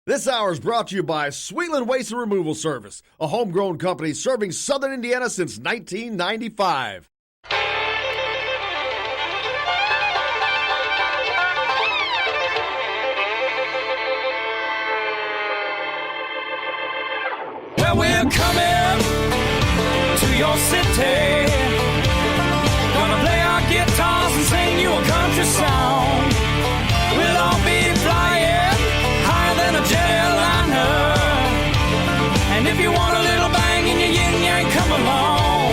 This hour is brought to you by Sweetland Waste and Removal Service, a homegrown company serving southern Indiana since 1995. Well, we're coming to your city. Gonna play our guitars and sing you a country song. We'll all be flying higher than a jetliner. And if you want a little bang in your yin-yang, come along.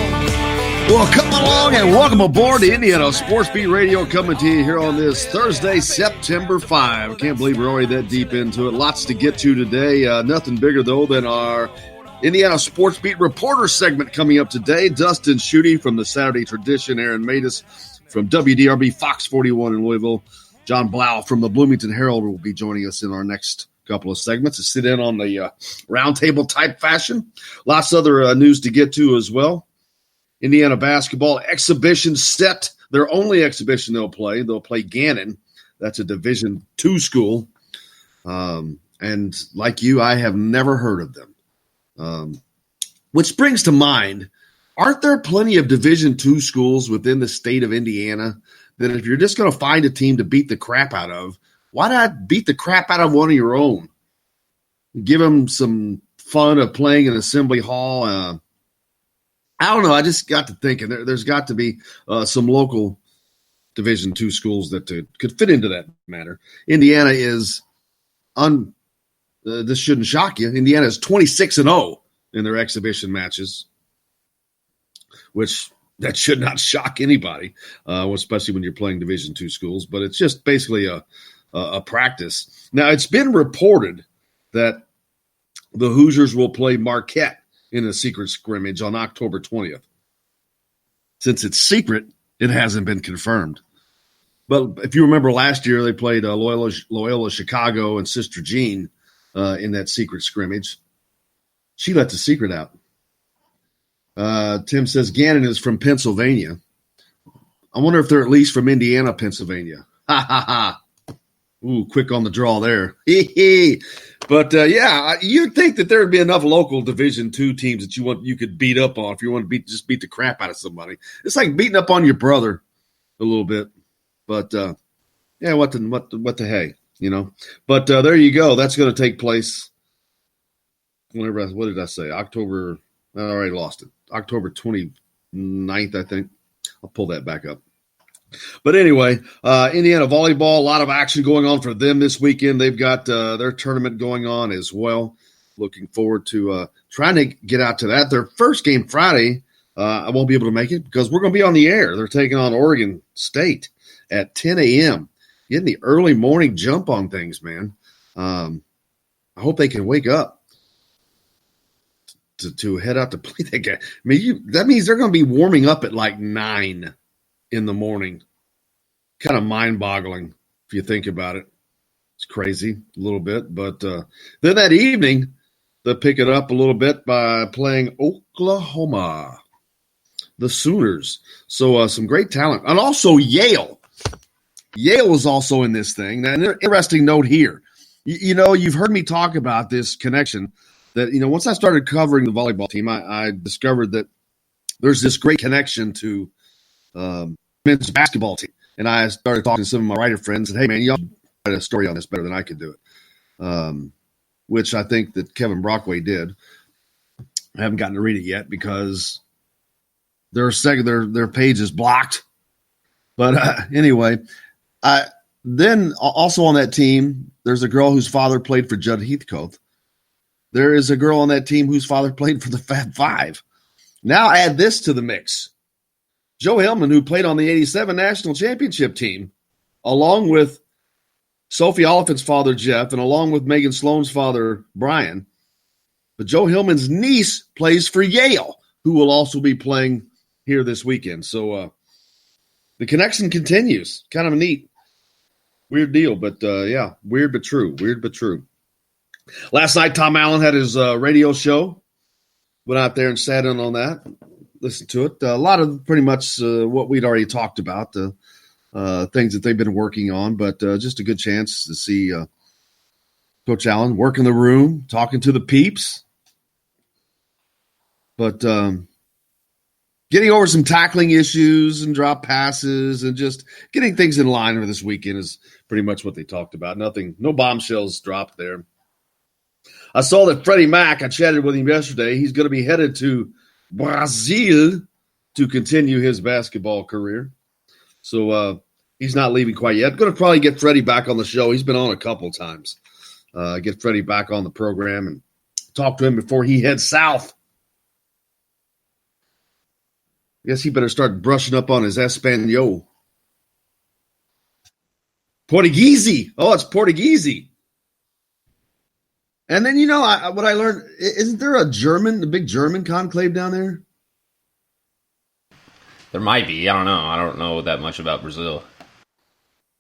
Well, come along and welcome aboard the Indiana Sports Beat Radio, coming to you here on this Thursday, September 5. I can't believe we're already that deep into it. Lots to get to today. Nothing bigger, though, than our Indiana Sports Beat reporter segment coming up today. Dustin Schutte from the Saturday Tradition, Aaron Matus from WDRB Fox 41 in Louisville, John Blau from the Bloomington Herald will be joining us in our next couple of segments to sit in on the roundtable type fashion. Lots of other news to get to as well. Indiana basketball exhibition set, their only exhibition they'll play. They'll play Gannon. That's a Division II school. And like you, I have never heard of them. Which brings to mind, aren't there plenty of Division II schools within the state of Indiana that if you're just going to find a team to beat the crap out of, why not beat the crap out of one of your own? Give them some fun of playing in Assembly Hall. I don't know. I just got to thinking there's got to be some local Division II schools that could fit into that matter. Indiana is this shouldn't shock you. Indiana is 26-0 in their exhibition matches, which that should not shock anybody, especially when you're playing Division II schools. But it's just basically a practice. Now, it's been reported that the Hoosiers will play Marquette in a secret scrimmage on October 20th. Since it's secret, it hasn't been confirmed. But if you remember last year, they played Loyola Chicago and Sister Jean in that secret scrimmage. She let the secret out. Tim says Gannon is from Pennsylvania. I wonder if they're at least from Indiana, Pennsylvania. Ha, ha, ha. Ooh, quick on the draw there. But, yeah, you'd think that there would be enough local Division II teams that you could beat up on if you want to just beat the crap out of somebody. It's like beating up on your brother a little bit. But, yeah, what the hey, you know. But there you go. That's going to take place whenever. What did I say? October – I already lost it. October 29th, I think. I'll pull that back up. But anyway, Indiana volleyball, a lot of action going on for them this weekend. They've got their tournament going on as well. Looking forward to trying to get out to that. Their first game Friday, I won't be able to make it because we're going to be on the air. They're taking on Oregon State at 10 a.m. Getting the early morning jump on things, man. I hope they can wake up to head out to play that game. I mean, that means they're going to be warming up at like 9 in the morning. Kind of mind-boggling if you think about it. It's crazy a little bit. But then that evening, they'll pick it up a little bit by playing Oklahoma, the Sooners. So some great talent. And also Yale. Yale is also in this thing. Now, an interesting note here. You know, you've heard me talk about this connection that, you know, once I started covering the volleyball team, I discovered that there's this great connection to men's basketball team. And I started talking to some of my writer friends and, hey, man, y'all write a story on this better than I could do it, which I think that Kevin Brockway did. I haven't gotten to read it yet because their page is blocked. But anyway, then also on that team, there's a girl whose father played for Judd Heathcote. There is a girl on that team whose father played for the Fab Five. Now add this to the mix. Joe Hillman, who played on the 87 National Championship team, along with Sophie Oliphant's father, Jeff, and along with Megan Sloan's father, Brian. But Joe Hillman's niece plays for Yale, who will also be playing here this weekend. So the connection continues. Kind of a neat, weird deal. But, yeah, weird but true. Weird but true. Last night, Tom Allen had his radio show. Went out there and sat in on that. Listened to it. A lot of pretty much what we'd already talked about, things that they've been working on, but just a good chance to see Coach Allen working the room, talking to the peeps. But getting over some tackling issues and drop passes and just getting things in line for this weekend is pretty much what they talked about. No bombshells dropped there. I saw that Freddie Mac, I chatted with him yesterday. He's going to be headed to Brazil to continue his basketball career. So he's not leaving quite yet. Going to probably get Freddie back on the show. He's been on a couple times. Get Freddie back on the program and talk to him before he heads south. I guess he better start brushing up on his Espanol. Portuguese. Oh, it's Portuguese. And then, what I learned, isn't there a big German conclave down there? There might be. I don't know. I don't know that much about Brazil.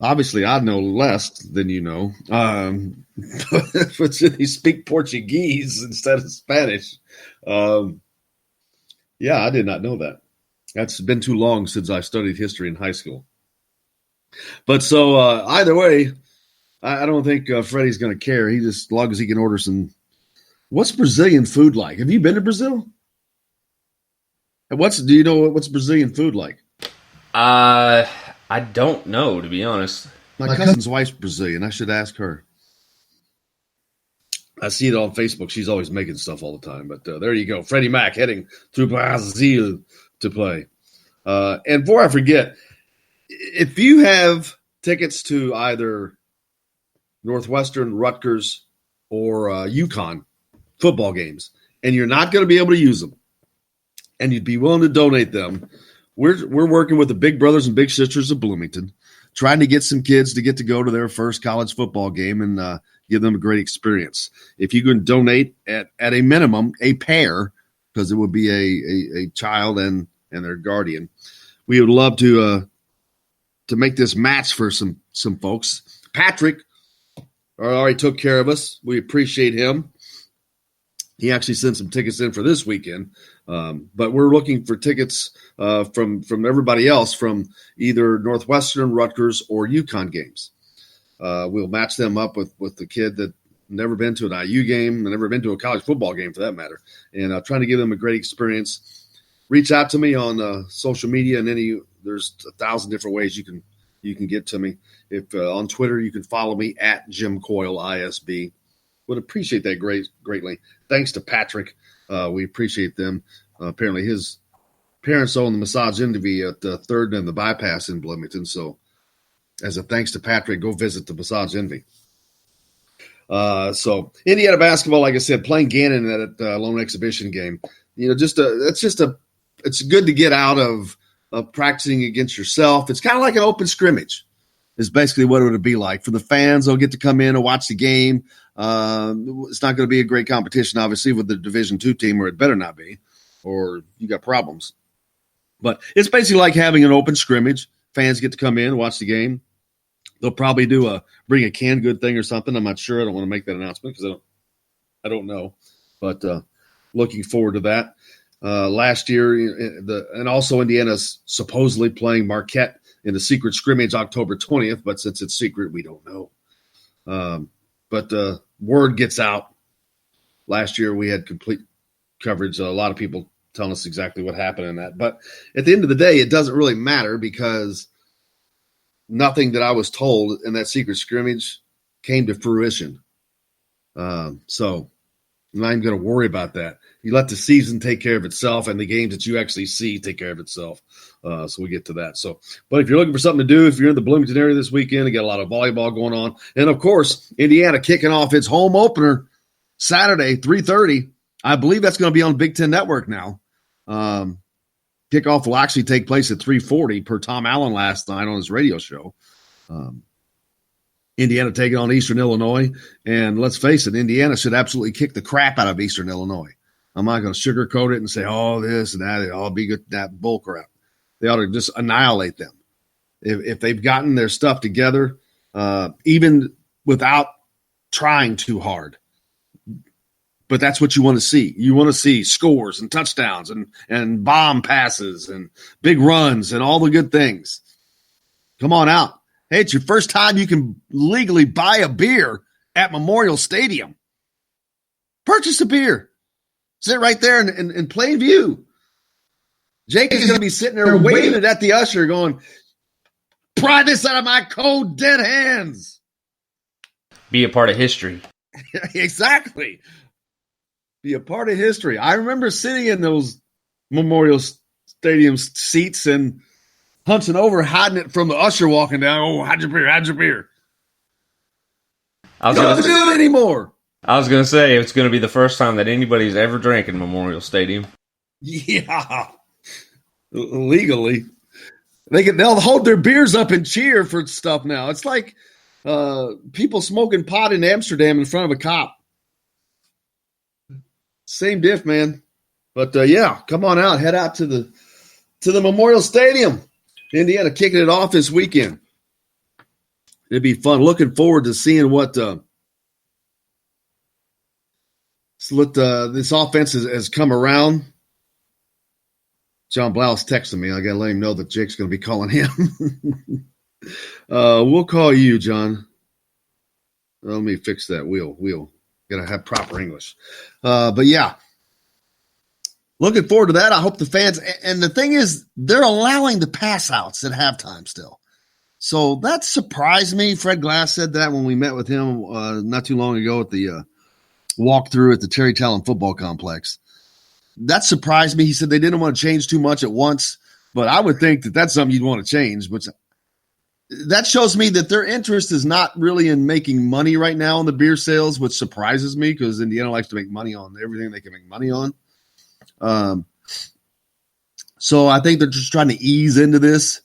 Obviously, I know less than you know. But they speak Portuguese instead of Spanish. Yeah, I did not know that. That's been too long since I studied history in high school. But so either way, I don't think Freddie's going to care. He just, as long as he can order some. What's Brazilian food like? Have you been to Brazil? Do you know what's Brazilian food like? I don't know, to be honest. My cousin's wife's Brazilian. I should ask her. I see it on Facebook. She's always making stuff all the time. But there you go. Freddie Mac heading to Brazil to play. And before I forget, if you have tickets to either Northwestern, Rutgers, or UConn football games, and you're not going to be able to use them, and you'd be willing to donate them, we're working with the Big Brothers and Big Sisters of Bloomington, trying to get some kids to get to go to their first college football game and give them a great experience. If you can donate at a minimum, a pair, because it would be a child and their guardian, we would love to make this match for some folks. Patrick already took care of us. We appreciate him. He actually sent some tickets in for this weekend. But we're looking for tickets from everybody else from either Northwestern, Rutgers, or UConn games. We'll match them up with the kid that never been to an IU game, never been to a college football game for that matter, and trying to give them a great experience. Reach out to me on social media, and there's 1,000 different ways you can get to me. If on Twitter, you can follow me at Jim Coyle ISB. Would appreciate that greatly. Thanks to Patrick. We appreciate them. Apparently his parents own the Massage Envy at the 3rd and the Bypass in Bloomington. So as a thanks to Patrick, go visit the Massage Envy. So Indiana basketball, like I said, playing Gannon at the lone exhibition game. It's good to get out of practicing against yourself. It's kind of like an open scrimmage is basically what it would be like. For the fans, they'll get to come in and watch the game. It's not going to be a great competition, obviously, with the Division II team, or it better not be, or you got problems. But it's basically like having an open scrimmage. Fans get to come in, watch the game. They'll probably bring a canned good thing or something. I'm not sure. I don't want to make that announcement because I don't know. But looking forward to that. Last year, and also Indiana's supposedly playing Marquette in the secret scrimmage October 20th, but since it's secret, we don't know. But word gets out. Last year, we had complete coverage. A lot of people telling us exactly what happened in that. But at the end of the day, it doesn't really matter because nothing that I was told in that secret scrimmage came to fruition. So I'm not even going to worry about that. You let the season take care of itself, and the games that you actually see take care of itself. So we get to that. But if you're looking for something to do, if you're in the Bloomington area this weekend, you got a lot of volleyball going on. And, of course, Indiana kicking off its home opener Saturday, 3:30. I believe that's going to be on Big Ten Network now. Kickoff will actually take place at 3:40 per Tom Allen last night on his radio show. Indiana taking on Eastern Illinois. And let's face it, Indiana should absolutely kick the crap out of Eastern Illinois. I'm not going to sugarcoat it and say, oh, this and that, it'll all be good, that bull crap. They ought to just annihilate them. If they've gotten their stuff together, even without trying too hard. But that's what you want to see. You want to see scores and touchdowns and bomb passes and big runs and all the good things. Come on out. Hey, it's your first time you can legally buy a beer at Memorial Stadium. Purchase a beer. Sit right there in plain view. Jake is going to be sitting there waving at the usher going, pry this out of my cold, dead hands. Be a part of history. Exactly. Be a part of history. I remember sitting in those Memorial Stadium seats and hunching over, hiding it from the usher walking down. Oh, how'd your beer? How'd your beer? I was Don't do it anymore. I was going to say, it's going to be the first time that anybody's ever drank in Memorial Stadium. Yeah. Legally. They'll hold their beers up and cheer for stuff now. It's like people smoking pot in Amsterdam in front of a cop. Same diff, man. But yeah, come on out. Head out to the Memorial Stadium. Indiana kicking it off this weekend. It'd be fun. Looking forward to seeing what this offense has come around. John Blau's texting me. I got to let him know that Jake's going to be calling him. We'll call you, John. Let me fix that wheel. Got to have proper English. But yeah, looking forward to that. I hope the fans, and the thing is, they're allowing the pass outs at halftime still. So that surprised me. Fred Glass said that when we met with him not too long ago at the walkthrough at the Terry Tallon Football Complex. That surprised me. He said they didn't want to change too much at once, but I would think that that's something you'd want to change. But that shows me that their interest is not really in making money right now on the beer sales, which surprises me because Indiana likes to make money on everything they can make money on. So I think they're just trying to ease into this,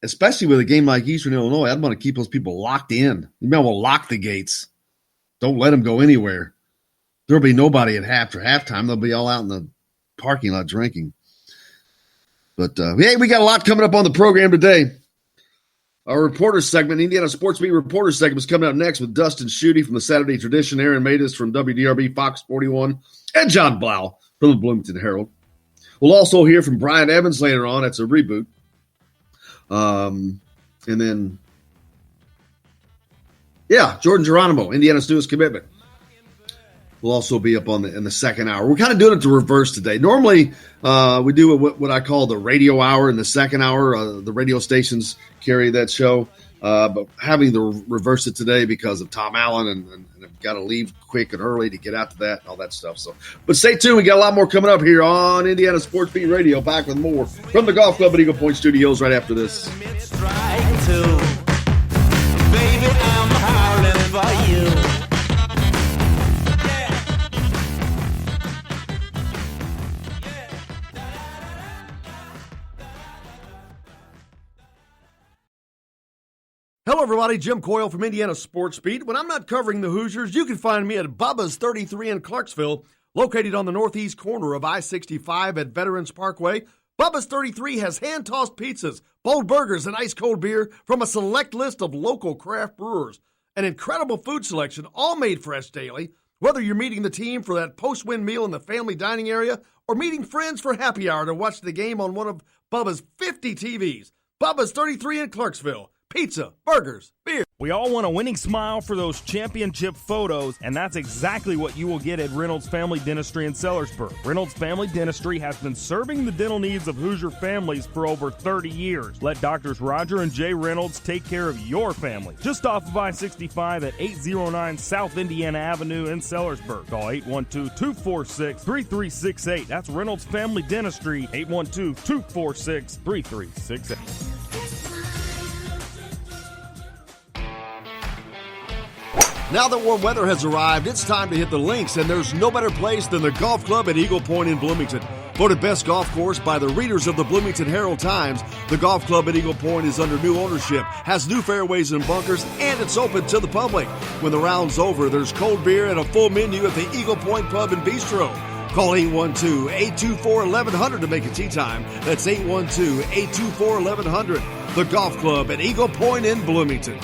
especially with a game like Eastern Illinois. I'd want to keep those people locked in. You might want to lock the gates. Don't let them go anywhere. There'll be nobody after halftime. They'll be all out in the parking lot drinking. But, hey, we got a lot coming up on the program today. Our reporter segment, Indiana Sports Beat reporter segment, is coming up next with Dustin Schutte from the Saturday Tradition, Aaron Matus from WDRB Fox 41, and John Blau from the Bloomington Herald. We'll also hear from Brian Evans later on. That's a reboot. And then, yeah, Jordan Geronimo, Indiana's newest commitment. Will also be up in the second hour. We're kind of doing it to reverse today. Normally, we do what I call the radio hour in the second hour. The radio stations carry that show, but having to reverse it today because of Tom Allen and I've got to leave quick and early to get out to that and all that stuff. So, but stay tuned. We got a lot more coming up here on Indiana Sports Beat Radio. Back with more from the Golf Club at Eagle Point Studios right after this. Baby, I'm howling for you. Hello, everybody. Jim Coyle from Indiana Sports Beat. When I'm not covering the Hoosiers, you can find me at Bubba's 33 in Clarksville, located on the northeast corner of I-65 at Veterans Parkway. Bubba's 33 has hand-tossed pizzas, bold burgers, and ice-cold beer from a select list of local craft brewers. An incredible food selection, all made fresh daily. Whether you're meeting the team for that post-win meal in the family dining area or meeting friends for happy hour to watch the game on one of Bubba's 50 TVs. Bubba's 33 in Clarksville. Pizza, burgers, beer. We all want a winning smile for those championship photos, and that's exactly what you will get at Reynolds Family Dentistry in Sellersburg. Reynolds Family Dentistry has been serving the dental needs of Hoosier families for over 30 years. Let Doctors Roger and Jay Reynolds take care of your family. Just off of I-65 at 809 South Indiana Avenue in Sellersburg. Call 812-246-3368. That's Reynolds Family Dentistry, 812-246-3368. Now that warm weather has arrived, it's time to hit the links, and there's no better place than the Golf Club at Eagle Point in Bloomington. Voted best golf course by the readers of the Bloomington Herald-Times, the Golf Club at Eagle Point is under new ownership, has new fairways and bunkers, and it's open to the public. When the round's over, there's cold beer and a full menu at the Eagle Point Pub and Bistro. Call 812-824-1100 to make a tee time. That's 812-824-1100. The Golf Club at Eagle Point in Bloomington.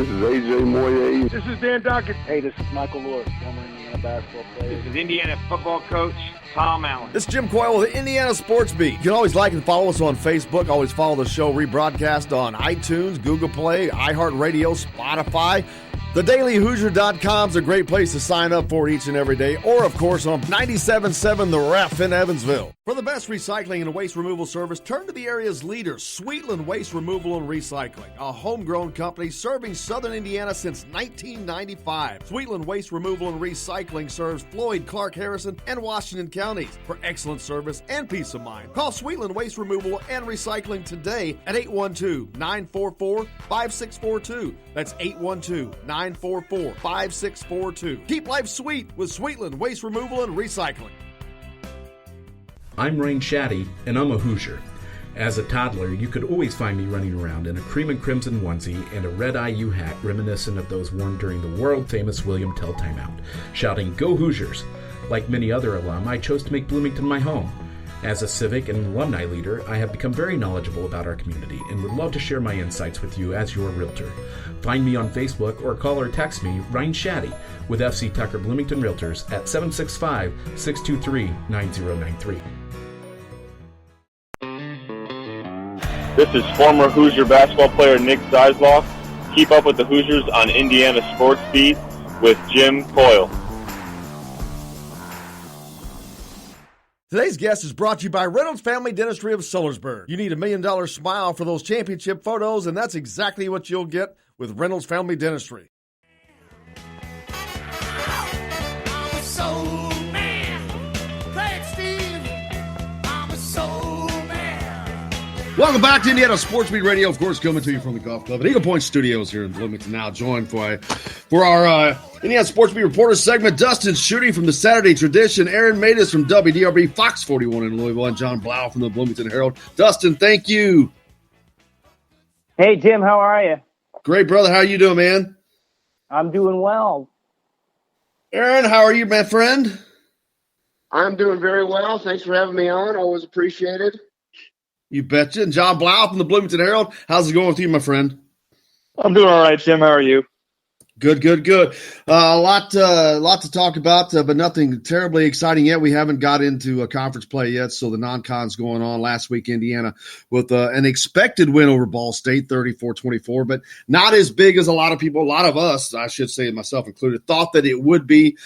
This is AJ Moye. This is Dan Dockett. Hey, this is Michael Lewis, former Indiana basketball player. This is Indiana football coach Tom Allen. This is Jim Coyle with the Indiana Sports Beat. You can always like and follow us on Facebook. Always follow the show rebroadcast on iTunes, Google Play, iHeartRadio, Spotify. TheDailyHoosier.com is a great place to sign up for each and every day, or, of course, on 97.7 The Ref in Evansville. For the best recycling and waste removal service, turn to the area's leader, Sweetland Waste Removal and Recycling, a homegrown company serving southern Indiana since 1995. Sweetland Waste Removal and Recycling serves Floyd, Clark, Harrison, and Washington counties. For excellent service and peace of mind, call Sweetland Waste Removal and Recycling today at 812-944-5642. That's 812-944-5642. Keep life sweet with Sweetland Waste Removal and Recycling. I'm Rain Shaddy, and I'm a Hoosier. As a toddler, you could always find me running around in a cream and crimson onesie and a red IU hat reminiscent of those worn during the world-famous William Tell timeout, shouting, "Go Hoosiers!" Like many other alum, I chose to make Bloomington my home. As a civic and alumni leader, I have become very knowledgeable about our community and would love to share my insights with you as your realtor. Find me on Facebook or call or text me, Ryan Shaddy, with FC Tucker Bloomington Realtors at 765-623-9093. This is former Hoosier basketball player Nick Zeisloff. Keep up with the Hoosiers on Indiana Sports Beat with Jim Coyle. Today's guest is brought to you by Reynolds Family Dentistry of Sellersburg. You need $1 million smile for those championship photos, and that's exactly what you'll get with Reynolds Family Dentistry. Welcome back to Indiana Sports Beat Radio, of course, coming to you from the Golf Club at Eagle Point Studios here in Bloomington. Now joined for our Indiana Sports Beat Reporter segment, Dustin Schutte from the Saturday Tradition, Aaron Matus from WDRB Fox 41 in Louisville, and John Blau from the Bloomington Herald. Dustin, thank you. Hey, Jim, how are you? Great, brother. How you doing, man? I'm doing well. Aaron, how are you, my friend? I'm doing very well. Thanks for having me on. Always appreciated. You betcha. And John Blau from the Bloomington Herald. How's it going with you, my friend? I'm doing all right, Jim. How are you? Good. A lot to talk about, but nothing terribly exciting yet. We haven't got into a conference play yet, so the non-con's going on. Last week, Indiana with an expected win over Ball State, 34-24, but not as big as a lot of us, I should say, myself included, thought that it would be.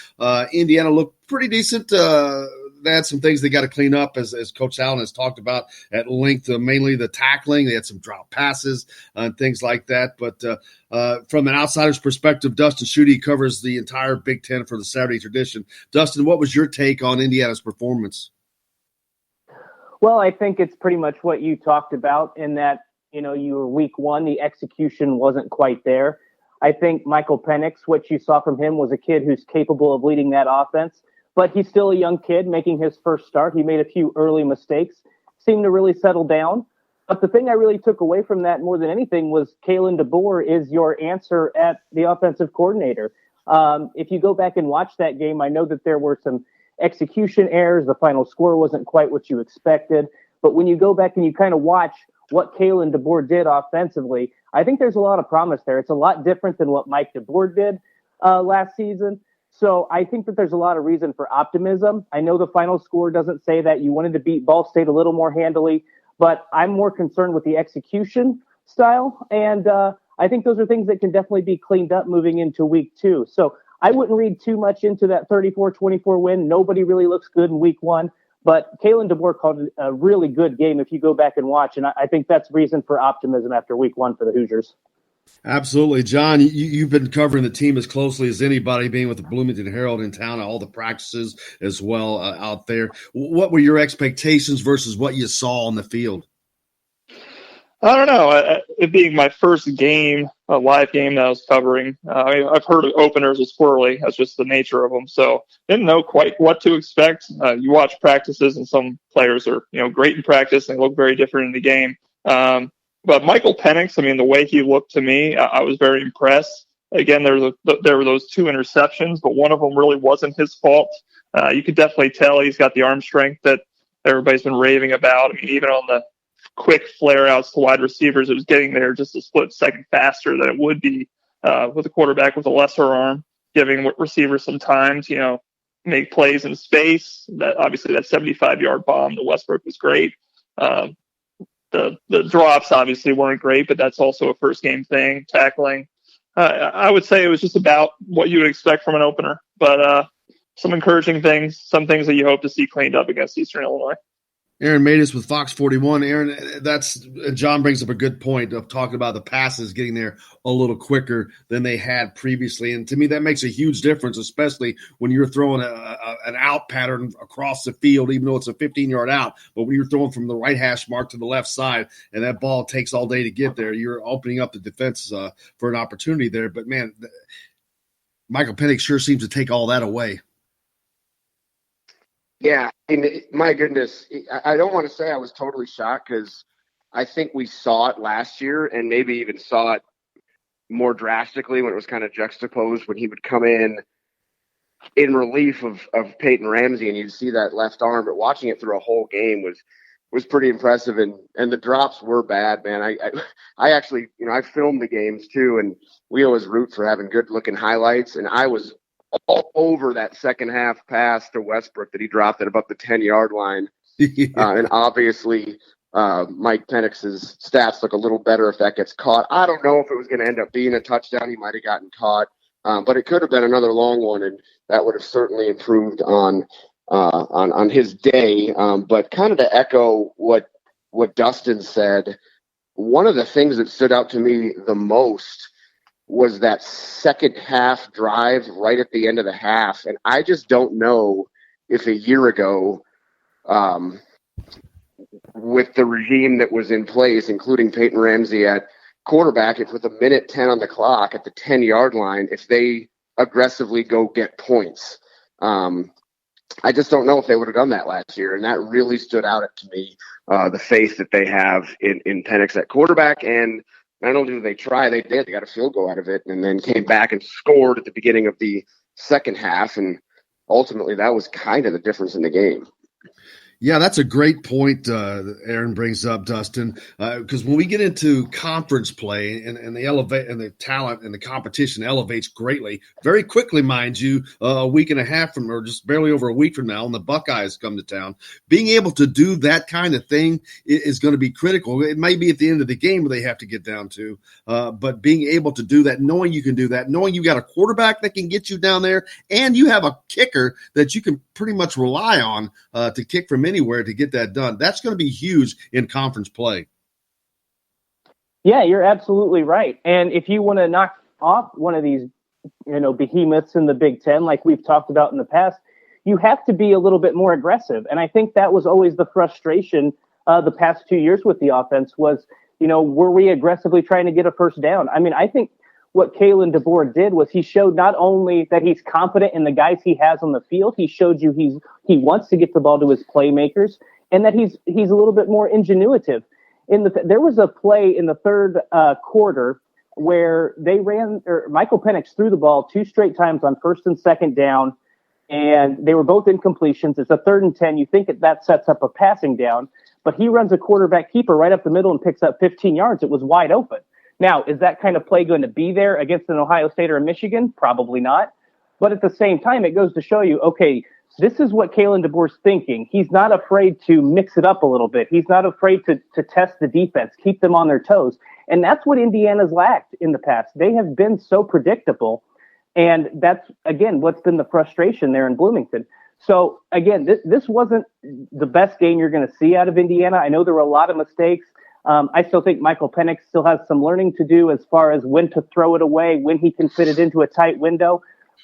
Indiana looked pretty decent. They had some things they got to clean up, as Coach Allen has talked about at length, mainly the tackling. They had some drop passes and things like that. But from an outsider's perspective, Dustin Schutte covers the entire Big Ten for the Saturday Tradition. Dustin, what was your take on Indiana's performance? Well, I think it's pretty much what you talked about in that, you were week one, the execution wasn't quite there. I think Michael Penix, what you saw from him was a kid who's capable of leading that offense. But he's still a young kid making his first start. He made a few early mistakes, seemed to really settle down. But the thing I really took away from that more than anything was Kalen DeBoer is your answer at the offensive coordinator. If you go back and watch that game, I know that there were some execution errors. The final score wasn't quite what you expected. But when you go back and you kind of watch what Kalen DeBoer did offensively, I think there's a lot of promise there. It's a lot different than what Mike DeBoer did last season. So I think that there's a lot of reason for optimism. I know the final score doesn't say that. You wanted to beat Ball State a little more handily, but I'm more concerned with the execution style. And I think those are things that can definitely be cleaned up moving into week two. So I wouldn't read too much into that 34-24 win. Nobody really looks good in week one, but Kalen DeBoer called it a really good game if you go back and watch. And I think that's reason for optimism after week one for the Hoosiers. Absolutely. John, you've been covering the team as closely as anybody, being with the Bloomington Herald in town, all the practices as well out there. What were your expectations versus what you saw on the field? I don't know. It being my first game, a live game that I was covering, I've heard of openers are squirrely. That's just the nature of them. So didn't know quite what to expect. You watch practices, and some players are great in practice and they look very different in the game. But Michael Penix, the way he looked to me, I was very impressed. Again, there were those two interceptions, but one of them really wasn't his fault. You could definitely tell he's got the arm strength that everybody's been raving about. Even on the quick flare outs to wide receivers, it was getting there just a split second faster than it would be with a quarterback with a lesser arm, giving receivers some time to, make plays in space. That obviously that 75-yard bomb to Westbrook was great. The drops obviously weren't great, but that's also a first game thing. Tackling, I would say it was just about what you would expect from an opener, but some encouraging things, some things that you hope to see cleaned up against Eastern Illinois. Aaron Matus with Fox 41. Aaron, John brings up a good point of talking about the passes getting there a little quicker than they had previously. And to me, that makes a huge difference, especially when you're throwing an out pattern across the field, even though it's a 15-yard out. But when you're throwing from the right hash mark to the left side and that ball takes all day to get there, you're opening up the defense for an opportunity there. But, man, Michael Penix sure seems to take all that away. Yeah, my goodness, I don't want to say I was totally shocked because I think we saw it last year and maybe even saw it more drastically when it was kind of juxtaposed when he would come in relief of Peyton Ramsey and you'd see that left arm. But watching it through a whole game was pretty impressive, and the drops were bad, man. I actually, I filmed the games too, and we always root for having good looking highlights, and I was all over that second half pass to Westbrook that he dropped at about the 10-yard line. And obviously Mike Penix's stats look a little better if that gets caught. I don't know if it was going to end up being a touchdown. He might have gotten caught, but it could have been another long one, and that would have certainly improved on his day. But kind of to echo what Dustin said, one of the things that stood out to me the most was that second half drive right at the end of the half. And I just don't know if a year ago, with the regime that was in place, including Peyton Ramsey at quarterback, if with a minute 10 on the clock at the 10-yard line, if they aggressively go get points. I just don't know if they would have done that last year. And that really stood out to me, the faith that they have in Penix at quarterback. And not only did they try, they got a field goal out of it and then came back and scored at the beginning of the second half. And ultimately that was kind of the difference in the game. Yeah, that's a great point Aaron brings up, Dustin, because when we get into conference play and the talent and the competition elevates greatly, very quickly, mind you, a week and a half from, or just barely over a week from now, and the Buckeyes come to town. Being able to do that kind of thing is going to be critical. It might be at the end of the game where they have to get down to, but being able to do that, knowing you can do that, knowing you got a quarterback that can get you down there, and you have a kicker that you can pretty much rely on to kick from anywhere to get that done. That's going to be huge in conference play. Yeah, you're absolutely right. And if you want to knock off one of these, behemoths in the Big Ten, like we've talked about in the past, you have to be a little bit more aggressive. And I think that was always the frustration the past 2 years with the offense was, were we aggressively trying to get a first down? I mean, I think what Kalen DeBoer did was he showed not only that he's confident in the guys he has on the field, he showed you he wants to get the ball to his playmakers, and that he's a little bit more ingenuitive. There was a play in the third quarter where Michael Penix threw the ball 2 straight times on first and second down, and they were both incompletions. It's a 3rd and 10. You think that sets up a passing down, but he runs a quarterback keeper right up the middle and picks up 15 yards. It was wide open. Now, is that kind of play going to be there against an Ohio State or a Michigan? Probably not. But at the same time, it goes to show you, okay, this is what Kalen DeBoer's thinking. He's not afraid to mix it up a little bit. He's not afraid to test the defense, keep them on their toes. And that's what Indiana's lacked in the past. They have been so predictable. And that's, again, what's been the frustration there in Bloomington. So, again, this wasn't the best game you're going to see out of Indiana. I know there were a lot of mistakes. I still think Michael Penix still has some learning to do as far as when to throw it away, when he can fit it into a tight window.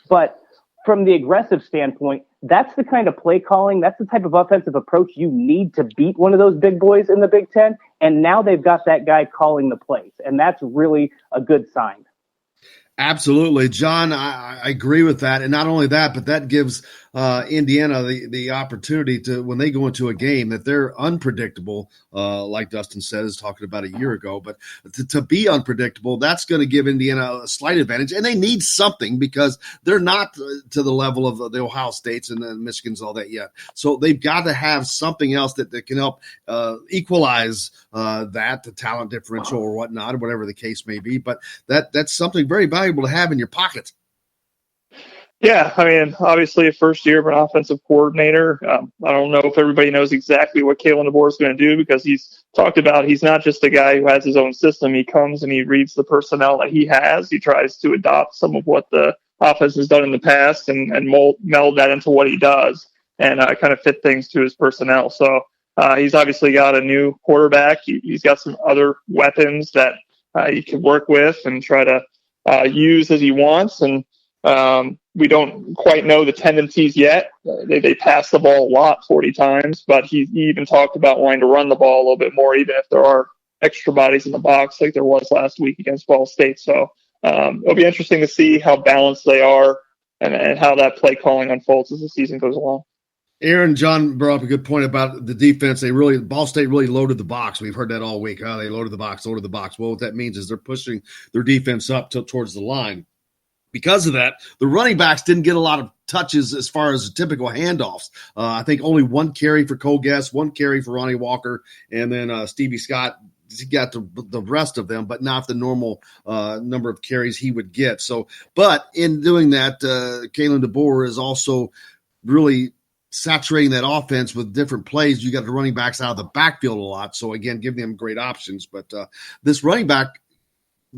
But from the aggressive standpoint, that's the kind of play calling, that's the type of offensive approach you need to beat one of those big boys in the Big Ten. And now they've got that guy calling the plays, and that's really a good sign. Absolutely, John. I agree with that, and not only that, but that gives Indiana the opportunity to, when they go into a game, that they're unpredictable, like Dustin says, talking about a year ago. But to be unpredictable, that's going to give Indiana a slight advantage, and they need something because they're not to the level of the Ohio States and the Michigans, all that yet. So they've got to have something else that can help equalize the talent differential or whatnot, or whatever the case may be. But that's something very valuable. valuable to have in your pocket. Yeah, I mean, obviously, first year of an offensive coordinator. I don't know if everybody knows exactly what Kalen DeBoer is going to do, because he's talked about he's not just a guy who has his own system. He comes and he reads the personnel that he has. He tries to adopt some of what the offense has done in the past and meld that into what he does and kind of fit things to his personnel. So he's obviously got a new quarterback. He's got some other weapons that he can work with and try to use as he wants. And we don't quite know the tendencies yet. They pass the ball a lot, 40 times, but he even talked about wanting to run the ball a little bit more, even if there are extra bodies in the box like there was last week against Ball State. So it'll be interesting to see how balanced they are and how that play calling unfolds as the season goes along. Aaron, John brought up a good point about the defense. Ball State really loaded the box. We've heard that all week. Oh, they loaded the box. Well, what that means is they're pushing their defense up towards the line. Because of that, the running backs didn't get a lot of touches as far as typical handoffs. I think only one carry for Cole Guest, one carry for Ronnie Walker, and then Stevie Scott got the rest of them, but not the normal number of carries he would get. So, but in doing that, Kalen DeBoer is also really saturating that offense with different plays. You got the running backs out of the backfield a lot. So again, giving them great options. But this running back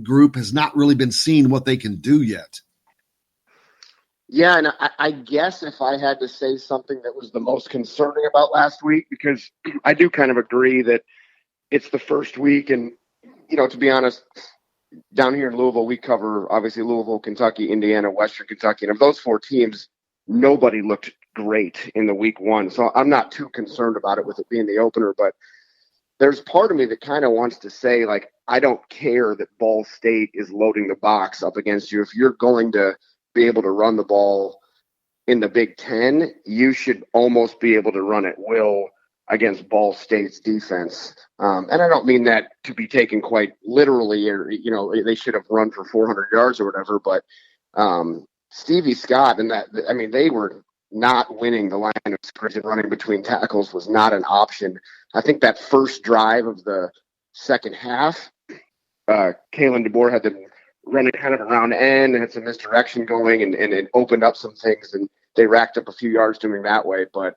group has not really been seeing what they can do yet. Yeah, and I guess if I had to say something that was the most concerning about last week, because I do kind of agree that it's the first week, and, to be honest, down here in Louisville, we cover, obviously, Louisville, Kentucky, Indiana, Western Kentucky, and of those four teams, nobody looked great in the week one, so I'm not too concerned about it with it being the opener, but there's part of me that kind of wants to say, like, I don't care that Ball State is loading the box up against you. If you're going to be able to run the ball in the Big Ten, you should almost be able to run at will against Ball State's defense. And I don't mean that to be taken quite literally, or, they should have run for 400 yards or whatever, but Stevie Scott and they were not winning the line of scrimmage, and running between tackles was not an option. I think that first drive of the second half, Kalen DeBoer had them running kind of around end and had some misdirection going, and it opened up some things, and they racked up a few yards doing that way. But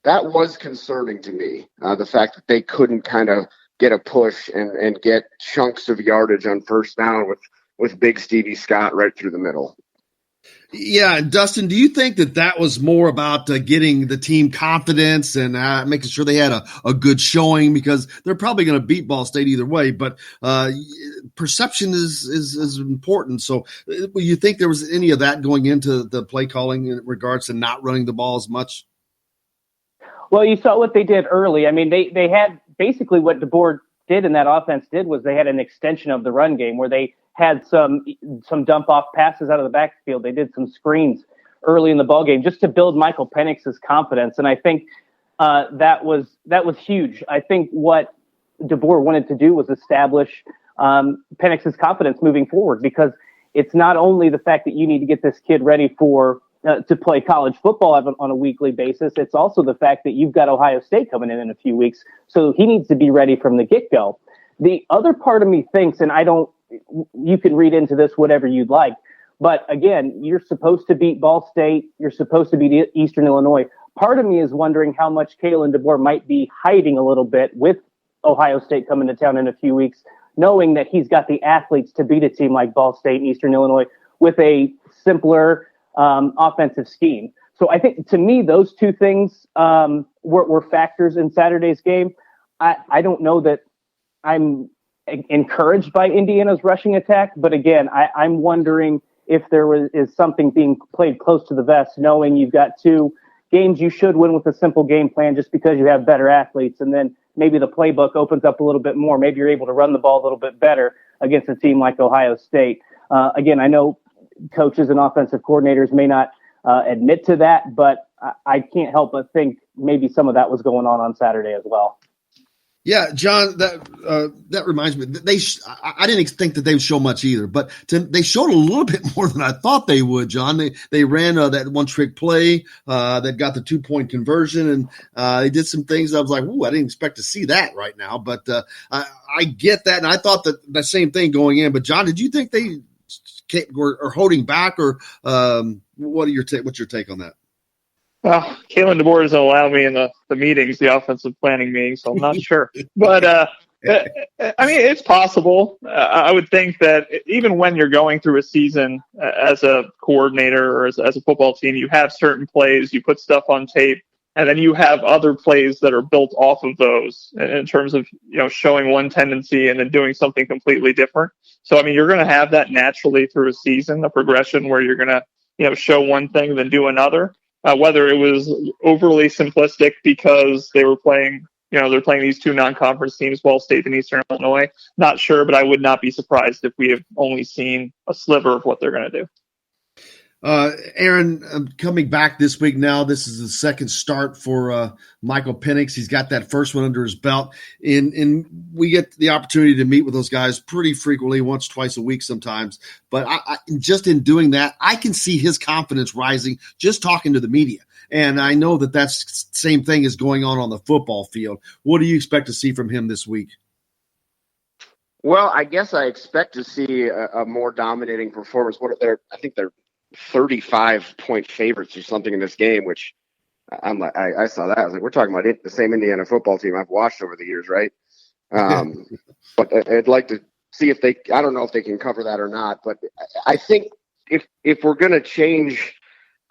that was concerning to me, the fact that they couldn't kind of get a push and get chunks of yardage on first down with big Stevie Scott right through the middle. Yeah, Dustin, do you think that was more about getting the team confidence and making sure they had a good showing, because they're probably going to beat Ball State either way, but perception is important. So you think there was any of that going into the play calling in regards to not running the ball as much? Well, you saw what they did early. I mean, they had basically what DeBoer did in that offense was they had an extension of the run game where they had some dump off passes out of the backfield. They did some screens early in the ball game just to build Michael Penix's confidence, and I think that was huge. I think what DeBoer wanted to do was establish Penix's confidence moving forward, because it's not only the fact that you need to get this kid ready for to play college football on a weekly basis. It's also the fact that you've got Ohio State coming in a few weeks, so he needs to be ready from the get go. The other part of me thinks, and you can read into this whatever you'd like, but again, you're supposed to beat Ball State. You're supposed to beat Eastern Illinois. Part of me is wondering how much Kalen DeBoer might be hiding a little bit with Ohio State coming to town in a few weeks, knowing that he's got the athletes to beat a team like Ball State and Eastern Illinois with a simpler offensive scheme. So I think, to me, those two things were factors in Saturday's game. I don't know that I'm encouraged by Indiana's rushing attack, but again, I'm wondering if there is something being played close to the vest, knowing you've got two games you should win with a simple game plan just because you have better athletes, and then maybe the playbook opens up a little bit more. Maybe you're able to run the ball a little bit better against a team like Ohio State. Again, I know coaches and offensive coordinators may not admit to that, but I can't help but think maybe some of that was going on Saturday as well. Yeah, John, that reminds me. I didn't think that they would show much either, but they showed a little bit more than I thought they would, John. They ran that one-trick play that got the 2-point conversion, and they did some things I was like, ooh, I didn't expect to see that right now. But I get that, and I thought that same thing going in. But, John, did you think they or holding back, or what's your take on that? Well, Kalen DeBoer doesn't allow me in the meetings, the offensive planning meetings, so I'm not sure. But I mean, it's possible. I would think that even when you're going through a season as a coordinator or as a football team, you have certain plays, you put stuff on tape, and then you have other plays that are built off of those in terms of, showing one tendency and then doing something completely different. So, I mean, you're going to have that naturally through a season, a progression where you're going to, show one thing, then do another. Whether it was overly simplistic because they were playing, they're playing these two non-conference teams, Ball State and Eastern Illinois, not sure, but I would not be surprised if we have only seen a sliver of what they're going to do. Aaron, coming back this week now, this is the second start for Michael Penix. He's got that first one under his belt. And we get the opportunity to meet with those guys pretty frequently, once, twice a week sometimes. But I just in doing that, I can see his confidence rising just talking to the media. And I know that that's the same thing is going on the football field. What do you expect to see from him this week? Well, I guess I expect to see a more dominating performance. I think they're 35-point favorites or something in this game, which I saw that. I was like, we're talking about the same Indiana football team I've watched over the years, right? But I'd like to see if I don't know if they can cover that or not, but I think if we're going to change,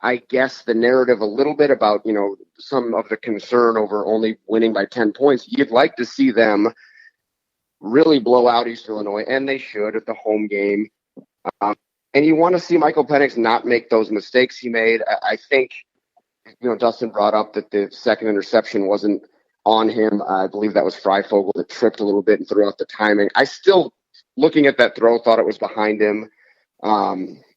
I guess, the narrative a little bit about, some of the concern over only winning by 10 points, you'd like to see them really blow out Eastern Illinois, and they should at the home game. And you want to see Michael Penix not make those mistakes he made. I think, Dustin brought up that the second interception wasn't on him. I believe that was Freifogel that tripped a little bit and threw out the timing. I still, looking at that throw, thought it was behind him.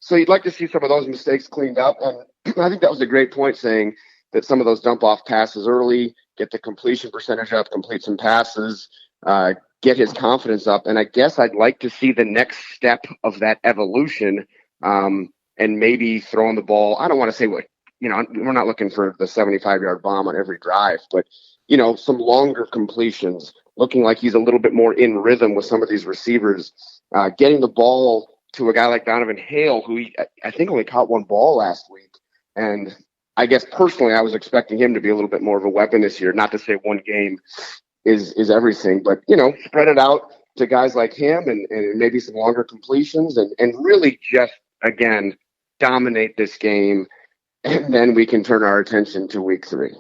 So you'd like to see some of those mistakes cleaned up. And I think that was a great point, saying that some of those dump-off passes early, get the completion percentage up, complete some passes, get his confidence up. And I guess I'd like to see the next step of that evolution, and maybe throwing the ball. I don't want to say we're not looking for the 75-yard bomb on every drive, but, some longer completions, looking like he's a little bit more in rhythm with some of these receivers, getting the ball to a guy like Donovan Hale, who I think only caught one ball last week. And I guess personally, I was expecting him to be a little bit more of a weapon this year. Not to say one game is everything, but spread it out to guys like him and maybe some longer completions and really just, again, dominate this game. And then we can turn our attention to week 3.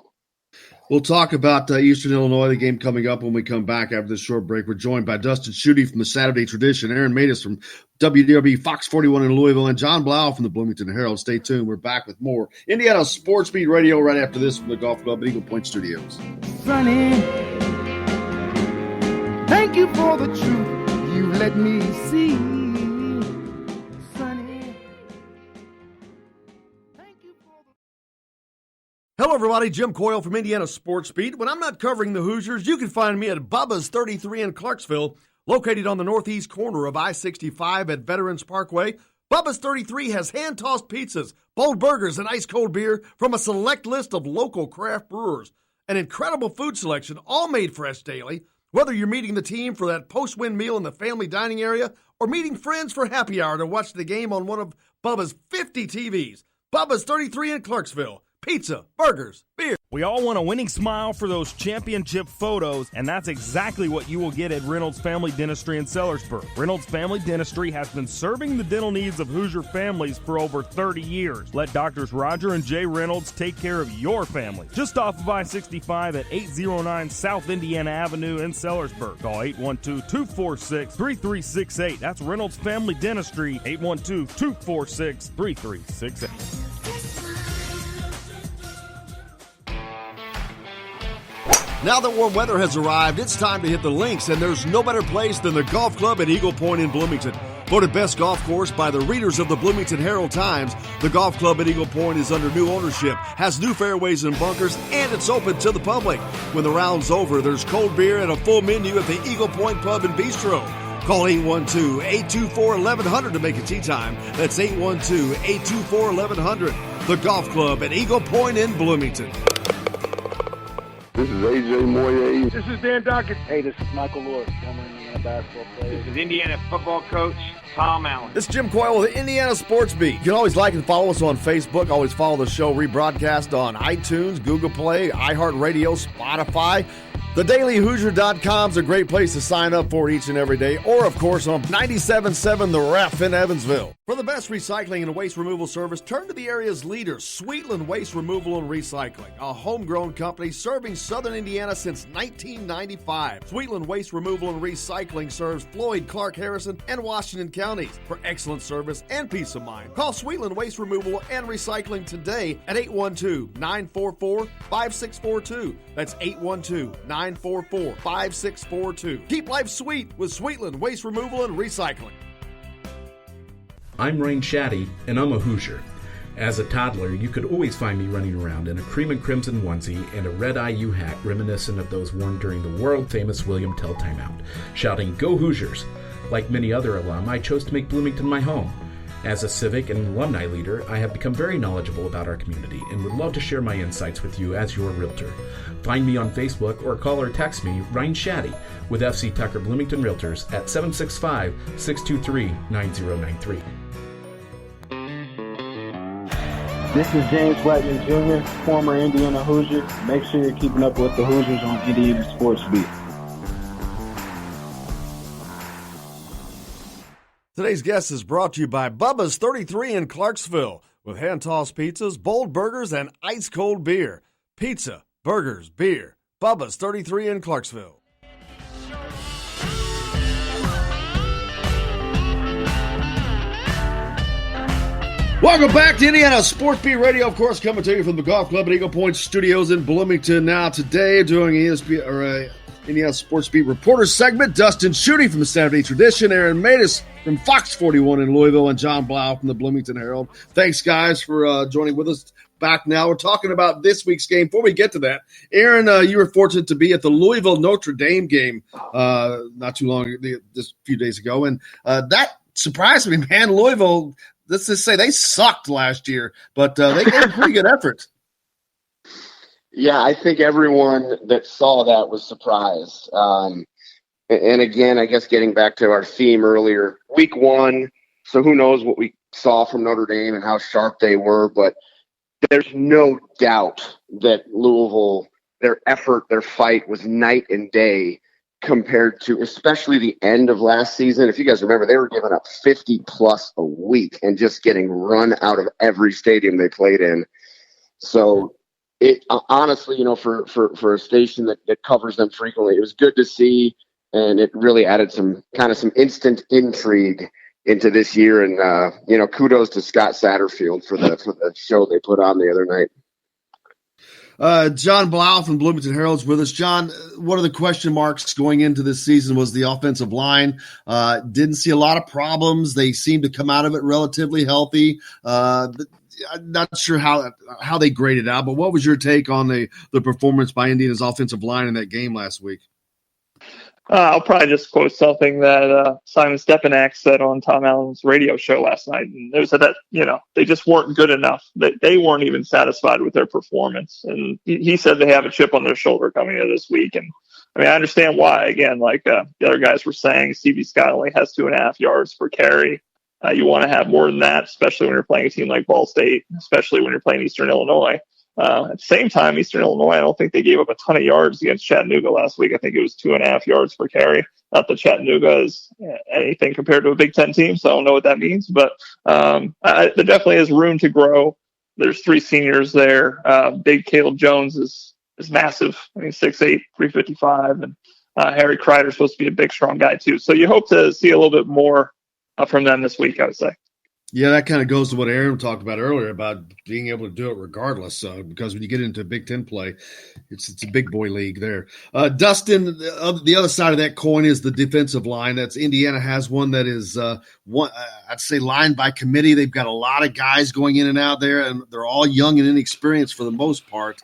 We'll talk about Eastern Illinois, the game coming up when we come back after this short break. We're joined by Dustin Schutte from the Saturday Tradition, Aaron Matus from WDRB Fox 41 in Louisville, and John Blau from the Bloomington Herald. Stay tuned. We're back with more Indiana Sports Beat Radio right after this from the Golf Club at Eagle Point Studios. Sonny, thank you for the truth you let me see. Sonny, thank you for the... Hello, everybody. Jim Coyle from Indiana Sports Beat. When I'm not covering the Hoosiers, you can find me at Bubba's 33 in Clarksville, located on the northeast corner of I-65 at Veterans Parkway. Bubba's 33 has hand-tossed pizzas, bold burgers, and ice-cold beer from a select list of local craft brewers. An incredible food selection, all made fresh daily. Whether you're meeting the team for that post-win meal in the family dining area or meeting friends for happy hour to watch the game on one of Bubba's 50 TVs. Bubba's 33 in Clarksville. Pizza, burgers, beer. We all want a winning smile for those championship photos, and that's exactly what you will get at Reynolds Family Dentistry in Sellersburg. Reynolds Family Dentistry has been serving the dental needs of Hoosier families for over 30 years. Let Doctors Roger and Jay Reynolds take care of your family. Just off of I-65 at 809 South Indiana Avenue in Sellersburg. Call 812-246-3368. That's Reynolds Family Dentistry, 812-246-3368. Now that warm weather has arrived, it's time to hit the links, and there's no better place than the Golf Club at Eagle Point in Bloomington. Voted best golf course by the readers of the Bloomington Herald-Times, the Golf Club at Eagle Point is under new ownership, has new fairways and bunkers, and it's open to the public. When the round's over, there's cold beer and a full menu at the Eagle Point Pub and Bistro. Call 812-824-1100 to make a tee time. That's 812-824-1100. The Golf Club at Eagle Point in Bloomington. This is AJ Moye. This is Dan Dockett. Hey, this is Michael Lewis, former Indiana basketball player. This is Indiana football coach Tom Allen. This is Jim Coyle with the Indiana Sports Beat. You can always like and follow us on Facebook. Always follow the show rebroadcast on iTunes, Google Play, iHeartRadio, Spotify. TheDailyHoosier.com is a great place to sign up for each and every day, or, of course, on 97.7 The Ref in Evansville. For the best recycling and waste removal service, turn to the area's leader, Sweetland Waste Removal and Recycling, a homegrown company serving southern Indiana since 1995. Sweetland Waste Removal and Recycling serves Floyd, Clark, Harrison, and Washington counties. For excellent service and peace of mind, call Sweetland Waste Removal and Recycling today at 812-944-5642. That's 812-944-5642. Keep life sweet with Sweetland Waste Removal and Recycling. I'm Rain Shaddy, and I'm a Hoosier. As a toddler, you could always find me running around in a cream and crimson onesie and a red IU hat reminiscent of those worn during the world-famous William Tell timeout, shouting, "Go Hoosiers!" Like many other alum, I chose to make Bloomington my home. As a civic and alumni leader, I have become very knowledgeable about our community and would love to share my insights with you as your realtor. Find me on Facebook or call or text me, Ryan Shaddy, with FC Tucker Bloomington Realtors at 765-623-9093. This is James Blackman Jr., former Indiana Hoosier. Make sure you're keeping up with the Hoosiers on Indiana Sports Beat. Today's guest is brought to you by Bubba's 33 in Clarksville, with hand-tossed pizzas, bold burgers, and ice-cold beer. Pizza, burgers, beer. Bubba's 33 in Clarksville. Welcome back to Indiana Sports Beat Radio, of course, coming to you from the Golf Club at Eagle Point Studios in Bloomington. Now today, doing Indiana Sports Beat reporter segment, Dustin Schutte from the Saturday Tradition, Aaron Matus from Fox 41 in Louisville, and John Blau from the Bloomington Herald. Thanks, guys, for joining with us. Back now, we're talking about this week's game. Before we get to that, Aaron, you were fortunate to be at the Louisville Notre Dame game not too long, just a few days ago, and that surprised me, man. Louisville, let's just say they sucked last year, but they gave a pretty good effort. Yeah, I think everyone that saw that was surprised. And again, I guess getting back to our theme earlier, week one, so who knows what we saw from Notre Dame and how sharp they were, but there's no doubt that Louisville, their effort, their fight was night and day compared to especially the end of last season. If you guys remember, they were giving up 50-plus a week and just getting run out of every stadium they played in. So it honestly, for a station that covers them frequently, it was good to see, and it really added some instant intrigue into this year. And kudos to Scott Satterfield for the show they put on the other night. John Blau from Bloomington Herald's with us. John, one of the question marks going into this season was the offensive line. Didn't see a lot of problems. They seemed to come out of it relatively healthy. I'm not sure how they graded out, but what was your take on the performance by Indiana's offensive line in that game last week? I'll probably just quote something that Simon Stepanak said on Tom Allen's radio show last night. And it was that, they just weren't good enough. They weren't even satisfied with their performance. And he said they have a chip on their shoulder coming into this week. And I understand why. Again, like the other guys were saying, Stevie Scott only has 2.5 yards per carry. You want to have more than that, especially when you're playing a team like Ball State, especially when you're playing Eastern Illinois. At the same time, Eastern Illinois, I don't think they gave up a ton of yards against Chattanooga last week. I think it was 2.5 yards per carry. Not that Chattanooga is anything compared to a Big Ten team, so I don't know what that means. But there definitely is room to grow. There's 3 seniors there. Big Caleb Jones is massive. 6'8", 355. And Harry Kreider's supposed to be a big, strong guy, too. So you hope to see a little bit more from them this week, I would say. Yeah, that kind of goes to what Aaron talked about earlier about being able to do it regardless. Because when you get into Big Ten play, it's a big boy league there. Dustin, the other side of that coin is the defensive line. That's Indiana has one that is I'd say line by committee. They've got a lot of guys going in and out there, and they're all young and inexperienced for the most part.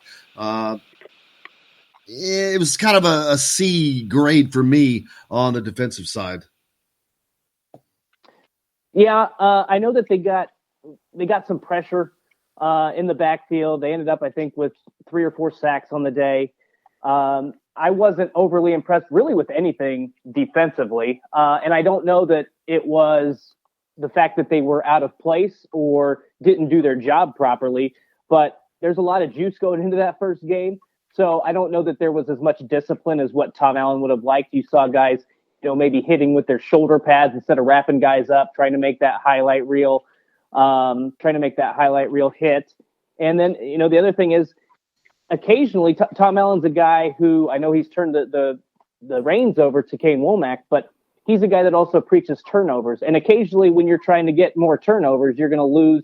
It was kind of a C grade for me on the defensive side. Yeah, I know that they got some pressure in the backfield. They ended up, I think, with 3 or 4 sacks on the day. I wasn't overly impressed really with anything defensively. And I don't know that it was the fact that they were out of place or didn't do their job properly, but there's a lot of juice going into that first game. So I don't know that there was as much discipline as what Tom Allen would have liked. You saw guys, maybe hitting with their shoulder pads instead of wrapping guys up, trying to make that highlight reel hit. And then, the other thing is occasionally Tom Allen's a guy who, I know he's turned the reins over to Kane Womack, but he's a guy that also preaches turnovers. And occasionally when you're trying to get more turnovers, you're going to lose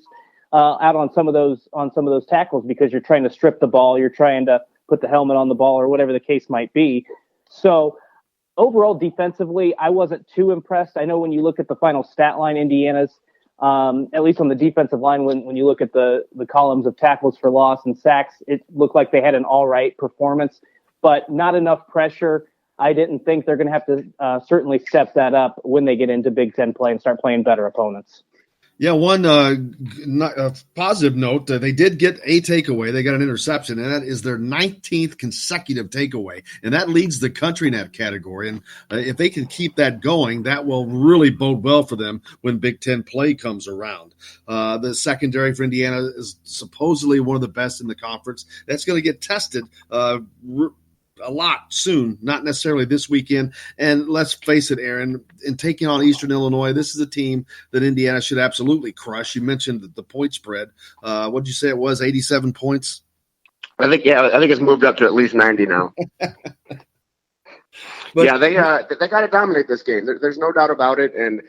out on some of those tackles because you're trying to strip the ball, you're trying to put the helmet on the ball or whatever the case might be. So overall, defensively, I wasn't too impressed. I know when you look at the final stat line, Indiana's, at least on the defensive line, when you look at the columns of tackles for loss and sacks, it looked like they had an all right performance, but not enough pressure. I didn't think they're going to have to certainly step that up when they get into Big Ten play and start playing better opponents. Yeah, one positive note, they did get a takeaway. They got an interception, and that is their 19th consecutive takeaway, and that leads the country in that category. And if they can keep that going, that will really bode well for them when Big Ten play comes around. The secondary for Indiana is supposedly one of the best in the conference. That's going to get tested a lot soon, not necessarily this weekend. And let's face it, Aaron, in taking on Eastern Illinois, this is a team that Indiana should absolutely crush. You mentioned the point spread. What did you say it was, 87 points? I think it's moved up to at least 90 now. But, yeah, they got to dominate this game. There's no doubt about it. And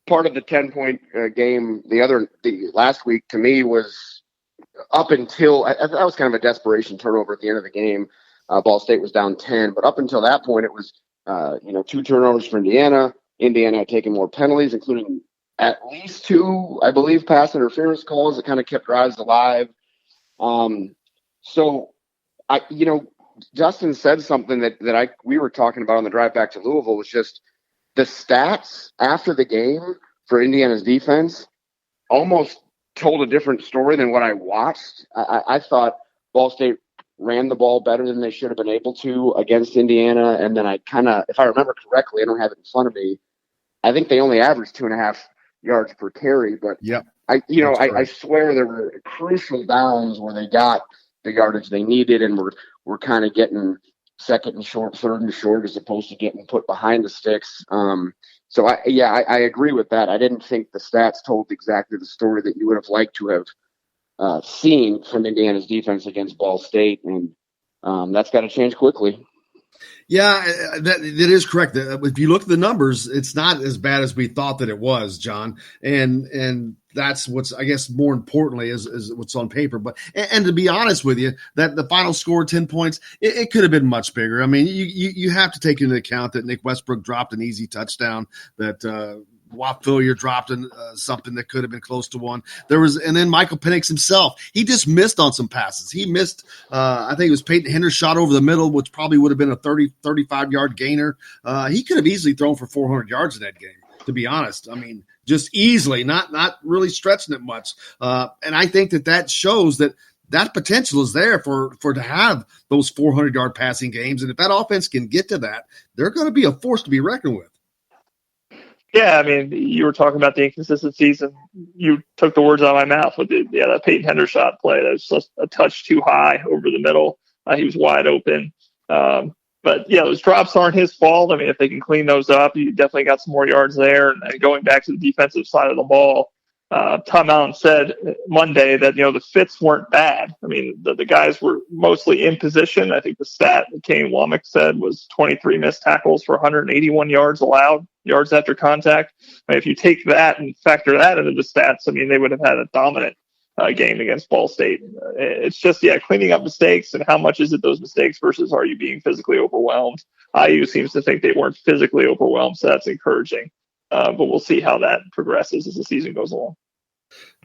part of the 10-point game the last week to me was up until that was kind of a desperation turnover at the end of the game. Ball State was down 10, but up until that point, it was 2 turnovers for Indiana. Indiana had taken more penalties, including at least 2, I believe, pass interference calls that kind of kept drives alive. So Justin said something that we were talking about on the drive back to Louisville was just the stats after the game for Indiana's defense almost told a different story than what I watched. I thought Ball State ran the ball better than they should have been able to against Indiana. And then I kind of, if I remember correctly, I don't have it in front of me, I think they only averaged 2.5 yards per carry. But yep. I swear there were crucial downs where they got the yardage they needed and were kind of getting second and short, third and short, as opposed to getting put behind the sticks. So I agree with that. I didn't think the stats told exactly the story that you would have liked to have seen from Indiana's defense against Ball State, and that's got to change quickly. Yeah, that is correct. If you look at the numbers, it's not as bad as we thought that it was, John. And that's what's, I guess, more importantly is what's on paper. But and to be honest with you, that the final score, 10 points, it could have been much bigger. I mean, you have to take into account that Nick Westbrook dropped an easy touchdown, that Wap Fillier dropped something that could have been close to one. And then Michael Penix himself, he just missed on some passes. He missed, I think it was Peyton Hender's shot over the middle, which probably would have been a 35-yard gainer. He could have easily thrown for 400 yards in that game, to be honest. I mean, just easily, not really stretching it much. And I think that shows that potential is there for to have those 400-yard passing games. And if that offense can get to that, they're going to be a force to be reckoned with. Yeah, I mean, you were talking about the inconsistencies, and you took the words out of my mouth with that Peyton Henry shot play. That was just a touch too high over the middle. He was wide open. But, yeah, those drops aren't his fault. I mean, if they can clean those up, you definitely got some more yards there. And going back to the defensive side of the ball, Tom Allen said Monday that, the fits weren't bad. I mean, the guys were mostly in position. I think the stat that Kane Womack said was 23 missed tackles for 181 yards allowed, yards after contact. I mean, if you take that and factor that into the stats, I mean, they would have had a dominant game against Ball State. It's just, cleaning up mistakes, and how much is it those mistakes versus are you being physically overwhelmed? IU seems to think they weren't physically overwhelmed, so that's encouraging. But we'll see how that progresses as the season goes along.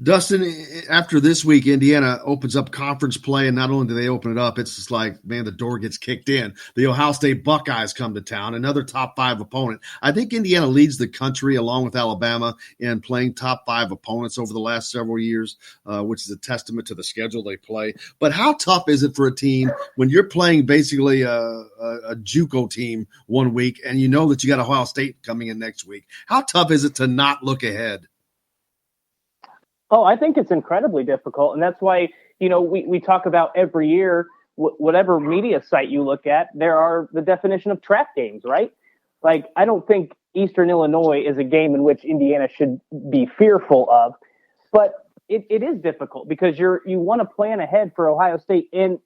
Dustin, after this week, Indiana opens up conference play, and not only do they open it up, it's just like, man, the door gets kicked in. The Ohio State Buckeyes come to town, another top 5 opponent. I think Indiana leads the country, along with Alabama, in playing top 5 opponents over the last several years, which is a testament to the schedule they play. But how tough is it for a team when you're playing basically a JUCO team one week, and you know that you got Ohio State coming in next week? How tough is it to not look ahead? Oh, I think it's incredibly difficult. And that's why, we talk about every year, whatever media site you look at, there are the definition of trap games, right? Like, I don't think Eastern Illinois is a game in which Indiana should be fearful of, but it is difficult because you want to plan ahead for Ohio State. And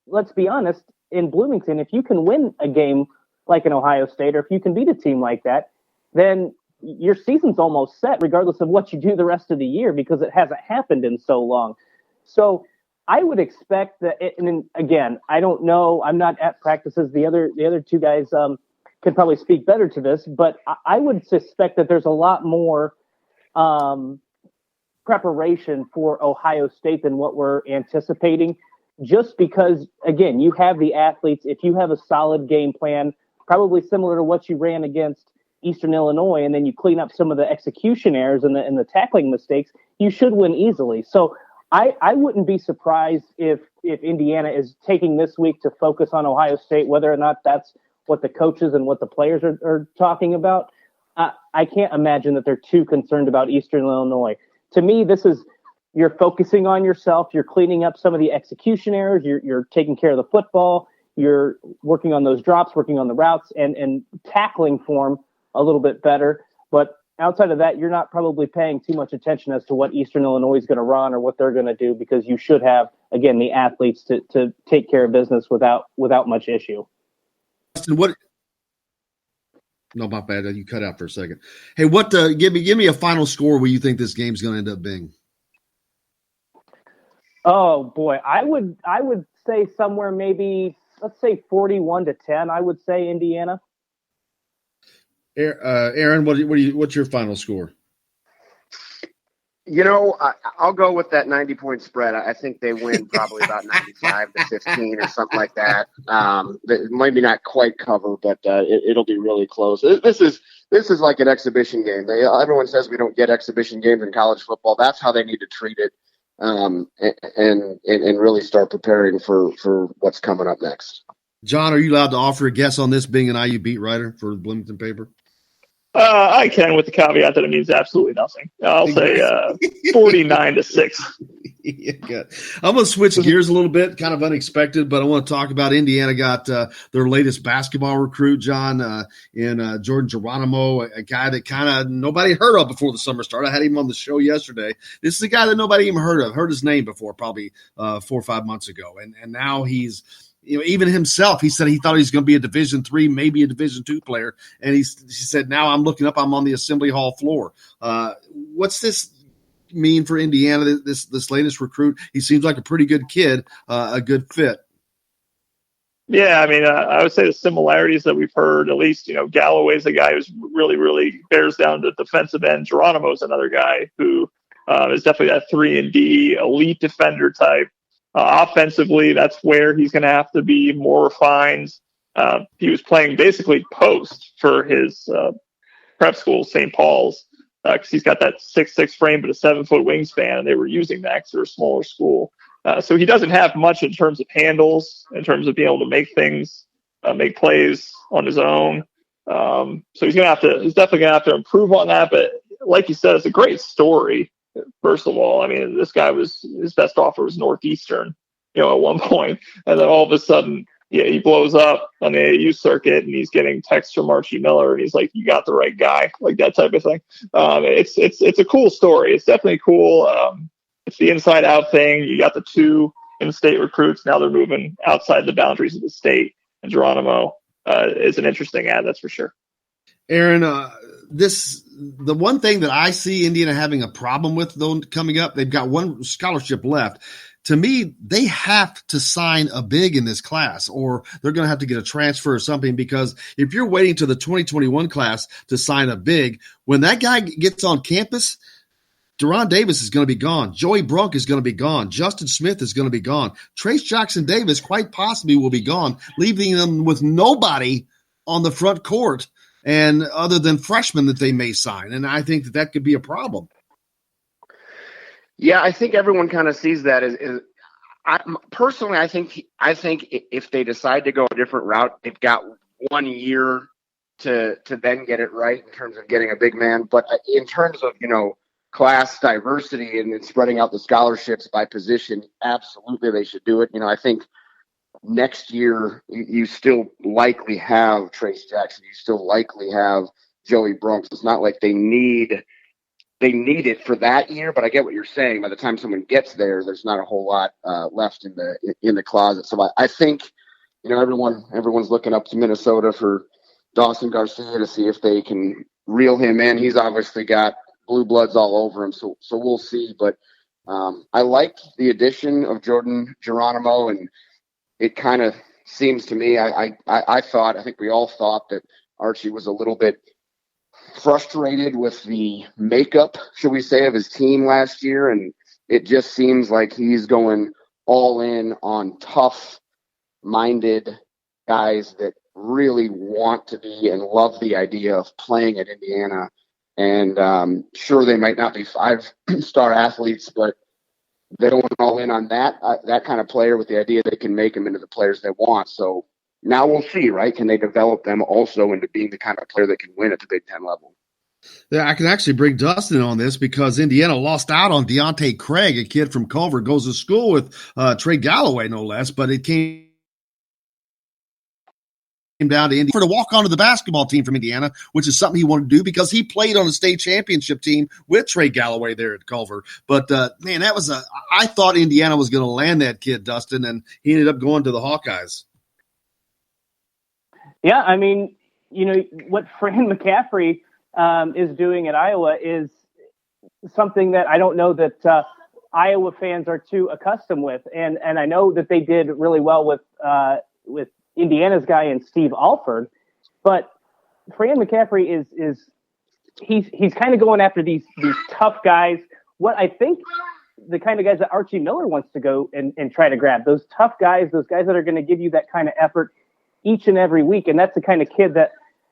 let's be honest, in Bloomington, if you can win a game like an Ohio State, or if you can beat a team like that, then your season's almost set regardless of what you do the rest of the year because it hasn't happened in so long. So I would expect that, and then, again, I don't know. I'm not at practices. The other two guys can probably speak better to this, but I would suspect that there's a lot more preparation for Ohio State than what we're anticipating, just because, again, you have the athletes. If you have a solid game plan, probably similar to what you ran against Eastern Illinois, and then you clean up some of the execution errors and the tackling mistakes, you should win easily. So I wouldn't be surprised if Indiana is taking this week to focus on Ohio State, whether or not that's what the coaches and what the players are talking about. I can't imagine that they're too concerned about Eastern Illinois. To me, this is, you're focusing on yourself, you're cleaning up some of the execution errors, you're taking care of the football, you're working on those drops, working on the routes, and tackling form a little bit better. But outside of that, you're not probably paying too much attention as to what Eastern Illinois is going to run or what they're going to do, because you should have, again, the athletes to take care of business without much issue. What? No, my bad. You cut out for a second. Hey, what? Give me a final score where you think this game's going to end up being. Oh boy, I would say somewhere maybe, let's say 41-10. I would say Indiana. Aaron, what's your final score? I'll go with that 90-point spread. I think they win probably about 95-15 or something like that. Maybe not quite cover, but it'll be really close. This is like an exhibition game. Everyone says we don't get exhibition games in college football. That's how they need to treat it, and really start preparing for what's coming up next. John, are you allowed to offer a guess on this, being an IU beat writer for the Bloomington paper? I can, with the caveat that it means absolutely nothing. I'll say 49-6. Yeah, good. I'm going to switch gears a little bit, kind of unexpected, but I want to talk about Indiana got their latest basketball recruit, John, in Jordan Geronimo, a guy that kind of nobody heard of before the summer started. I had him on the show yesterday. This is a guy that nobody even heard his name before, probably 4 or 5 months ago. And now he's, even himself, he said he thought he was going to be a Division III, maybe a Division II player. And he said, now I'm looking up, I'm on the Assembly Hall floor. What's this mean for Indiana, this latest recruit? He seems like a pretty good kid, a good fit. Yeah, I mean, I would say the similarities that we've heard, at least, Galloway's a guy who's really, really bears down to defensive end. Geronimo's another guy who is definitely that 3-and-D elite defender type. Offensively, that's where he's going to have to be more refined. He was playing basically post for his prep school, St. Paul's, because he's got that 6'6" frame but a 7-foot wingspan, and they were using that because they're a smaller school. So he doesn't have much in terms of handles, in terms of being able to make things, make plays on his own. So he's definitely going to have to improve on that. But like you said, it's a great story. First of all, I mean, this guy his best offer was Northeastern, at one point, and then all of a sudden, he blows up on the AAU circuit, and he's getting texts from Archie Miller, and he's like, "You got the right guy," like that type of thing. It's a cool story. It's definitely cool. It's the inside out thing. You got the 2 in-state recruits. Now they're moving outside the boundaries of the state, and Geronimo is an interesting ad, that's for sure. Aaron, the one thing that I see Indiana having a problem with, though, coming up, they've got one scholarship left. To me, they have to sign a big in this class, or they're going to have to get a transfer or something, because if you're waiting to the 2021 class to sign a big, when that guy gets on campus, Deron Davis is going to be gone. Joey Brunk is going to be gone. Justin Smith is going to be gone. Trace Jackson Davis quite possibly will be gone, leaving them with nobody on the front court and other than freshmen that they may sign. And I think that could be a problem. Yeah, I think everyone kind of sees that as personally, I think if they decide to go a different route, they've got 1 year to then get it right in terms of getting a big man. But in terms of, class diversity and spreading out the scholarships by position, absolutely they should do it. I think next year you still likely have Trace Jackson. You still likely have Joey Brunk. It's not like they need it for that year, but I get what you're saying. By the time someone gets there, there's not a whole lot left in the closet. So I think, everyone's looking up to Minnesota for Dawson Garcia to see if they can reel him in. He's obviously got blue bloods all over him, so we'll see. But I like the addition of Jordan Geronimo, and it kind of seems to me, I think we all thought that Archie was a little bit frustrated with the makeup, should we say, of his team last year, and it just seems like he's going all in on tough-minded guys that really want to be and love the idea of playing at Indiana. And sure, they might not be 5-star athletes, but they don't want all in on that kind of player with the idea they can make them into the players they want. So now we'll see, right? Can they develop them also into being the kind of player that can win at the Big Ten level? Yeah, I can actually bring Dustin on this because Indiana lost out on Deontay Craig, a kid from Culver, goes to school with Trey Galloway, no less, but it came down to Indiana for to walk onto the basketball team from Indiana, which is something he wanted to do because he played on a state championship team with Trey Galloway there at Culver. But man, I thought Indiana was going to land that kid, Dustin, and he ended up going to the Hawkeyes. Yeah, I mean, what Fran McCaffrey is doing at Iowa is something that I don't know that Iowa fans are too accustomed with, and I know that they did really well with Indiana's guy and Steve Alford, but Fran McCaffrey he's kind of going after these tough guys. What I think the kind of guys that Archie Miller wants to go and try to grab, those tough guys, those guys that are going to give you that kind of effort each and every week, and that's the kind of kid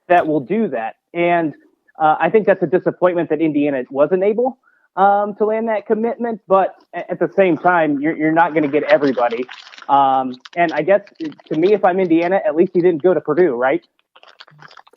that will do that. And I think that's a disappointment that Indiana wasn't able to land that commitment, but at the same time, you're not going to get everybody. And I guess to me, if I'm Indiana, at least he didn't go to Purdue, right?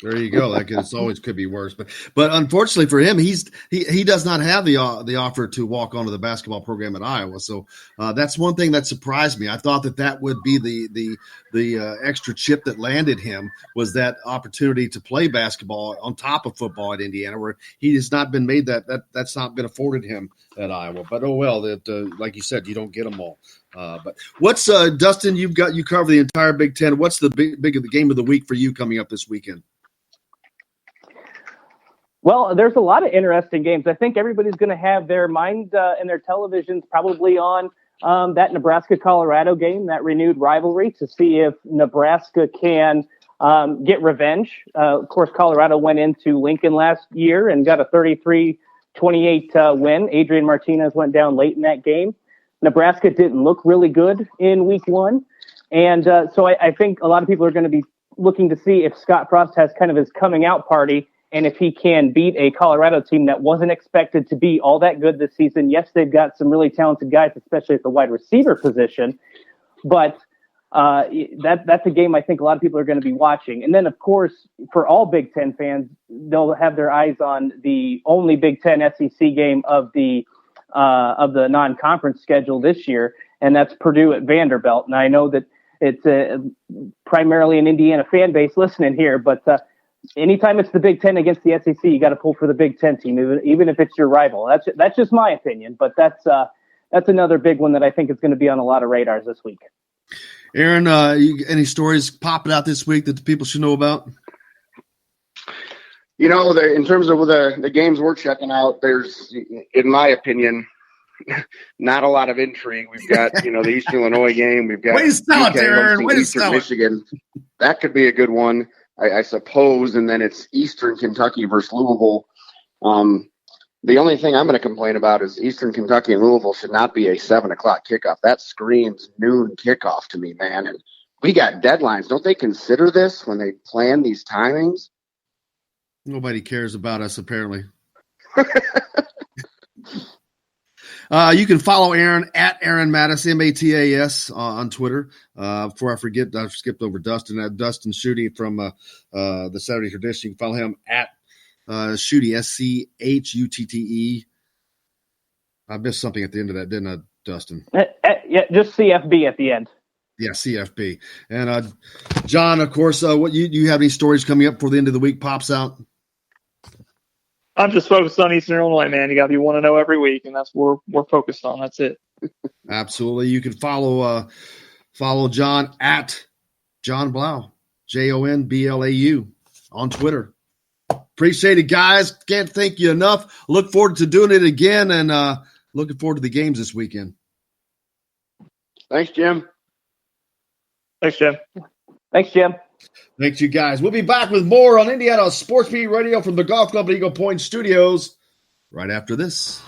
There you go. Like it's always could be worse, but unfortunately for him, he does not have the offer to walk onto the basketball program at Iowa. So that's one thing that surprised me. I thought that would be the extra chip that landed him was that opportunity to play basketball on top of football at Indiana, where he has not been made that's not been afforded him at Iowa. But oh well, that like you said, you don't get them all. But what's Dustin? You cover the entire Big Ten. What's the big of the game of the week for you coming up this weekend? Well, there's a lot of interesting games. I think everybody's going to have their mind and their televisions probably on that Nebraska-Colorado game, that renewed rivalry, to see if Nebraska can get revenge. Of course, Colorado went into Lincoln last year and got a 33-28 win. Adrian Martinez went down late in that game. Nebraska didn't look really good in week one. And so I think a lot of people are going to be looking to see if Scott Frost has kind of his coming out party and if he can beat a Colorado team that wasn't expected to be all that good this season. Yes, they've got some really talented guys, especially at the wide receiver position. But that's a game I think a lot of people are going to be watching. And then, of course, for all Big Ten fans, they'll have their eyes on the only Big Ten SEC game of the non-conference schedule this year, and that's Purdue at Vanderbilt. And I know that it's primarily an Indiana fan base listening here, but anytime it's the Big Ten against the SEC, you got to pull for the Big Ten team, even if it's your rival. That's just my opinion, but that's another big one that I think is going to be on a lot of radars this week. Aaron, any stories popping out this week that the people should know about? In terms of the games we're checking out, there's, in my opinion, not a lot of intrigue. We've got, the East Illinois game. We've got Eastern Michigan. That could be a good one, I suppose. And then it's Eastern Kentucky versus Louisville. The only thing I'm going to complain about is Eastern Kentucky and Louisville should not be a 7 o'clock kickoff. That screams noon kickoff to me, man. And we got deadlines. Don't they consider this when they plan these timings? Nobody cares about us, apparently. You can follow Aaron at Aaron Mattis, Matas, on Twitter. Before I forget, I skipped over Dustin. Dustin Schutte from the Saturday Tradition. You can follow him at Schutte, Schutte. I missed something at the end of that, didn't I, Dustin? Yeah, just CFB at the end. Yeah, CFB. And John, of course, what you have any stories coming up before the end of the week pops out? I'm just focused on Eastern Illinois, man. You got to be 1-0 every week, and that's what we're focused on. That's it. Absolutely. You can follow John at John Blau, JONBLAU on Twitter. Appreciate it, guys. Can't thank you enough. Look forward to doing it again, and looking forward to the games this weekend. Thanks, Jim. Thanks, Jim. Thanks, Jim. Thanks, you guys. We'll be back with more on Indiana Sports Beat Radio from the Golf Club at Eagle Point Studios right after this.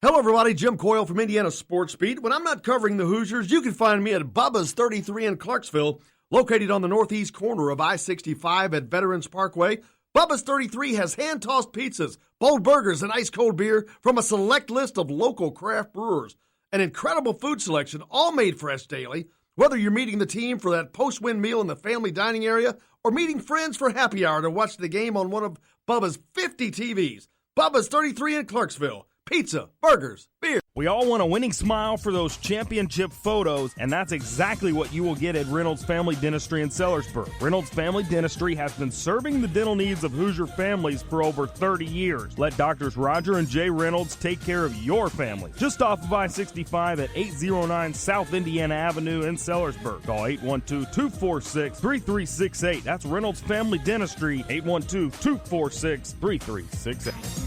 Hello, everybody. Jim Coyle from Indiana Sports Beat. When I'm not covering the Hoosiers, you can find me at Bubba's 33 in Clarksville, located on the northeast corner of I-65 at Veterans Parkway. Bubba's 33 has hand-tossed pizzas, bold burgers, and ice-cold beer from a select list of local craft brewers. An incredible food selection, all made fresh daily. Whether you're meeting the team for that post-win meal in the family dining area or meeting friends for happy hour to watch the game on one of Bubba's 50 TVs. Bubba's 33 in Clarksville. Pizza, burgers, beer. We all want a winning smile for those championship photos, and that's exactly what you will get at Reynolds Family Dentistry in Sellersburg. Reynolds Family Dentistry has been serving the dental needs of Hoosier families for over 30 years. Let Doctors Roger and Jay Reynolds take care of your family. Just off of I-65 at 809 South Indiana Avenue in Sellersburg. Call 812-246-3368. That's Reynolds Family Dentistry, 812-246-3368.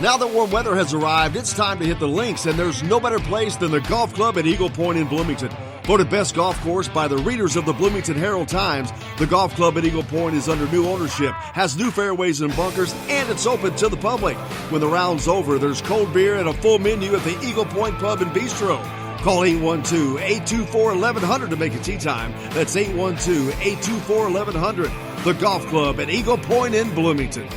Now that warm weather has arrived, it's time to hit the links, and there's no better place than the Golf Club at Eagle Point in Bloomington. Voted best golf course by the readers of the Bloomington Herald-Times, the Golf Club at Eagle Point is under new ownership, has new fairways and bunkers, and it's open to the public. When the round's over, there's cold beer and a full menu at the Eagle Point Pub and Bistro. Call 812-824-1100 to make a tee time. That's 812-824-1100. The Golf Club at Eagle Point in Bloomington.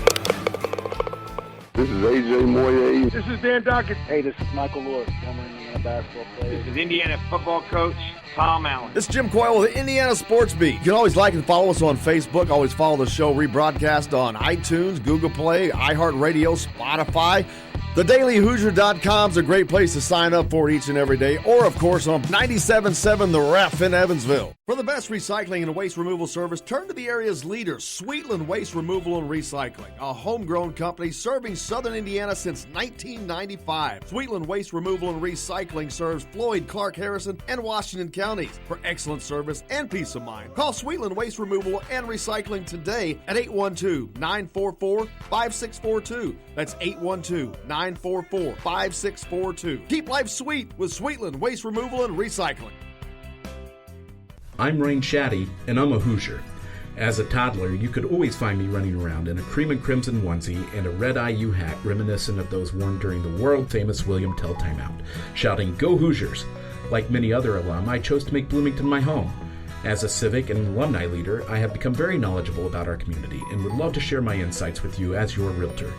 This is AJ Moye. This is Dan Dockett. Hey, this is Michael Lewis, former Indiana basketball player. This is Indiana football coach Tom Allen. This is Jim Coyle with the Indiana Sports Beat. You can always like and follow us on Facebook. Always follow the show rebroadcast on iTunes, Google Play, iHeartRadio, Spotify. TheDailyHoosier.com is a great place to sign up for each and every day. Or, of course, on 97.7 The Ref in Evansville. For the best recycling and waste removal service, turn to the area's leader, Sweetland Waste Removal and Recycling, a homegrown company serving southern Indiana since 1995. Sweetland Waste Removal and Recycling serves Floyd, Clark, Harrison, and Washington counties. For excellent service and peace of mind, call Sweetland Waste Removal and Recycling today at 812-944-5642. That's 812-944-5642. Keep life sweet with Sweetland Waste Removal and Recycling. I'm Rain Shaddy, and I'm a Hoosier. As a toddler, you could always find me running around in a cream and crimson onesie and a red IU hat reminiscent of those worn during the world-famous William Tell timeout, shouting, "Go Hoosiers!" Like many other alum, I chose to make Bloomington my home. As a civic and alumni leader, I have become very knowledgeable about our community and would love to share my insights with you as your realtor.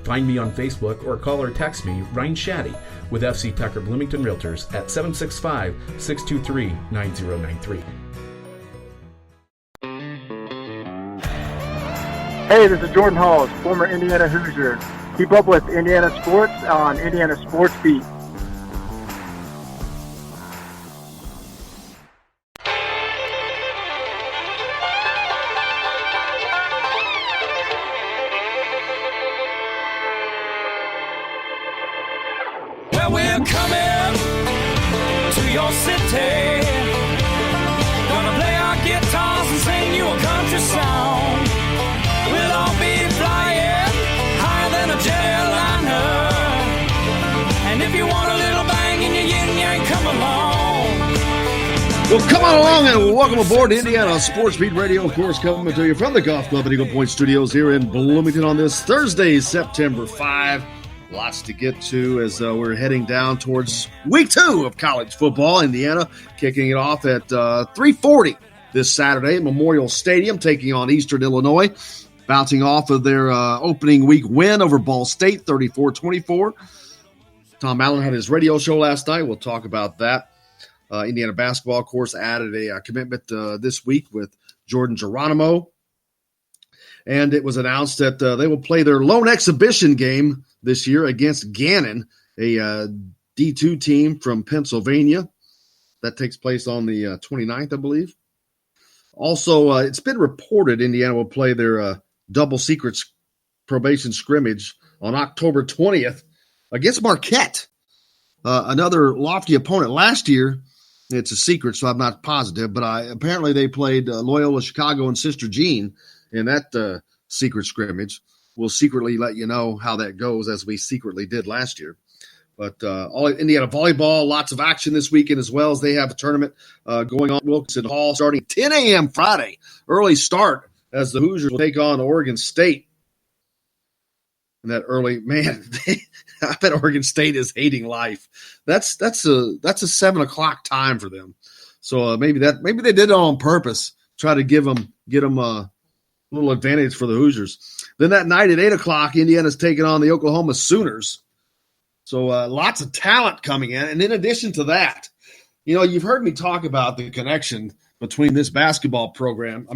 Find me on Facebook or call or text me, Ryan Shaddy, with FC Tucker Bloomington Realtors at 765-623-9093. Hey, this is Jordan Halls, former Indiana Hoosier. Keep up with Indiana sports on Indiana Sports Beat. Well, we're coming to your city. Well, come on along and welcome aboard to Indiana Sports Beat Radio, of course, coming to you from the Golf Club at Eagle Point Studios here in Bloomington on this Thursday, September 5. Lots to get to as we're heading down towards week 2 of college football. Indiana kicking it off at 3:40 this Saturday at Memorial Stadium, taking on Eastern Illinois, bouncing off of their opening week win over Ball State, 34-24. Tom Allen had his radio show last night. We'll talk about that. Indiana basketball, of course, added a commitment this week with Jordan Geronimo. And it was announced that they will play their lone exhibition game this year against Gannon, a D2 team from Pennsylvania. That takes place on the 29th, I believe. Also, it's been reported Indiana will play their double secrets probation scrimmage on October 20th against Marquette, another lofty opponent. Last year, it's a secret, so I'm not positive, but apparently they played Loyola Chicago and Sister Jean in that secret scrimmage. We'll secretly let you know how that goes, as we secretly did last year. But all Indiana volleyball, lots of action this weekend, as well as they have a tournament going on at Wilkinson Hall starting 10 a.m. Friday. Early start as the Hoosiers will take on Oregon State. And that early, man, I bet Oregon State is hating life. That's a 7:00 time for them. So maybe they did it on purpose, try to get them a little advantage for the Hoosiers. Then that night at 8:00, Indiana's taking on the Oklahoma Sooners. So lots of talent coming in. And in addition to that, you've heard me talk about the connection between this volleyball program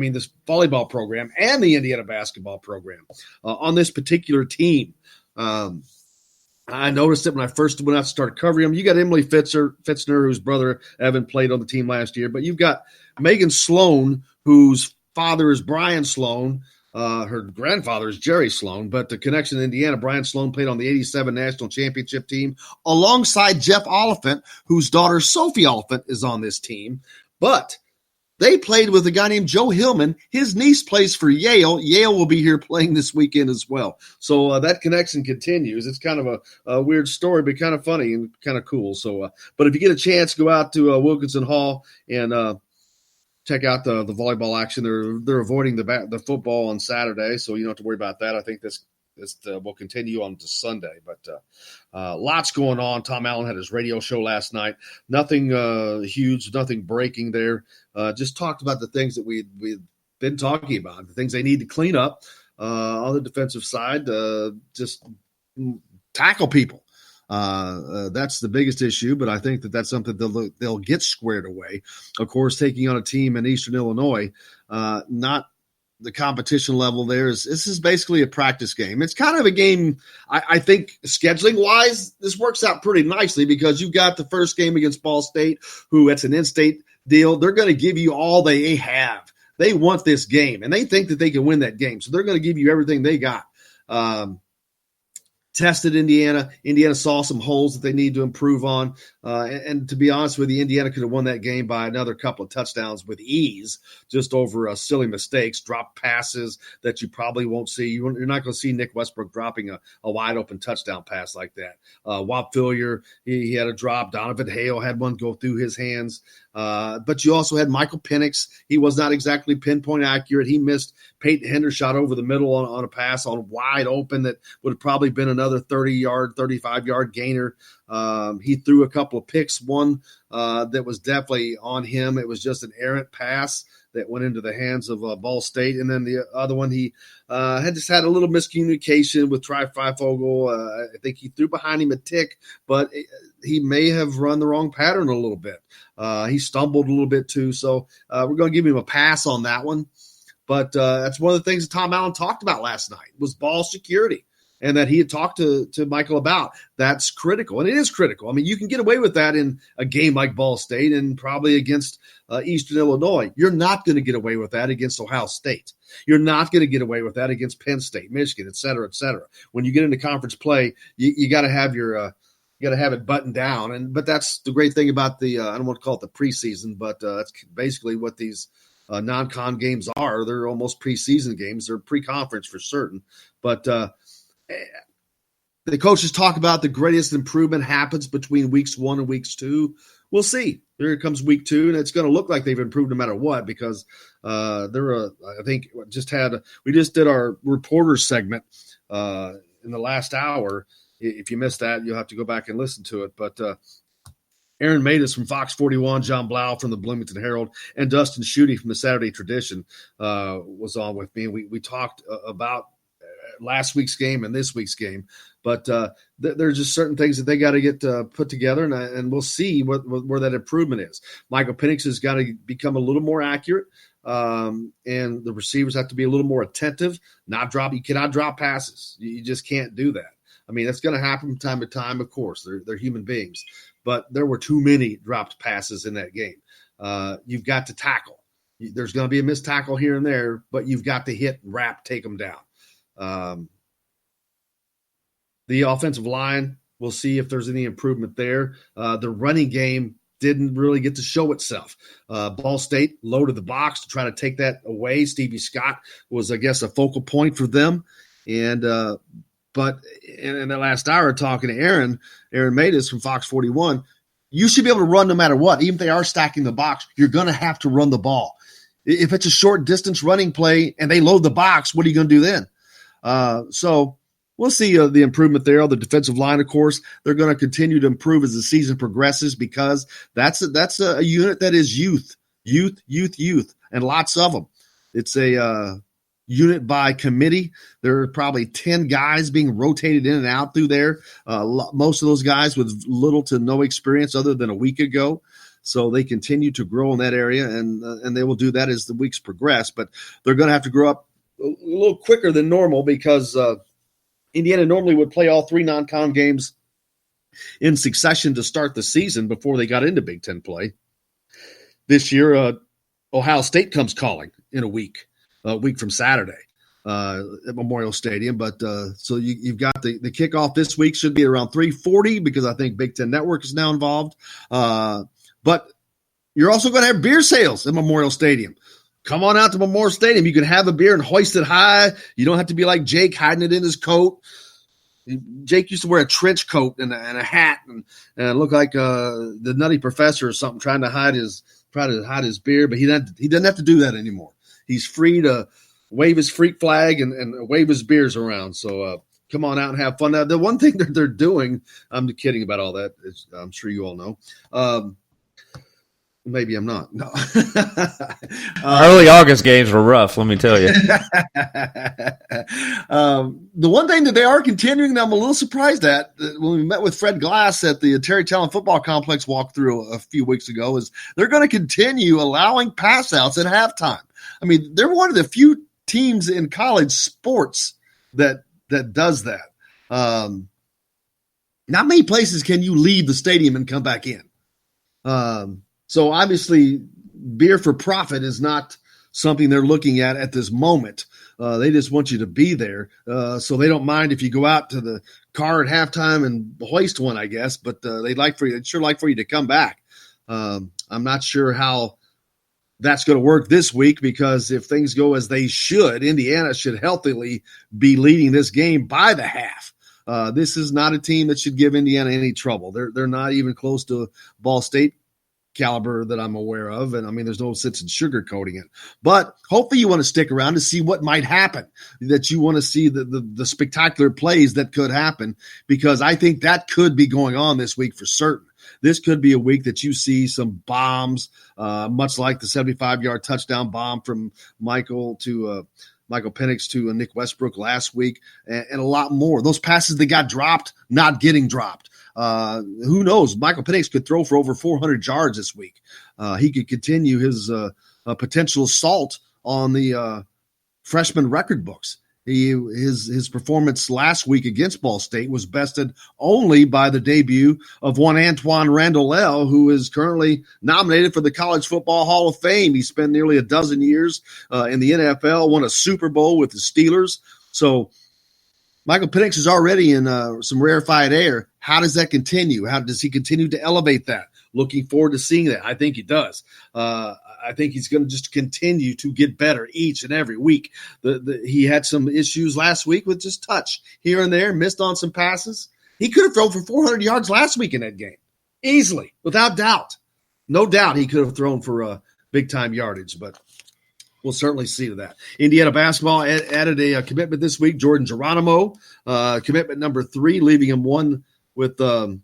and the Indiana basketball program on this particular team. I noticed it when I first went out and started covering them. You got Emily Fitzner, whose brother Evan played on the team last year, but you've got Megan Sloan, whose father is Brian Sloan. Her grandfather is Jerry Sloan, but the connection in Indiana, Brian Sloan played on the 87 national championship team alongside Jeff Oliphant, whose daughter Sophie Oliphant is on this team. But they played with a guy named Joe Hillman. His niece plays for Yale. Yale will be here playing this weekend as well. So that connection continues. It's kind of a weird story, but kind of funny and kind of cool. So, but if you get a chance, go out to Wilkinson Hall and check out the volleyball action. They're avoiding the football on Saturday, so you don't have to worry about that. I think this will continue on to Sunday, but lots going on. Tom Allen had his radio show last night. Nothing huge, nothing breaking there. Just talked about the things that we've been talking about, the things they need to clean up on the defensive side. Just tackle people. That's the biggest issue, but I think that's something they'll get squared away. Of course, taking on a team in Eastern Illinois, not the competition level there. This is basically a practice game. It's kind of a game, I think, scheduling-wise, this works out pretty nicely because you've got the first game against Ball State, who it's an in-state deal. They're going to give you all they have. They want this game, and they think that they can win that game, so they're going to give you everything they got. Tested Indiana. Indiana saw some holes that they need to improve on. And to be honest with you, Indiana could have won that game by another couple of touchdowns with ease, just over silly mistakes, drop passes that you probably won't see. You're not going to see Nick Westbrook dropping a wide open touchdown pass like that. Wap Fillier, he had a drop. Donovan Hale had one go through his hands. But you also had Michael Penix. He was not exactly pinpoint accurate. He missed Peyton Hendershot over the middle on a pass on wide open that would have probably been another 30-yard, 35-yard gainer. He threw a couple of picks, one that was definitely on him. It was just an errant pass that went into the hands of Ball State. And then the other one, he had a little miscommunication with Freifogel. I think he threw behind him a tick, but he may have run the wrong pattern a little bit. He stumbled a little bit too. So we're going to give him a pass on that one. But that's one of the things that Tom Allen talked about last night was ball security, and that he had talked to Michael about. That's critical, and it is critical. I mean, you can get away with that in a game like Ball State and probably against Eastern Illinois. You're not going to get away with that against Ohio State. You're not going to get away with that against Penn State, Michigan, et cetera, et cetera. When you get into conference play, you got to have your you got to have it buttoned down. But that's the great thing about the I don't want to call it the preseason, but that's basically what these non-con games are. They're almost preseason games. They're pre-conference for certain. But the coaches talk about the greatest improvement happens between weeks 1 and weeks 2. We'll see. Here comes week 2, and it's going to look like they've improved no matter what because I think we just did our reporter segment in the last hour. If you missed that, you'll have to go back and listen to it. But Aaron Matus from Fox 41, John Blau from the Bloomington Herald, and Dustin Schutte from the Saturday Tradition was on with me. We talked about last week's game and this week's game, but there's just certain things that they got to get put together, and we'll see where that improvement is. Michael Penix has got to become a little more accurate, and the receivers have to be a little more attentive. You cannot drop passes. You just can't do that. I mean, that's going to happen from time to time, of course. They're human beings. But there were too many dropped passes in that game. You've got to tackle. There's going to be a missed tackle here and there, but you've got to hit, wrap, take them down. The offensive line, we'll see if there's any improvement there. The running game didn't really get to show itself. Ball State loaded the box to try to take that away. Stevie Scott was, I guess, a focal point for them. But in the last hour, talking to Aaron Matus from Fox 41, you should be able to run no matter what. Even if they are stacking the box, you're going to have to run the ball. If it's a short distance running play and they load the box, what are you going to do then? So we'll see the improvement there. On the defensive line, of course, they're going to continue to improve as the season progresses because that's a unit that is youth, and lots of them. It's a unit by committee. There are probably 10 guys being rotated in and out through there. Most of those guys with little to no experience other than a week ago. So they continue to grow in that area, and they will do that as the weeks progress. But they're going to have to grow up a little quicker than normal because Indiana normally would play all 3 non-con games in succession to start the season before they got into Big Ten play. This year, Ohio State comes calling in a week from Saturday at Memorial Stadium. But so you've got the kickoff this week should be around 3:40 because I think Big Ten Network is now involved. But you're also going to have beer sales at Memorial Stadium. Come on out to Memorial Stadium. You can have a beer and hoist it high. You don't have to be like Jake hiding it in his coat. Jake used to wear a trench coat and a hat and look like the Nutty Professor or something trying to hide his beer, but he doesn't have to do that anymore. He's free to wave his freak flag and wave his beers around. So come on out and have fun. Now, the one thing that they're doing, I'm kidding about all that. I'm sure you all know. Maybe I'm not. No. Early August games were rough, let me tell you. The one thing that they are continuing that I'm a little surprised at when we met with Fred Glass at the Terry Talon Football Complex walkthrough a few weeks ago is they're going to continue allowing pass outs at halftime. I mean, they're one of the few teams in college sports that does that. Not many places can you leave the stadium and come back in. So obviously beer for profit is not something they're looking at this moment. They just want you to be there. So they don't mind if you go out to the car at halftime and hoist one, I guess, but they'd like for you to come back. I'm not sure how that's going to work this week because if things go as they should, Indiana should healthily be leading this game by the half. This is not a team that should give Indiana any trouble. They're not even close to Ball State caliber that I'm aware of. And I mean, there's no sense in sugarcoating it, but hopefully you want to stick around to see what might happen, that you want to see the spectacular plays that could happen, because I think that could be going on this week for certain. This could be a week that you see some bombs, much like the 75-yard touchdown bomb from Michael Penix to Nick Westbrook last week, and a lot more. Those passes that got dropped, not getting dropped. Who knows? Michael Penix could throw for over 400 yards this week. He could continue his potential assault on the freshman record books. His performance last week against Ball State was bested only by the debut of one Antoine Randall, who is currently nominated for the College Football Hall of Fame. He spent nearly a dozen years in the NFL, won a Super Bowl with the Steelers. So Michael Penix is already in some rarefied air. How does that continue? How does he continue to elevate that? Looking forward to seeing that. I think he does. I think he's going to just continue to get better each and every week. He had some issues last week with just touch here and there, missed on some passes. He could have thrown for 400 yards last week in that game, easily, without doubt. no doubt he could have thrown for big-time yardage, but we'll certainly see to that. Indiana basketball added a commitment this week. Jordan Geronimo, commitment number 3, leaving him one with one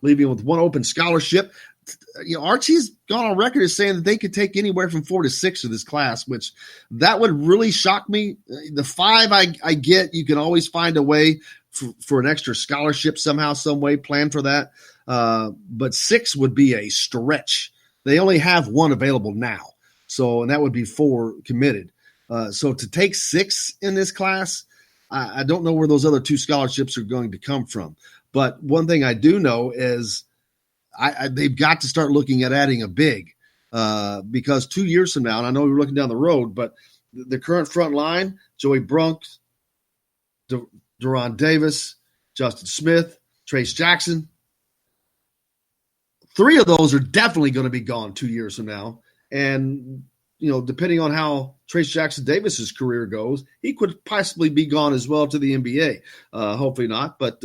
open scholarship. Archie's gone on record as saying that they could take anywhere from 4 to 6 of this class, which that would really shock me. The 5 I get, you can always find a way for an extra scholarship somehow, some way, plan for that. But 6 would be a stretch. They only have 1 available now. And that would be 4 committed. So to take 6 in this class, I don't know where those other 2 scholarships are going to come from. But one thing I do know is they've got to start looking at adding a big because 2 years from now, and I know we're looking down the road, but the current front line, Joey Brunk, Deron Davis, Justin Smith, Trace Jackson, 3 of those are definitely going to be gone 2 years from now. And, depending on how Trace Jackson Davis's career goes, he could possibly be gone as well to the NBA. Hopefully not. But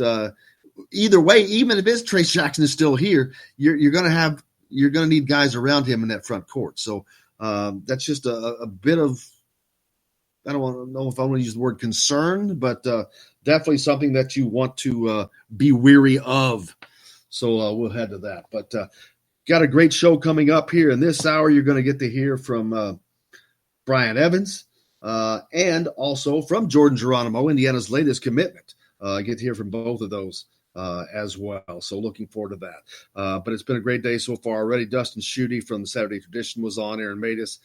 either way, even if it's Trace Jackson is still here, you're going to need guys around him in that front court. So that's just a bit of, I don't know if I want to use the word concern, but definitely something that you want to be weary of. So we'll head to that. But got a great show coming up here in this hour. You're going to get to hear from Brian Evans and also from Jordan Geronimo, Indiana's latest commitment. Get to hear from both of those as well. So looking forward to that. But it's been a great day so far already. Dustin Schutte from the Saturday Tradition was on. Aaron Matus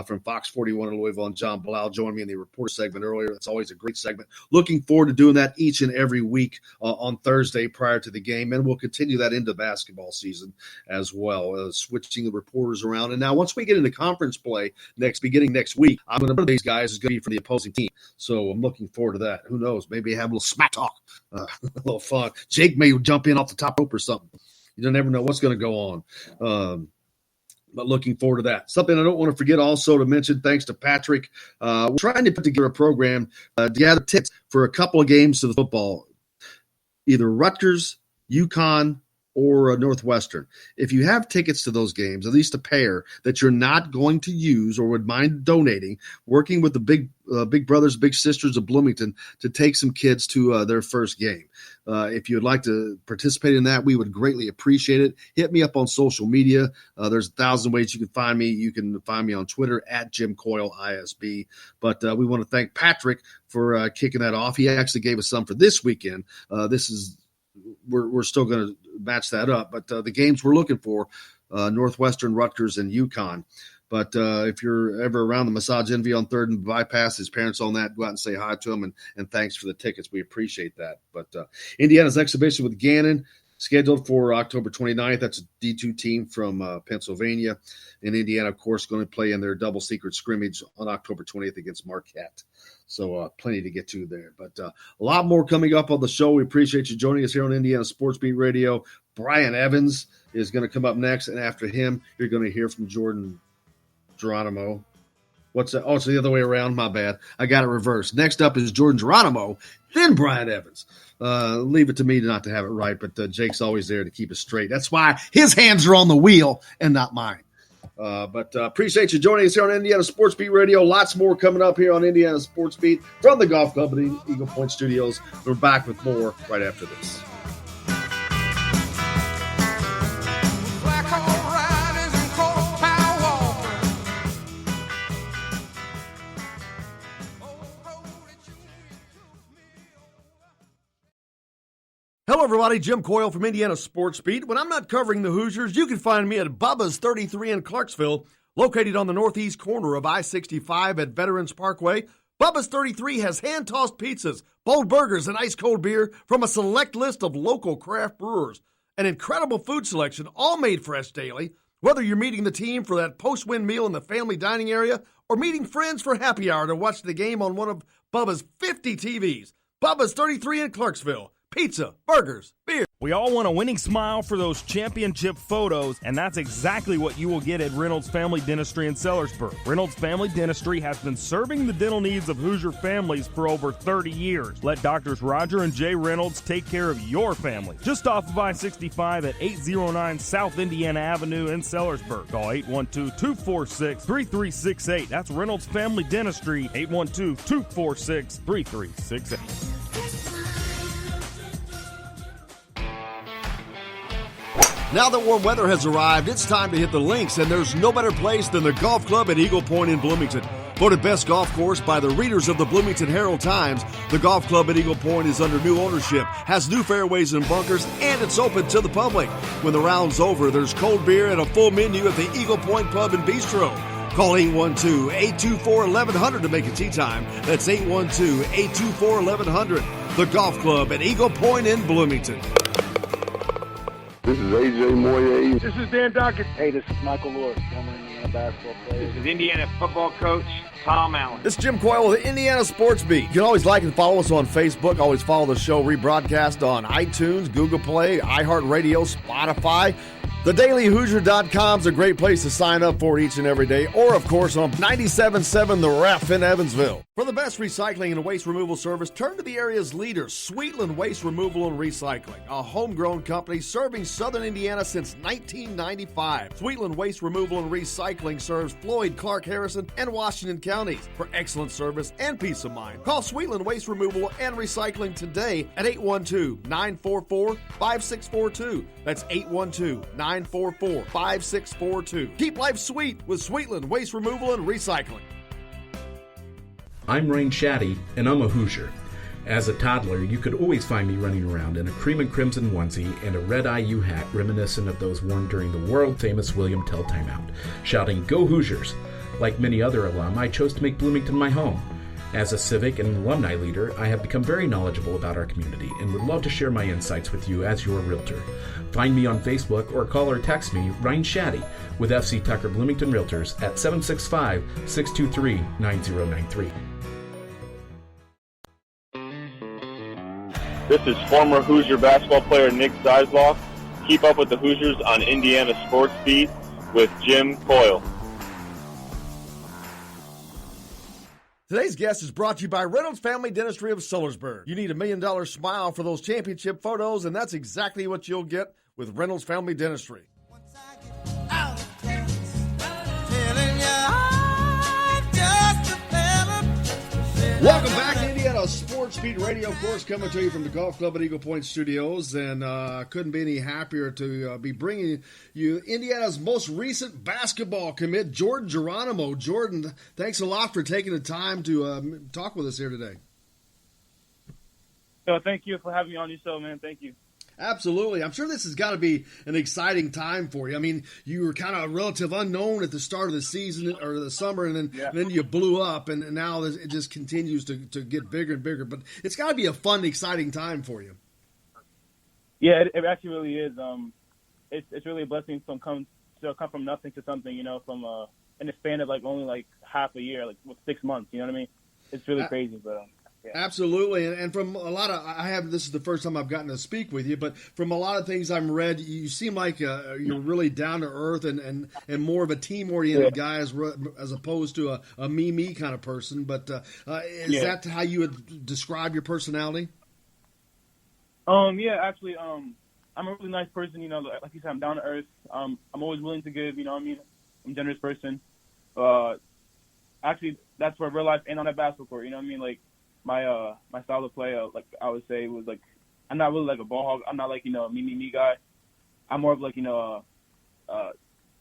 from Fox 41 in Louisville, and John Blau joined me in the report segment earlier. That's always a great segment. Looking forward to doing that each and every week on Thursday prior to the game, and we'll continue that into basketball season as well, switching the reporters around. And now once we get into conference play beginning next week, I'm going to one of these guys is going to be for the opposing team. So I'm looking forward to that. Who knows? Maybe have a little smack talk, a little fun. Jake may jump in off the top rope or something. You don't never know what's going to go on. But looking forward to that. Something I don't want to forget also to mention, thanks to Patrick, we're trying to put together a program to gather tickets for a couple of games to the football, either Rutgers, UConn, or Northwestern. If you have tickets to those games, at least a pair that you're not going to use or would mind donating, working with the big brothers, big sisters of Bloomington to take some kids to their first game. If you would like to participate in that, we would greatly appreciate it. Hit me up on social media. There's 1,000 ways you can find me. You can find me on Twitter at Jim Coyle ISB. But we want to thank Patrick for kicking that off. He actually gave us some for this weekend. We're still going to match that up. But the games we're looking for, Northwestern, Rutgers, and UConn. But if you're ever around the Massage Envy on 3rd and Bypass, his parents on that, go out and say hi to him, and thanks for the tickets. We appreciate that. But Indiana's exhibition with Gannon, scheduled for October 29th. That's a D2 team from Pennsylvania. And Indiana, of course, going to play in their double secret scrimmage on October 20th against Marquette. So plenty to get to there. But a lot more coming up on the show. We appreciate you joining us here on Indiana Sports Beat Radio. Brian Evans is going to come up next. And after him, you're going to hear from Jordan Geronimo. What's that? Oh, it's the other way around. My bad. I got it reversed. Next up is Jordan Geronimo, then Brian Evans. Leave it to me not to have it right, but Jake's always there to keep us straight. That's why his hands are on the wheel and not mine. But appreciate you joining us here on Indiana Sports Beat Radio. Lots more coming up here on Indiana Sports Beat from the Golf Club at Eagle Point Studios. We're back with more right after this. Hello, everybody. Jim Coyle from Indiana Sports Beat. When I'm not covering the Hoosiers, you can find me at Bubba's 33 in Clarksville, located on the northeast corner of I-65 at Veterans Parkway. Bubba's 33 has hand-tossed pizzas, bold burgers, and ice-cold beer from a select list of local craft brewers. An incredible food selection, all made fresh daily. Whether you're meeting the team for that post-win meal in the family dining area or meeting friends for happy hour to watch the game on one of Bubba's 50 TVs. Bubba's 33 in Clarksville. Pizza, burgers, beer. We all want a winning smile for those championship photos, and that's exactly what you will get at Reynolds Family Dentistry in Sellersburg. Reynolds Family Dentistry has been serving the dental needs of Hoosier families for over 30 years. Let Doctors Roger and Jay Reynolds take care of your family. Just off of I-65 at 809 South Indiana Avenue in Sellersburg. Call 812-246-3368. That's Reynolds Family Dentistry, 812-246-3368. Now that warm weather has arrived, it's time to hit the links, and there's no better place than the golf club at Eagle Point in Bloomington. Voted best golf course by the readers of the Bloomington Herald-Times, the golf club at Eagle Point is under new ownership, has new fairways and bunkers, and it's open to the public. When the round's over, there's cold beer and a full menu at the Eagle Point Pub and Bistro. Call 812-824-1100 to make a tee time. That's 812-824-1100. The golf club at Eagle Point in Bloomington. This is AJ Moye. This is Dan Dockett. Hey, this is Michael Lord, former Indiana basketball player. This is Indiana football coach Tom Allen. This is Jim Coyle with the Indiana Sports Beat. You can always like and follow us on Facebook. Always follow the show rebroadcast on iTunes, Google Play, iHeartRadio, Spotify. TheDailyHoosier.com is a great place to sign up for it each and every day. Or, of course, on 97.7 The Ref in Evansville. For the best recycling and waste removal service, turn to the area's leader, Sweetland Waste Removal and Recycling, a homegrown company serving southern Indiana since 1995. Sweetland Waste Removal and Recycling serves Floyd, Clark, Harrison, and Washington counties. For excellent service and peace of mind, call Sweetland Waste Removal and Recycling today at 812-944-5642. That's 812-944-5642. Keep life sweet with Sweetland Waste Removal and Recycling. I'm Rain Shaddy, and I'm a Hoosier. As a toddler, you could always find me running around in a cream and crimson onesie and a red IU hat reminiscent of those worn during the world-famous William Tell timeout, shouting, "Go Hoosiers!" Like many other alum, I chose to make Bloomington my home. As a civic and alumni leader, I have become very knowledgeable about our community and would love to share my insights with you as your realtor. Find me on Facebook or call or text me, Ryan Shaddy, with FC Tucker Bloomington Realtors at 765-623-9093. This is former Hoosier basketball player Nick Zeisloff. Keep up with the Hoosiers on Indiana Sports Beat with Jim Coyle. Today's guest is brought to you by Reynolds Family Dentistry of Sellersburg. You need $1 million smile for those championship photos, and that's exactly what you'll get with Reynolds Family Dentistry. Welcome back to Indiana Sports Beat Radio, of course, coming to you from the Golf Club at Eagle Point Studios, and couldn't be any happier to be bringing you Indiana's most recent basketball commit, Jordan Geronimo. Jordan, thanks a lot for taking the time to talk with us here today. Thank you for having me on your show, man. Thank you. Absolutely. I'm sure this has got to be an exciting time for you. I mean, you were kind of a relative unknown at the start of the season or the summer, and then you blew up, and now it just continues to get bigger and bigger. But it's got to be a fun, exciting time for you. Yeah, it actually really is. It's really a blessing to come from nothing to something, from in a span of only half a year, with 6 months. You know what I mean? It's really crazy, but. Yeah. Absolutely, and from a lot of this is the first time I've gotten to speak with you, but from a lot of things I've read, you seem like you're really down to earth and more of a team oriented guy as opposed to a me kind of person. But is that how you would describe your personality? Yeah, actually, I'm a really nice person. Like you said, I'm down to earth. I'm always willing to give. You know what I mean? I'm a generous person. Actually, that's for real life and on that basketball court. You know what I mean? My style of play, I would say, was I'm not really a ball hog. I'm not a me guy. I'm more of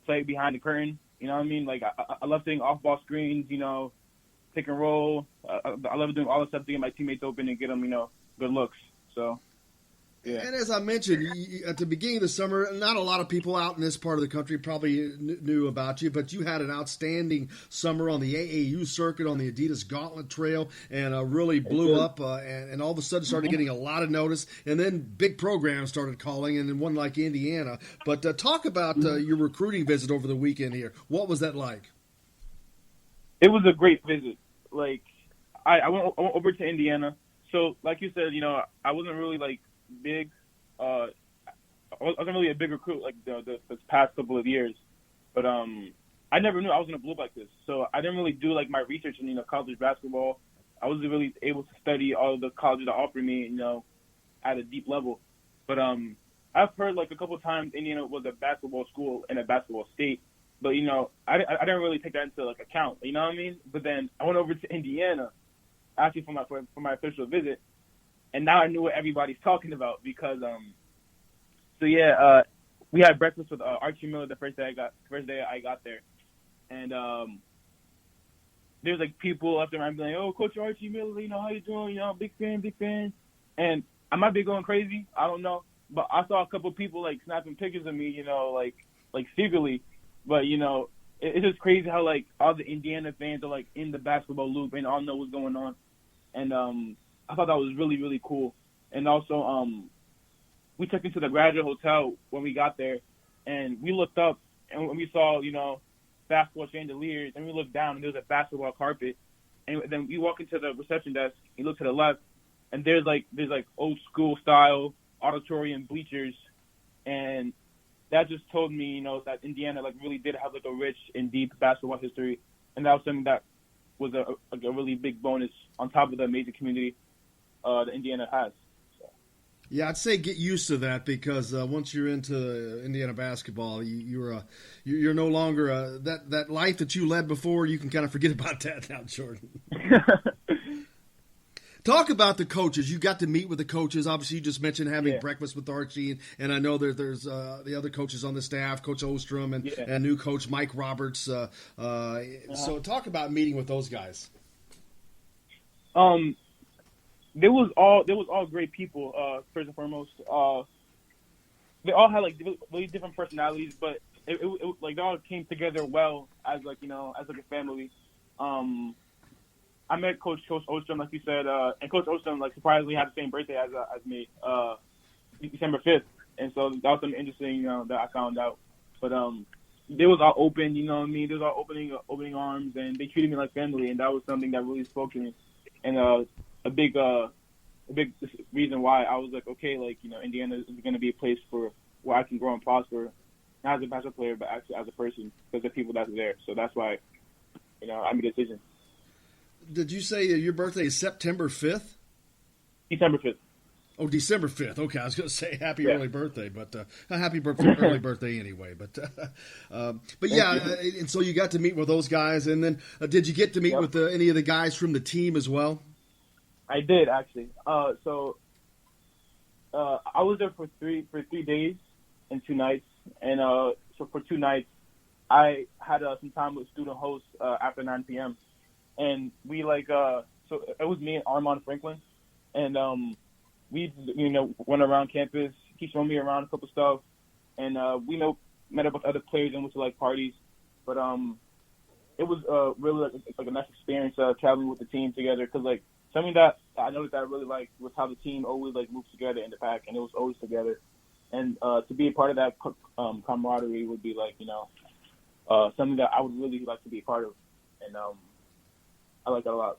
play behind the curtain. You know what I mean? I love taking off ball screens. Pick and roll. I love doing all the stuff to get my teammates open and get them good looks. So. Yeah. And as I mentioned, at the beginning of the summer, not a lot of people out in this part of the country probably knew about you, but you had an outstanding summer on the AAU circuit, on the Adidas Gauntlet Trail, and really blew up and all of a sudden started getting a lot of notice. And then big programs started calling, and then one like Indiana. But talk about your recruiting visit over the weekend here. What was that like? It was a great visit. I went over to Indiana. So, like you said, I wasn't really big wasn't really a big recruit like this past couple of years, but I never knew I was gonna blow up like this. So I didn't really do like my research in college basketball. I wasn't really able to study all of the colleges that offered me at a deep level. But I've heard like a couple of times Indiana was a basketball school and a basketball state, but I didn't really take that into like account. You know what I mean? But then I went over to Indiana, actually for my official visit, and now I knew what everybody's talking about because we had breakfast with Archie Miller the first day I got there, and there's like people up there. I'm like, oh, Coach Archie Miller, how you doing? Big fan. And I might be going crazy. I don't know, but I saw a couple of people like snapping pictures of me, like secretly. But it's just crazy how like all the Indiana fans are like in the basketball loop and all know what's going on. And I thought that was really, really cool. And also, we checked into the Graduate Hotel when we got there, and we looked up and we saw, basketball chandeliers, and we looked down and there was a basketball carpet. And then we walk into the reception desk, you look to the left, and there's like old school style auditorium bleachers, and that just told me, that Indiana like really did have like a rich and deep basketball history, and that was something that was a really big bonus on top of the amazing community that Indiana has. Yeah, I'd say get used to that because once you're into Indiana basketball, you're no longer that life that you led before. You can kind of forget about that now, Jordan. Talk about the coaches. You got to meet with the coaches. Obviously, you just mentioned having breakfast with Archie, and I know there's the other coaches on the staff, Coach Ostrom and new coach Mike Roberts. So talk about meeting with those guys. They was all great people. First and foremost, they all had like really different personalities, but it like they all came together well as like as like a family. I met Coach Ostrom, like you said, and Coach Ostrom like surprisingly had the same birthday as me, December 5th, and so that was something interesting that I found out. But they was all open, They was all opening arms, and they treated me like family, and that was something that really spoke to me. And a big reason why I was like, okay, like, Indiana is going to be a place where I can grow and prosper, not as a basketball player, but actually as a person, because of the people that's there. So that's why, I made a decision. Did you say your birthday is September 5th? December 5th. Oh, December 5th. Okay, I was going to say happy early birthday, but happy early birthday anyway. But yeah, and so you got to meet with those guys, and then did you get to meet with any of the guys from the team as well? I did actually. So I was there for three days and 2 nights, and so for 2 nights I had some time with student hosts after 9 p.m. and we so it was me and Armand Franklin, and we went around campus. He showed me around a couple stuff, and we met up with other players and went to like parties, but it was really like a nice experience traveling with the team together, because like something that I noticed that I really liked was how the team always like moves together in the pack, and it was always together. And to be a part of that camaraderie would be like something that I would really like to be a part of, and I like that a lot.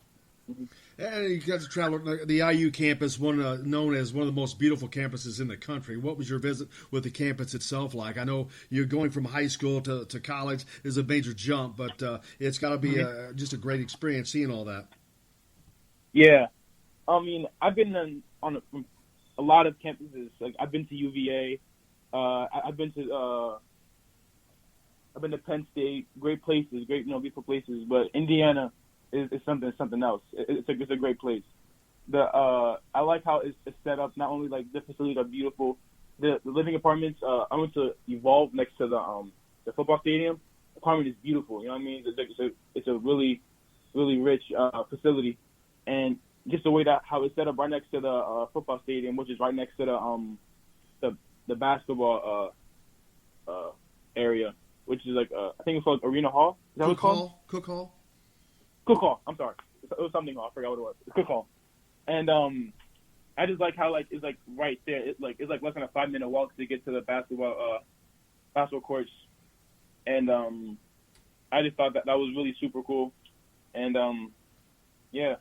Mm-hmm. And you got to travel the IU campus, known as one of the most beautiful campuses in the country. What was your visit with the campus itself like? I know you're going from high school to college is a major jump, but it's got to be just a great experience seeing all that. Yeah, I mean, I've been on a lot of campuses. Like I've been to UVA, I've been to Penn State. Great places, great beautiful places. But Indiana is something else. It's a great place. I like how it's set up. Not only like the facilities are beautiful, the living apartments. I went to Evolve next to the football stadium. The apartment is beautiful. You know what I mean? It's a really really rich facility. And just the way that how it's set up right next to the football stadium, which is right next to the basketball area, which is like I think it's called Arena Hall. Is that what it's called? Cook Hall. Cook Hall. I'm sorry, it was something Hall. I forgot what it was. It's Cook Hall. And I just like how like it's like right there. It's like less than a 5-minute walk to get to the basketball courts. And I just thought that was really super cool. And yeah.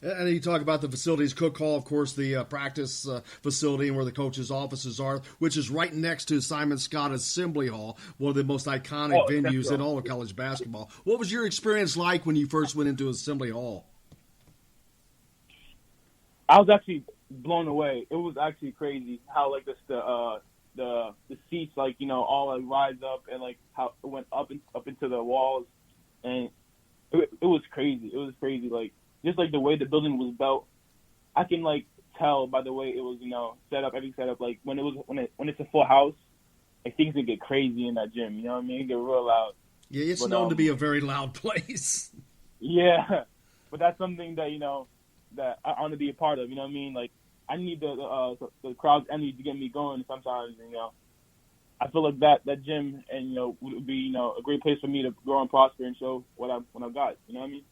And you talk about the facilities, Cook Hall, of course, the practice facility and where the coaches' offices are, which is right next to Simon Scott Assembly Hall, one of the most iconic venues in all of college basketball. What was your experience like when you first went into Assembly Hall? I was actually blown away. It was actually crazy how like the seats like all like rise up and like how it went up into the walls, and it was crazy. It was crazy. Like just like the way the building was built, I can like tell by the way it was set up, every setup. Like when it's a full house, like things can get crazy in that gym. You know what I mean? It get real loud. Yeah, it's known to be a very loud place. Yeah, but that's something that that I want to be a part of. You know what I mean? Like I need the crowd's energy to get me going sometimes. I feel like that gym would be a great place for me to grow and prosper and show what I've got. You know what I mean?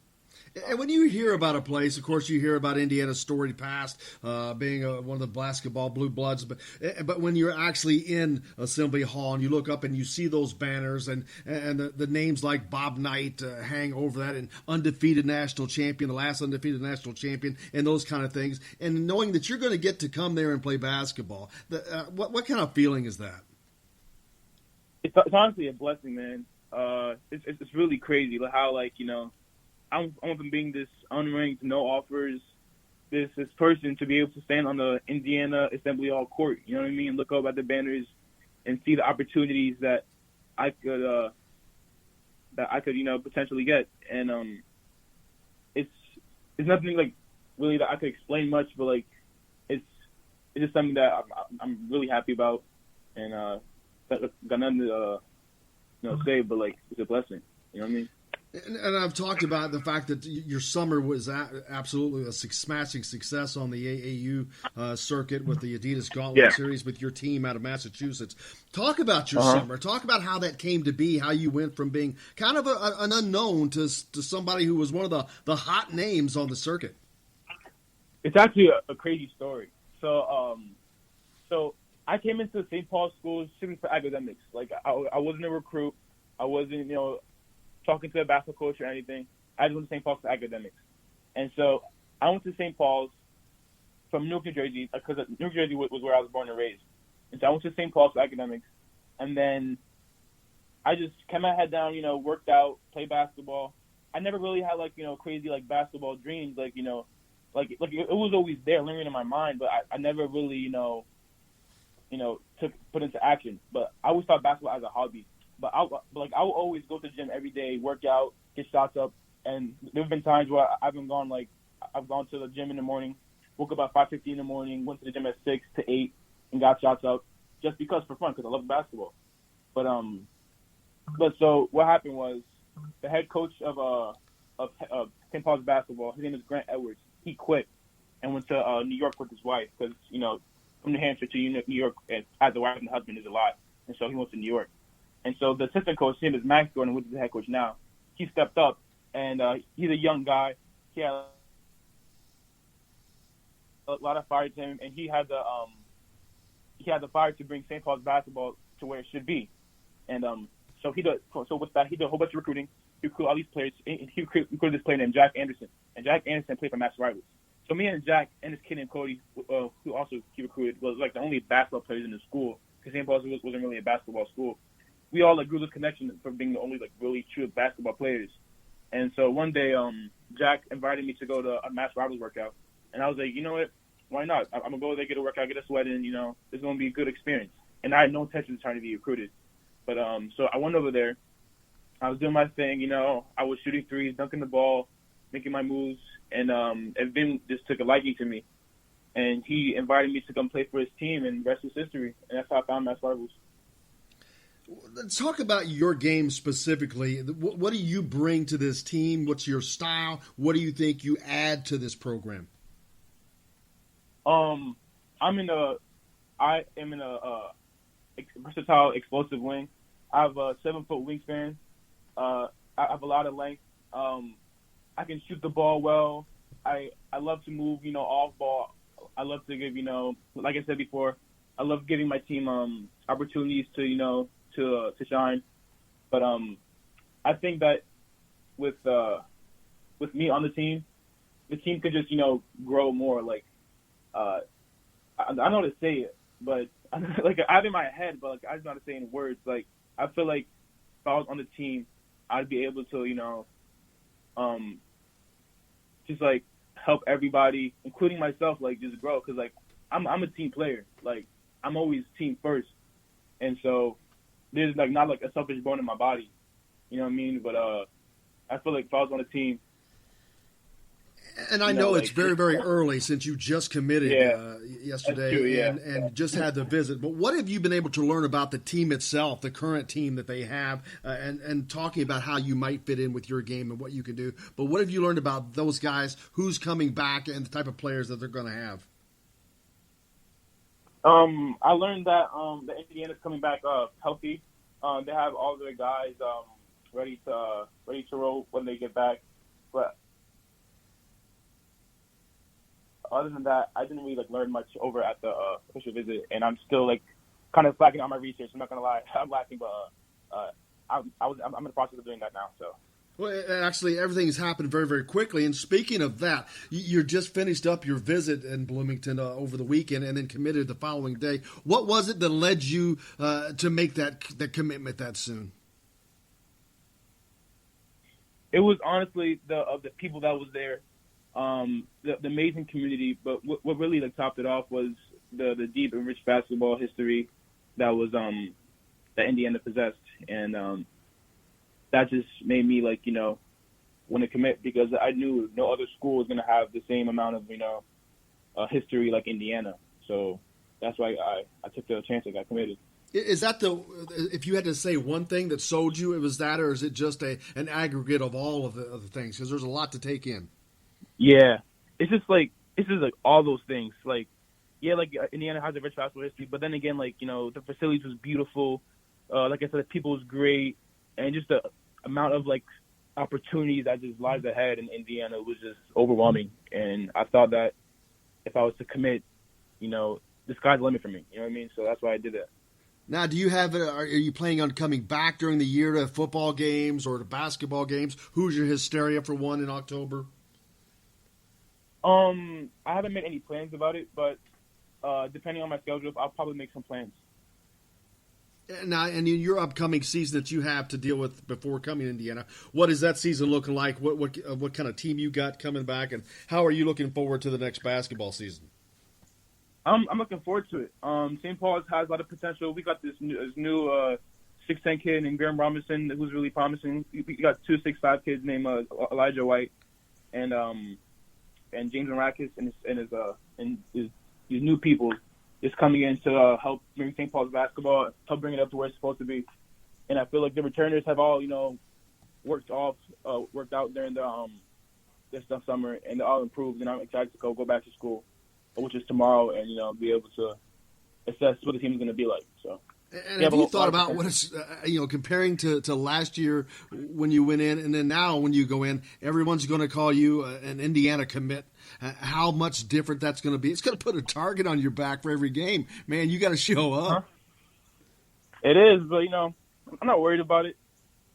And when you hear about a place, of course, you hear about Indiana's storied past, being one of the basketball blue bloods. But when you're actually in Assembly Hall and you look up and you see those banners and the names like Bob Knight hang over that, and undefeated national champion, the last undefeated national champion, and those kind of things, and knowing that you're going to get to come there and play basketball, what kind of feeling is that? It's honestly a blessing, man. It's really crazy how I went from being this unranked, no offers, this person to be able to stand on the Indiana Assembly Hall court. You know what I mean? Look up at the banners and see the opportunities that I could potentially get. And it's nothing like really that I could explain much, but like it's just something that I'm really happy about, and got nothing to say, but like it's a blessing. You know what I mean? And I've talked about the fact that your summer was absolutely a smashing success on the AAU circuit with the Adidas Gauntlet Series with your team out of Massachusetts. Talk about your summer. Talk about how that came to be, how you went from being kind of an unknown to somebody who was one of the hot names on the circuit. It's actually a crazy story. So I came into St. Paul School strictly for academics. Like I wasn't a recruit. I wasn't, talking to a basketball coach or anything. I just went to St. Paul's for academics. And so I went to St. Paul's from Newark, New Jersey, because Newark, New Jersey was where I was born and raised. And so I went to St. Paul's for academics. And then I just kept my head down, worked out, played basketball. I never really had crazy basketball dreams. It was always there, lingering in my mind, but I never really, put into action. But I always thought basketball as a hobby. But I will always go to the gym every day, work out, get shots up, and there have been times where I've gone to the gym in the morning, woke up at 5:50 in the morning, went to the gym at 6 to 8, and got shots up just because for fun, because I love basketball. But so what happened was the head coach of St. Paul's basketball, his name is Grant Edwards. He quit and went to New York with his wife because from New Hampshire to New York as a wife and husband is a lot, and so he went to New York. And so the assistant coach, his name is Max Gordon, which is the head coach now. He stepped up, and he's a young guy. He had a lot of fire to him, and he had the fire to bring St. Paul's basketball to where it should be. And so with that, he did a whole bunch of recruiting. He recruited all these players. He recruited this player named Jack Anderson, and Jack Anderson played for Mass Rivals. So me and Jack and this kid named Cody, who also he recruited, was like the only basketball players in the school, because St. Paul's wasn't really a basketball school. We all grew this connection from being the only really true basketball players. And so one day, Jack invited me to go to a Mass Rivals workout, and I was like, you know what, why not? I'm gonna go there, get a workout, get a sweat in. It's gonna be a good experience. And I had no intention of trying to be recruited, but so I went over there. I was doing my thing, I was shooting threes, dunking the ball, making my moves, and Vin just took a liking to me, and he invited me to come play for his team, and rest is history. And that's how I found Mass Rivals. Let's talk about your game specifically. What do you bring to this team? What's your style? What do you think you add to this program? I am in a versatile, explosive wing. I have a 7-foot wingspan. I have a lot of length. I can shoot the ball well. I love to move, off ball. I love to give, like I said before, I love giving my team opportunities to to shine. But I think that with me on the team, the team could just, you know, grow more. Like, I don't know how to say it, but like I have it in my head, but like I just don't know how to say it in words. Like, I feel like if I was on the team, I'd be able to, you know, just like help everybody, including myself, like just grow. Cause like I'm a team player. Like I'm always team first, and so there's like not like a selfish bone in my body. You know what I mean? But I feel like if I was on a team. And I know it's very, very early since you just committed yesterday true, and just had the visit. But what have you been able to learn about the team itself, the current team that they have, and talking about how you might fit in with your game and what you can do? But what have you learned about those guys, who's coming back, and the type of players that they're going to have? I learned that the Indiana's coming back healthy. They have all their guys ready to roll when they get back. But other than that, I didn't really like learn much over at the official visit, and I'm still like kind of slacking on my research. I'm not gonna lie, I'm laughing, but I'm in the process of doing that now. So. Well, actually, everything has happened very, very quickly. And speaking of that, you just finished up your visit in Bloomington over the weekend and then committed the following day. What was it that led you to make that commitment that soon? It was honestly the people that was there. The amazing community, but what really like topped it off was the deep and rich basketball history that was that Indiana possessed, and that just made me like, you know, want to commit, because I knew no other school was going to have the same amount of, you know, history like Indiana. So that's why I took the chance and got committed. Is that if you had to say one thing that sold you, it was that, or is it just an aggregate of all of the things? Because there's a lot to take in. Yeah, it's just like all those things. Like, yeah, like Indiana has a rich basketball history, but then again, like, you know, the facilities was beautiful. Like I said, the people was great, and just the amount of like opportunities that just lies ahead in Indiana was just overwhelming. And I thought that if I was to commit, you know, the sky's the limit for me. You know what I mean? So that's why I did that. Now, do you have? Are you planning on coming back during the year to football games or to basketball games? Hoosier Hysteria for one in October. I haven't made any plans about it, but depending on my schedule, I'll probably make some plans. Now, and in your upcoming season that you have to deal with before coming to Indiana, what is that season looking like? What kind of team you got coming back, and how are you looking forward to the next basketball season? I'm looking forward to it. St. Paul's has a lot of potential. We got this new 6'10" kid named Graham Robinson who's really promising. We got 2 6'5" kids named Elijah White and James Marakis and his new people is coming in to help bring St. Paul's basketball, help bring it up to where it's supposed to be. And I feel like the returners have all, you know, worked out during this summer, and they're all improved. And I'm excited to go back to school, which is tomorrow, and, you know, be able to assess what the team is going to be like. So. And have you thought about what it's, comparing to last year when you went in, and then now when you go in, everyone's going to call you an Indiana commit. How much different that's going to be? It's going to put a target on your back for every game. Man, you got to show up. It is, but, you know, I'm not worried about it.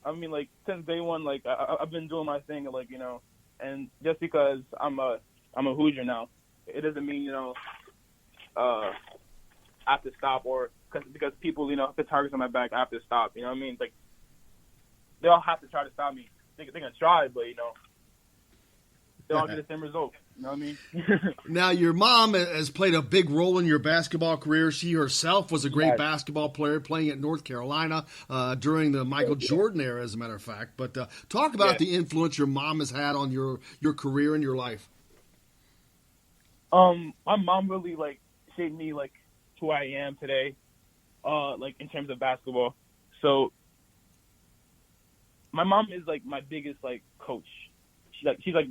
I mean, like, since day one, like, I've been doing my thing, like, you know, and just because I'm a Hoosier now, it doesn't mean, you know, I have to stop, or because people, you know, put targets on my back, I have to stop. You know what I mean? Like, they all have to try to stop me. They're going to try, but, you know, they all get the same result. You know what I mean? Now, your mom has played a big role in your basketball career. She herself was a great basketball player, playing at North Carolina during the Michael Jordan era, as a matter of fact. But talk about the influence your mom has had on your career and your life. My mom really, like, shaped me, like, who I am today, like, in terms of basketball. So my mom is, like, my biggest, like, coach. She's like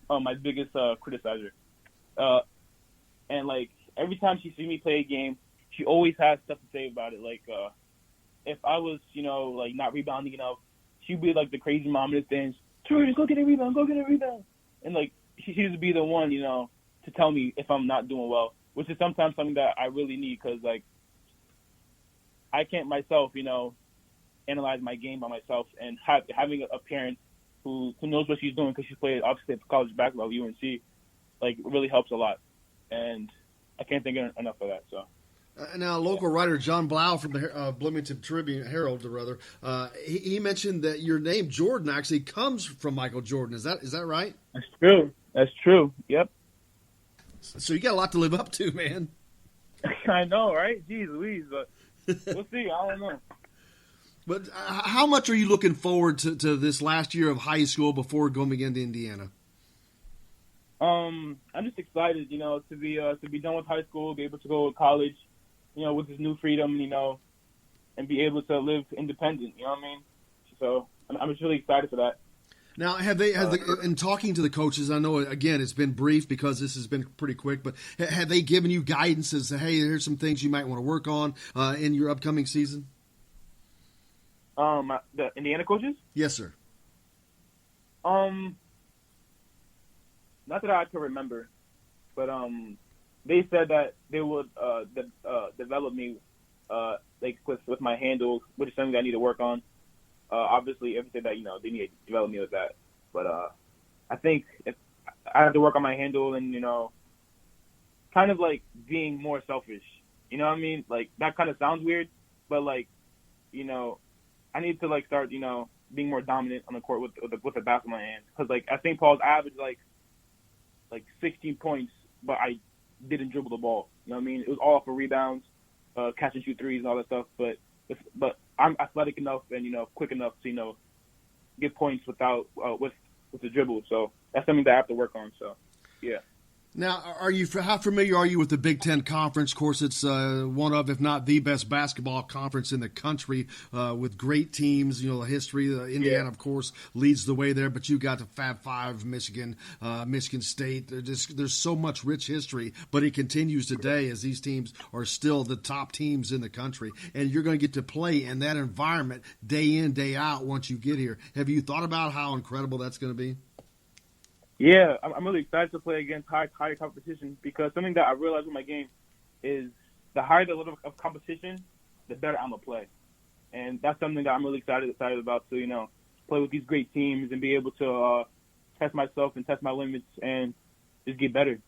my biggest criticizer. And, like, every time she sees me play a game, she always has stuff to say about it. Like, if I was, you know, like, not rebounding enough, she'd be, like, the crazy mom in the stands. Troy, just go get a rebound. And, like, she would be the one, you know, to tell me if I'm not doing well, which is sometimes something that I really need, because, like, I can't myself, you know, analyze my game by myself, and having a parent who knows what she's doing, because she's played, obviously, college basketball at UNC, like really helps a lot, and I can't think enough of that. So. Now, local writer John Blau from the Bloomington Tribune Herald, he mentioned that your name Jordan actually comes from Michael Jordan. Is that right? That's true. That's true. Yep. So you got a lot to live up to, man. I know, right? Jeez Louise, but we'll see. I don't know. But how much are you looking forward to this last year of high school before going again to Indiana? I'm just excited, to be done with high school, be able to go to college, with this new freedom, and be able to live independent. You know what I mean? So I'm just really excited for that. Now, in talking to the coaches, I know, again, it's been brief because this has been pretty quick, but have they given you guidance as to, hey, here's some things you might want to work on in your upcoming season? The Indiana coaches? Yes, sir. Not that I can remember, but they said that they would develop me like with my handle, which is something that I need to work on. Obviously, everything that they need to develop me with that, but I think if I have to work on my handle and kind of like being more selfish. You know what I mean? Like that kind of sounds weird, but like I need to like start being more dominant on the court with the basketball in my hand. Because like at St. Paul's, I averaged like 16 points, but I didn't dribble the ball. You know what I mean? It was all off of rebounds, catch and shoot threes and all that stuff. But I'm athletic enough and quick enough to get points without with the dribble. So that's something that I have to work on. So yeah. Now, how familiar are you with the Big Ten Conference? Of course, it's one of, if not the best basketball conference in the country with great teams. The history. Indiana, of course, leads the way there, but you got the Fab Five, Michigan, Michigan State. There's so much rich history, but it continues today as these teams are still the top teams in the country, and you're going to get to play in that environment day in, day out once you get here. Have you thought about how incredible that's going to be? Yeah, I'm really excited to play against higher competition because something that I realized with my game is the higher the level of competition, the better I'm going to play. And that's something that I'm really excited about to, play with these great teams and be able to test myself and test my limits and just get better.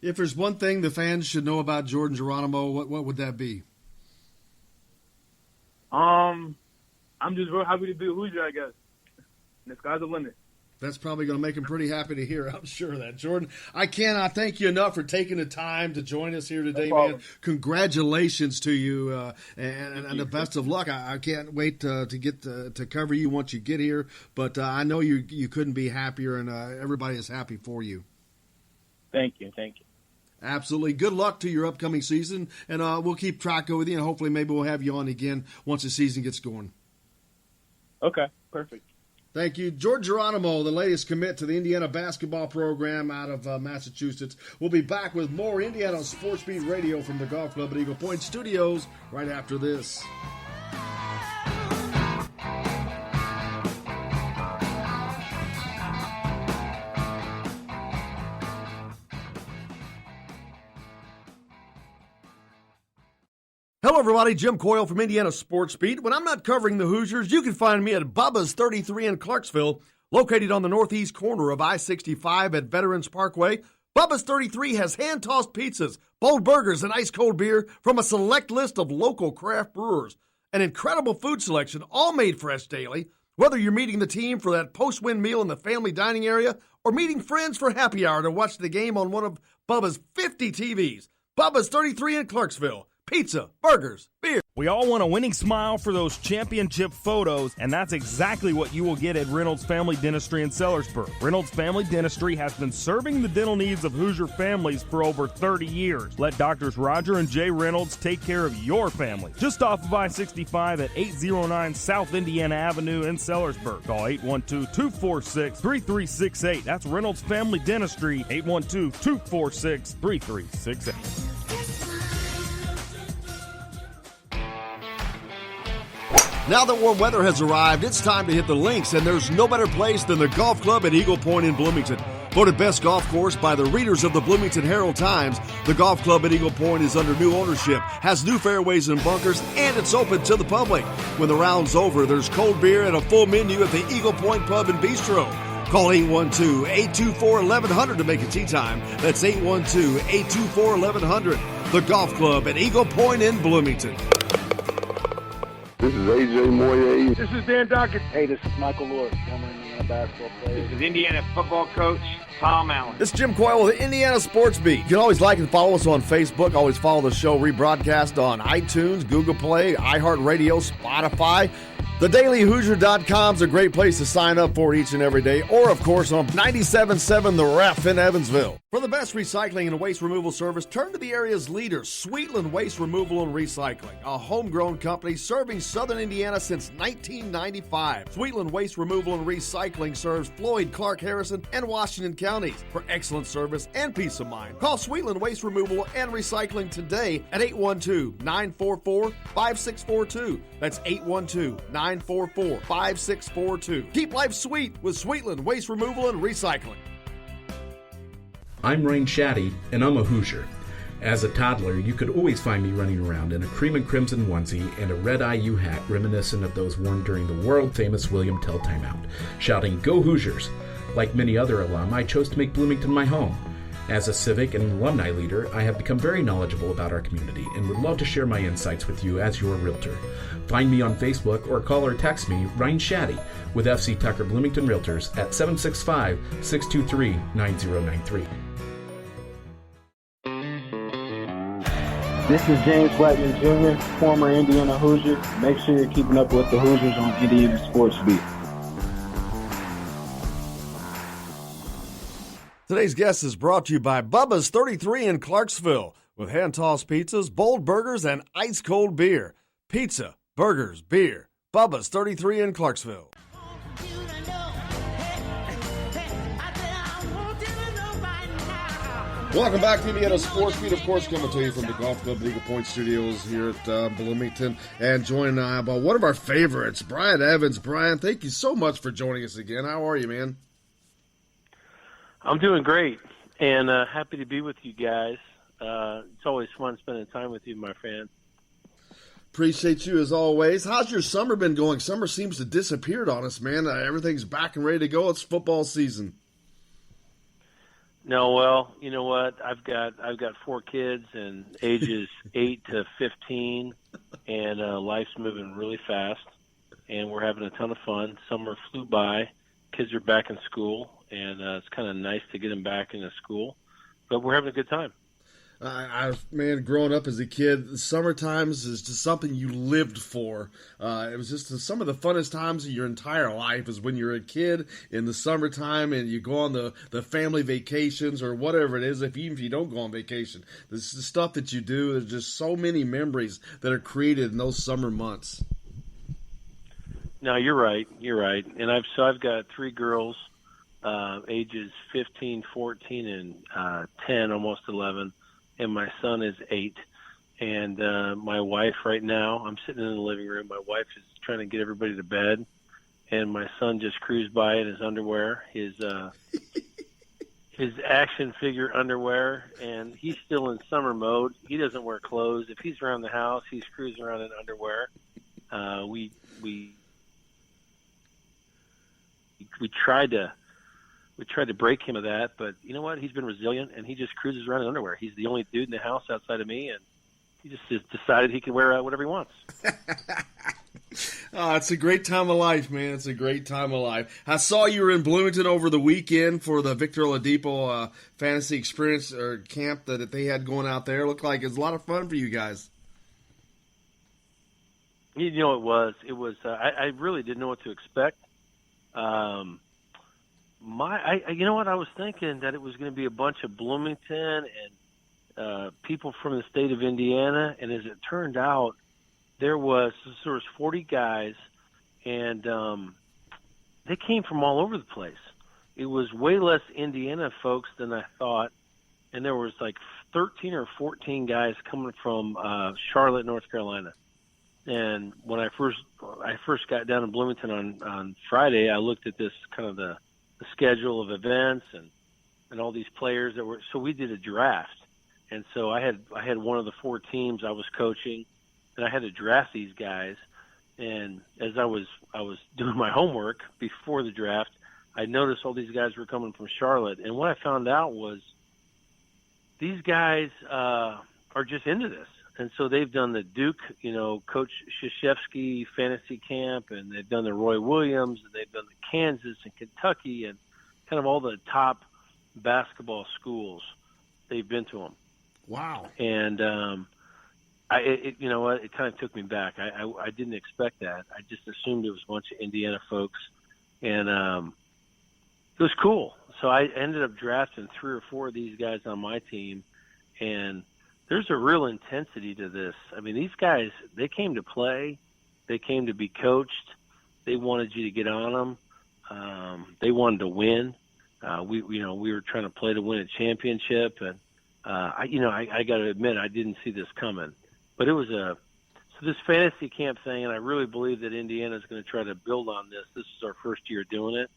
If there's one thing the fans should know about Jordan Geronimo, what would that be? I'm just real happy to be a Hoosier, I guess. And the sky's the limit. That's probably going to make him pretty happy to hear. I'm sure of that. Jordan, I cannot thank you enough for taking the time to join us here today, man. Congratulations to you, and the best of luck. I can't wait to get to cover you once you get here. But I know you couldn't be happier, and everybody is happy for you. Thank you. Absolutely. Good luck to your upcoming season, and we'll keep track with you, and hopefully maybe we'll have you on again once the season gets going. Okay, perfect. Thank you. George Geronimo, the latest commit to the Indiana basketball program out of Massachusetts. We'll be back with more Indiana Sports Beat Radio from the Golf Club at Eagle Point Studios right after this. Hello, everybody. Jim Coyle from Indiana Sports Beat. When I'm not covering the Hoosiers, you can find me at Bubba's 33 in Clarksville, located on the northeast corner of I-65 at Veterans Parkway. Bubba's 33 has hand-tossed pizzas, bold burgers, and ice-cold beer from a select list of local craft brewers. An incredible food selection, all made fresh daily. Whether you're meeting the team for that post-win meal in the family dining area or meeting friends for happy hour to watch the game on one of Bubba's 50 TVs. Bubba's 33 in Clarksville. Pizza, burgers, beer. We all want a winning smile for those championship photos, and that's exactly what you will get at Reynolds Family Dentistry in Sellersburg. Reynolds Family Dentistry has been serving the dental needs of Hoosier families for over 30 years. Let Doctors Roger and Jay Reynolds take care of your family. Just off of I-65 at 809 South Indiana Avenue in Sellersburg. Call 812-246-3368. That's Reynolds Family Dentistry, 812-246-3368. Now that warm weather has arrived, it's time to hit the links, and there's no better place than the Golf Club at Eagle Point in Bloomington. Voted best golf course by the readers of the Bloomington Herald-Times, the Golf Club at Eagle Point is under new ownership, has new fairways and bunkers, and it's open to the public. When the round's over, there's cold beer and a full menu at the Eagle Point Pub and Bistro. Call 812-824-1100 to make it tea time. That's 812-824-1100. The Golf Club at Eagle Point in Bloomington. This is AJ Moye. This is Dan Dockett. Hey, this is Michael Lord, former Indiana basketball player. This is Indiana football coach Tom Allen. This is Jim Coyle with the Indiana Sports Beat. You can always like and follow us on Facebook. Always follow the show rebroadcast on iTunes, Google Play, iHeartRadio, Spotify. TheDailyHoosier.com is a great place to sign up for each and every day, or, of course, on 97.7 The Ref in Evansville. For the best recycling and waste removal service, turn to the area's leader, Sweetland Waste Removal and Recycling, a homegrown company serving southern Indiana since 1995. Sweetland Waste Removal and Recycling serves Floyd, Clark, Harrison, and Washington counties. For excellent service and peace of mind, call Sweetland Waste Removal and Recycling today at 812-944-5642. That's 812-944-5642. Keep life sweet with Sweetland Waste Removal and Recycling. I'm Rain Shaddy, and I'm a Hoosier. As a toddler, you could always find me running around in a cream and crimson onesie and a red IU hat reminiscent of those worn during the world-famous William Tell timeout, shouting, "Go Hoosiers!" Like many other alum, I chose to make Bloomington my home. As a civic and alumni leader, I have become very knowledgeable about our community and would love to share my insights with you as your realtor. Find me on Facebook or call or text me, Ryan Shaddy, with FC Tucker Bloomington Realtors at 765-623-9093. This is James Blackman Jr., former Indiana Hoosier. Make sure you're keeping up with the Hoosiers on Indiana Sports Beat. Today's guest is brought to you by Bubba's 33 in Clarksville, with hand-tossed pizzas, bold burgers, and ice-cold beer. Pizza, burgers, beer. Bubba's 33 in Clarksville. Welcome back to Indiana Sports Beat, of course, coming to you from the Golf Club Eagle Point Studios here at Bloomington, and joined by one of our favorites, Brian Evans. Brian, thank you so much for joining us again. How are you, man? I'm doing great, and happy to be with you guys. It's always fun spending time with you, my fan. Appreciate you as always. How's your summer been going? Summer seems to have disappeared on us, man. Everything's back and ready to go. It's football season. No, well, you know what? I've got 4 kids and ages 8 to 15, and life's moving really fast, and we're having a ton of fun. Summer flew by. Kids are back in school, and it's kind of nice to get them back into school, but we're having a good time. Man, growing up as a kid, summer times is just something you lived for. It was just some of the funnest times of your entire life is when you're a kid in the summertime and you go on the family vacations or whatever it is, even if you don't go on vacation. This is the stuff that you do. There's just so many memories that are created in those summer months. No, you're right. You're right. And I've got 3 girls, ages 15, 14, and 10, almost 11. And my son is 8. And my wife right now, I'm sitting in the living room. My wife is trying to get everybody to bed. And my son just cruised by in his underwear, his action figure underwear. And he's still in summer mode. He doesn't wear clothes. If he's around the house, he's cruising around in underwear. We tried to break him of that, but you know what? He's been resilient, and he just cruises around in underwear. He's the only dude in the house outside of me, and he just decided he can wear whatever he wants. Oh, it's a great time of life, man. It's a great time of life. I saw you were in Bloomington over the weekend for the Victor Oladipo Fantasy Experience or camp that they had going out there. It looked like it was a lot of fun for you guys. You know, it was. I really didn't know what to expect. You know what? I was thinking that it was going to be a bunch of Bloomington and people from the state of Indiana, and as it turned out, there was 40 guys, and they came from all over the place. It was way less Indiana folks than I thought, and there was like 13 or 14 guys coming from Charlotte, North Carolina. And when I first got down in Bloomington on Friday, I looked at this kind of the schedule of events and all these players that were. So we did a draft, and so I had one of the 4 teams I was coaching, and I had to draft these guys. And as I was doing my homework before the draft, I noticed all these guys were coming from Charlotte. And what I found out was these guys are just into this. And so they've done the Duke, Coach Krzyzewski fantasy camp, and they've done the Roy Williams, and they've done the Kansas and Kentucky, and kind of all the top basketball schools. They've been to them. Wow. And you know what? It kind of took me back. I didn't expect that. I just assumed it was a bunch of Indiana folks, and it was cool. So I ended up drafting 3 or 4 of these guys on my team, and there's a real intensity to this. I mean, these guys, they came to play. They came to be coached. They wanted you to get on them. They wanted to win. We were trying to play to win a championship, and I got to admit, I didn't see this coming. But it was this fantasy camp thing, and I really believe that Indiana is going to try to build on this. This is our first year doing it.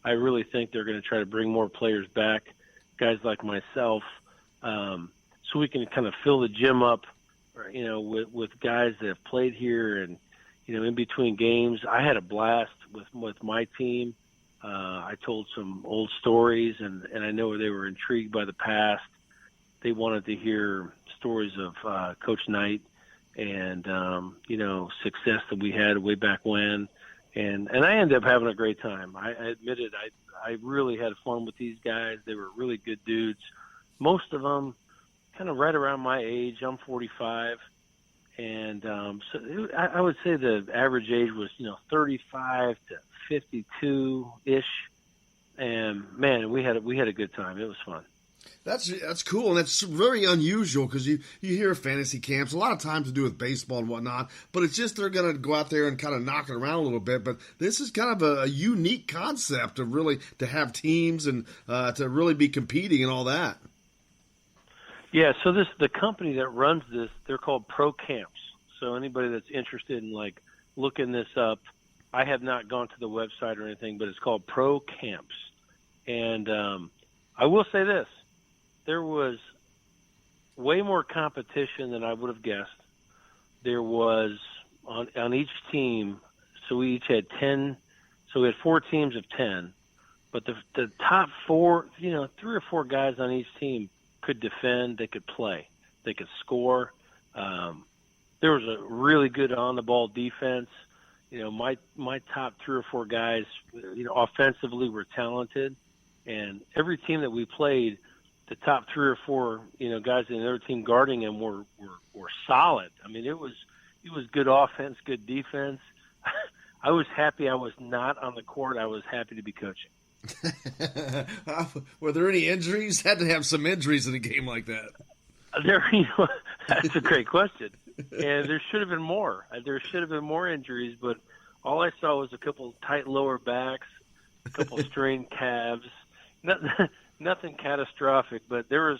I really think they're going to try to bring more players back, guys like myself, so we can kind of fill the gym up, with guys that have played here, and in between games. I had a blast with my team. I told some old stories, and I know they were intrigued by the past. They wanted to hear stories of Coach Knight and success that we had way back when. And I ended up having a great time. I admit it. I really had fun with these guys. They were really good dudes. Most of them kind of right around my age. I'm 45. And so I would say the average age was, 35 to 52-ish. And, man, we had a good time. It was fun. That's cool, and that's very unusual because you hear fantasy camps a lot of times to do with baseball and whatnot, but it's just they're going to go out there and kind of knock it around a little bit. But this is kind of a unique concept of really to have teams and to really be competing and all that. Yeah, so the company that runs this, they're called Pro Camps. So anybody that's interested in looking this up, I have not gone to the website or anything, but it's called Pro Camps. And I will say this. There was way more competition than I would have guessed. There was on each team, so we each had 10, so we had 4 teams of 10, but the top 4, 3 or 4 guys on each team could defend, they could play, they could score. There was a really good on-the-ball defense. My top 3 or 4 guys, offensively were talented, and every team that we played, the top 3 or 4, guys in the other team guarding him were solid. I mean, it was good offense, good defense. I was happy I was not on the court. I was happy to be coaching. Were there any injuries? Had to have some injuries in a game like that. That's a great question. And there should have been more. There should have been more injuries, but all I saw was a couple tight lower backs, a couple strained calves. Nothing catastrophic, but there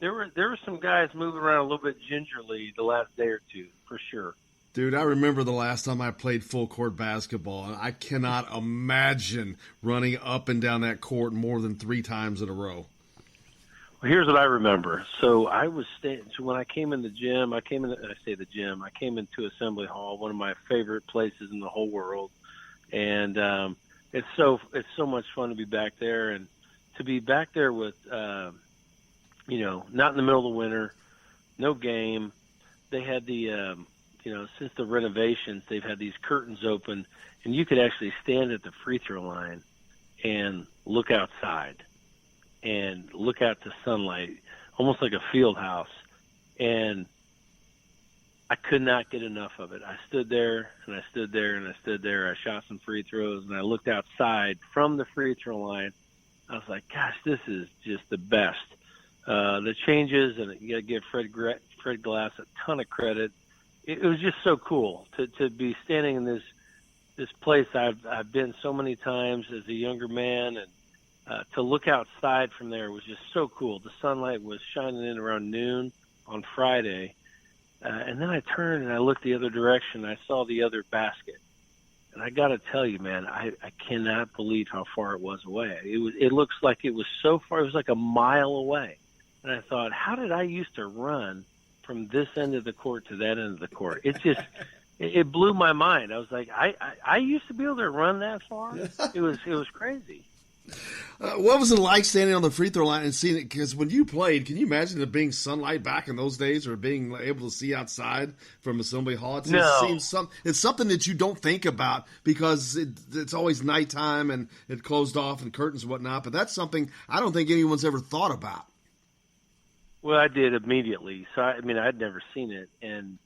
were some guys moving around a little bit gingerly the last day or two, for sure. Dude, I remember the last time I played full court basketball, and I cannot imagine running up and down that court more than 3 times in a row. Well, here's what I remember. So so when I came in the gym, I came into Assembly Hall, one of my favorite places in the whole world, and it's so much fun to be back there, and to be back there with, not in the middle of the winter, no game. They had the, since the renovations, they've had these curtains open, and you could actually stand at the free throw line and look outside and look out to sunlight, almost like a field house. And I could not get enough of it. I stood there, and I stood there, and I stood there. I shot some free throws, and I looked outside from the free throw line. I was like, gosh, this is just the best. The changes, and you got to give Fred Glass a ton of credit. It was just so cool to be standing in this place I've been so many times as a younger man, and to look outside from there was just so cool. The sunlight was shining in around noon on Friday, and then I turned and I looked the other direction. I saw the other basket. And I got to tell you, man, I cannot believe how far it was away. It looks like it was so far. It was like a mile away. And I thought, how did I used to run from this end of the court to that end of the court? It just, it blew my mind. I was like, I used to be able to run that far. It was crazy. What was it like standing on the free throw line and seeing it? Because when you played, can you imagine it being sunlight back in those days, or being able to see outside from Assembly Hall? It's something that you don't think about because it's always nighttime and it closed off and curtains and whatnot. But that's something I don't think anyone's ever thought about. Well, I did immediately. So I'd never seen it, and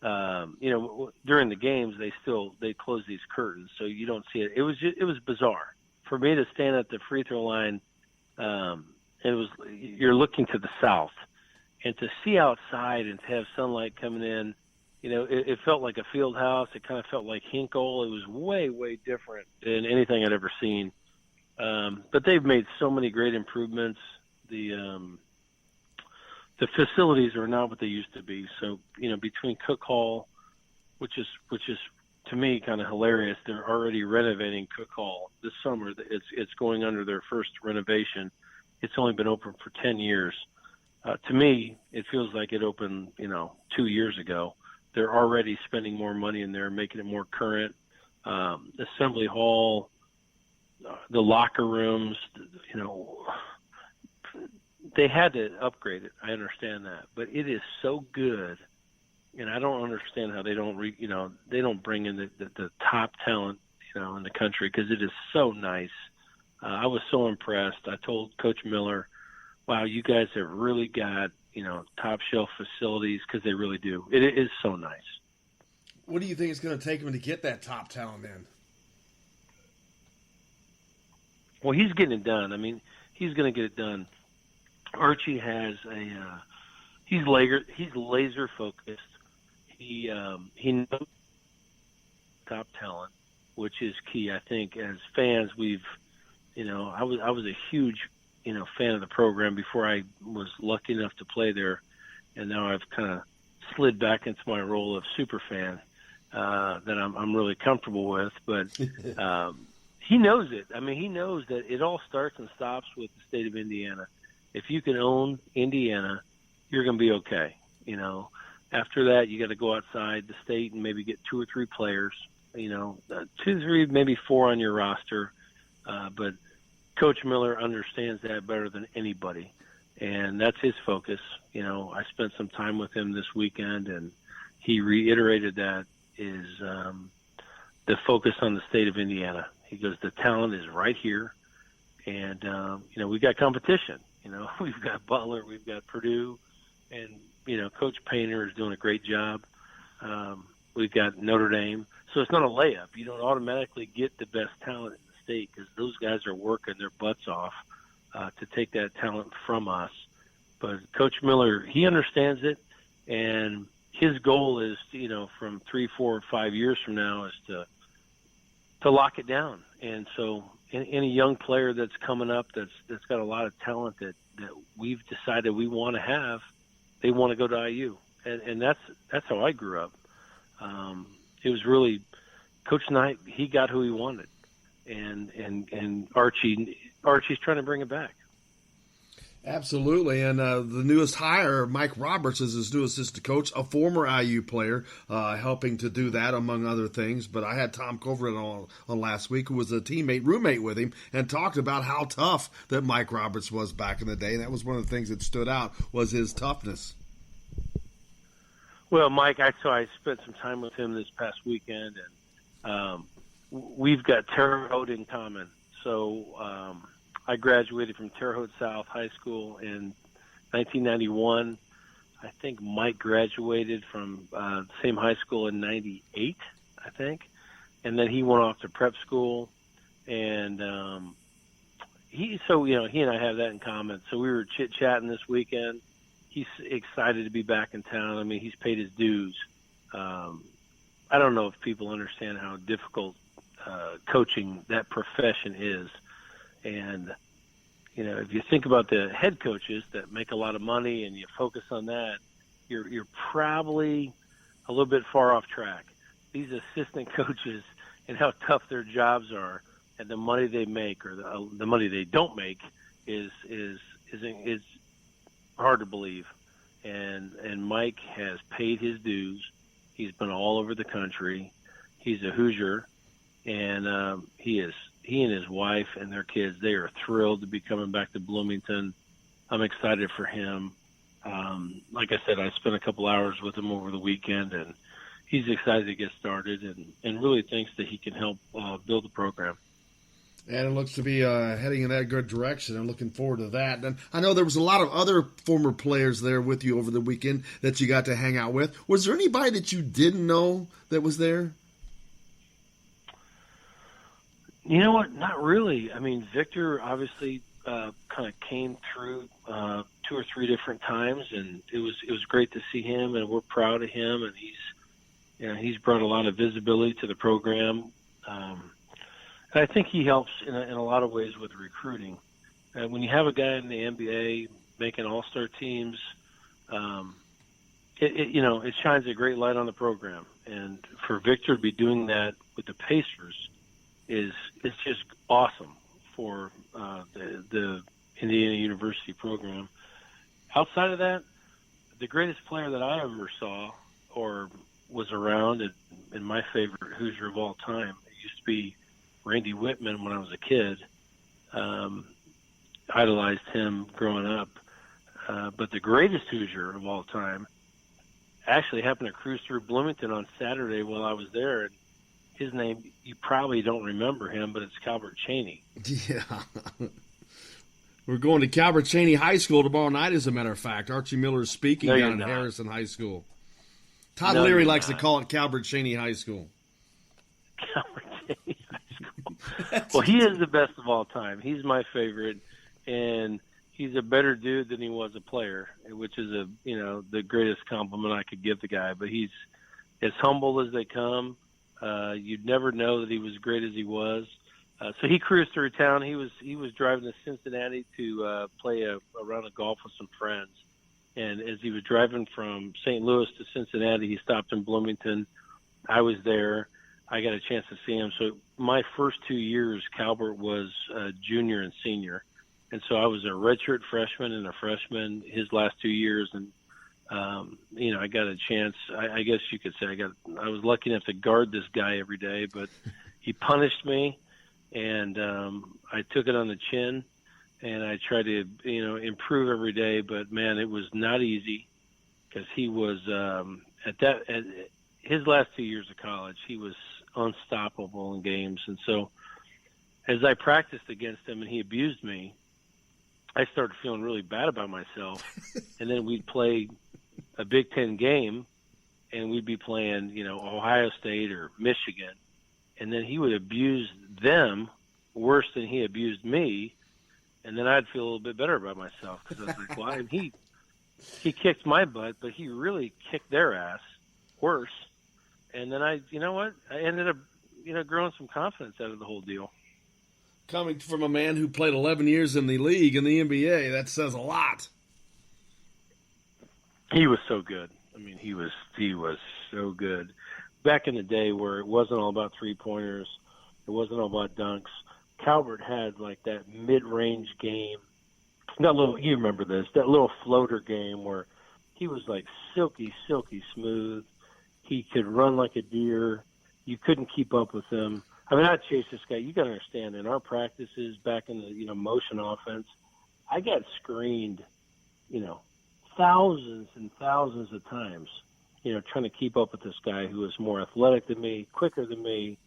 during the games they close these curtains, so you don't see it. It was bizarre for me to stand at the free throw line. You're looking to the south, and to see outside and to have sunlight coming in, it felt like a field house. It kind of felt like Hinkle. It was way, way different than anything I'd ever seen. But they've made so many great improvements. The facilities are not what they used to be. So, between Cook Hall, which is to me kind of hilarious, they're already renovating Cook Hall this summer. It's going under their first renovation. It's only been open for 10 years. To me, it feels like it opened, 2 years ago. They're already spending more money in there, making it more current. Assembly Hall, the locker rooms, they had to upgrade it. I understand that, but it is so good, and I don't understand how they don't, they don't bring in the top talent, in the country, because it is so nice. I was so impressed. I told Coach Miller, "Wow, you guys have really got top shelf facilities," because they really do. It is so nice. What do you think it's going to take him to get that top talent in? Well, he's getting it done. He's going to get it done. Archie has he's laser focused. He knows top talent, which is key. I think as fans, I was a huge fan of the program before I was lucky enough to play there, and now I've kind of slid back into my role of super fan that I'm really comfortable with. But he knows it. He knows that it all starts and stops with the state of Indiana. If you can own Indiana, you're going to be okay. After that, you got to go outside the state and maybe get 2 or 3 players, 2, 3, maybe 4 on your roster. But Coach Miller understands that better than anybody, and that's his focus. I spent some time with him this weekend, and he reiterated that is the focus on the state of Indiana. He goes, the talent is right here, and, we've got competition. We've got Butler, we've got Purdue, and, Coach Painter is doing a great job. We've got Notre Dame. So it's not a layup. You don't automatically get the best talent in the state because those guys are working their butts off to take that talent from us. But Coach Miller, he understands it, and his goal is, from 3, 4, 5 years from now is to lock it down. And so any young player that's coming up that's got a lot of talent that we've decided we want to have, they want to go to IU, and that's how I grew up. It was really Coach Knight. He got who he wanted, and Archie's trying to bring it back. Absolutely, and the newest hire, Mike Roberts, is his new assistant coach, a former IU player, helping to do that, among other things. But I had Tom Coverett on last week, who was a roommate with him, and talked about how tough that Mike Roberts was back in the day. And that was one of the things that stood out, was his toughness. Well, Mike, I spent some time with him this past weekend, and we've got Terre Haute in common. So I graduated from Terre Haute South High School in 1991. I think Mike graduated from the same high school in 98, I think. And then he went off to prep school. And he and I have that in common. So we were chit-chatting this weekend. He's excited to be back in town. He's paid his dues. I don't know if people understand how difficult coaching that profession is. And, if you think about the head coaches that make a lot of money and you focus on that, you're probably a little bit far off track. These assistant coaches and how tough their jobs are and the money they make or the money they don't make is hard to believe. And Mike has paid his dues. He's been all over the country. He's a Hoosier, and he is he and his wife and their kids, they are thrilled to be coming back to Bloomington. I'm excited for him. Like I said, I spent a couple hours with him over the weekend, and he's excited to get started and really thinks that he can help build the program. And it looks to be heading in that good direction. I'm looking forward to that. And I know there was a lot of other former players there with you over the weekend that you got to hang out with. Was there anybody that you didn't know that was there? You know what? Not really. I mean, Victor obviously kind of came through 2 or 3 different times, and it was great to see him, and we're proud of him, and he's brought a lot of visibility to the program. And I think he helps in a lot of ways with recruiting. When you have a guy in the NBA making all-star teams, it shines a great light on the program. And for Victor to be doing that with the Pacers it's just awesome for the Indiana University program. Outside of that, the greatest player that I ever saw or was around, and my favorite Hoosier of all time, it used to be Randy Whitman when I was a kid. Idolized him growing up. But the greatest Hoosier of all time actually happened to cruise through Bloomington on Saturday while I was there. And his name, you probably don't remember him, but it's Calbert Chaney. Yeah. We're going to Calbert Chaney High School tomorrow night, as a matter of fact. Archie Miller is speaking down at Harrison High School. Todd Leary likes to call it Calbert Chaney High School. Calbert Chaney High School. Well, he is the best of all time. He's my favorite, and he's a better dude than he was a player, which is the greatest compliment I could give the guy. But he's as humble as they come. You'd never know that he was great as he was. So he cruised through town. He was driving to Cincinnati to play a round of golf with some friends. And as he was driving from St. Louis to Cincinnati, he stopped in Bloomington. I was there. I got a chance to see him. So my first 2 years, Calbert was a junior and senior. And so I was a redshirt freshman and a freshman his last 2 years. And, I got a chance. I guess you could say I was lucky enough to guard this guy every day, but he punished me. And I took it on the chin, and I tried to, improve every day. But, man, it was not easy because he was at his last 2 years of college, he was unstoppable in games. And so as I practiced against him and he abused me, I started feeling really bad about myself. And then we'd play a Big Ten game, and we'd be playing, Ohio State or Michigan. And then he would abuse them worse than he abused me. And then I'd feel a little bit better about myself because I was like, well, and he kicked my butt, but he really kicked their ass worse. And then I ended up, growing some confidence out of the whole deal. Coming from a man who played 11 years in the league, in the NBA, that says a lot. He was so good. I mean, he was so good. Back in the day where it wasn't all about three-pointers, it wasn't all about dunks, Calbert had like that mid-range game. You remember this, that little floater game where he was like silky smooth. He could run like a deer. You couldn't keep up with him. I mean, I'd chase this guy. You got to understand, in our practices back in the motion offense, I got screened, thousands and thousands of times, trying to keep up with this guy who was more athletic than me, quicker than me,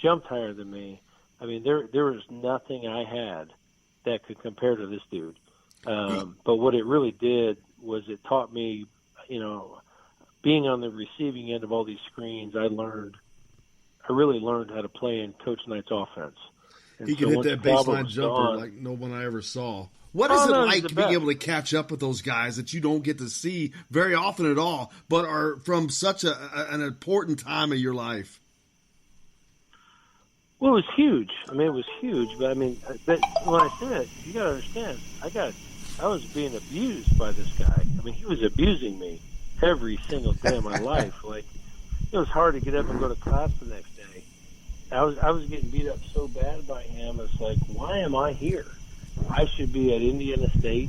jumped higher than me. I mean, there was nothing I had that could compare to this dude. But what it really did was it taught me, being on the receiving end of all these screens, I really learned how to play in Coach Knight's offense. And he can hit that baseline jumper like no one I ever saw. What is it like being able to catch up with those guys that you don't get to see very often at all, but are from such an important time of your life? Well, it was huge. I mean, it was huge. But when I said it, you got to understand, I was being abused by this guy. I mean, he was abusing me every single day of my life. Like, it was hard to get up and go to class the next day. I was getting beat up so bad by him. It's like, why am I here? I should be at Indiana State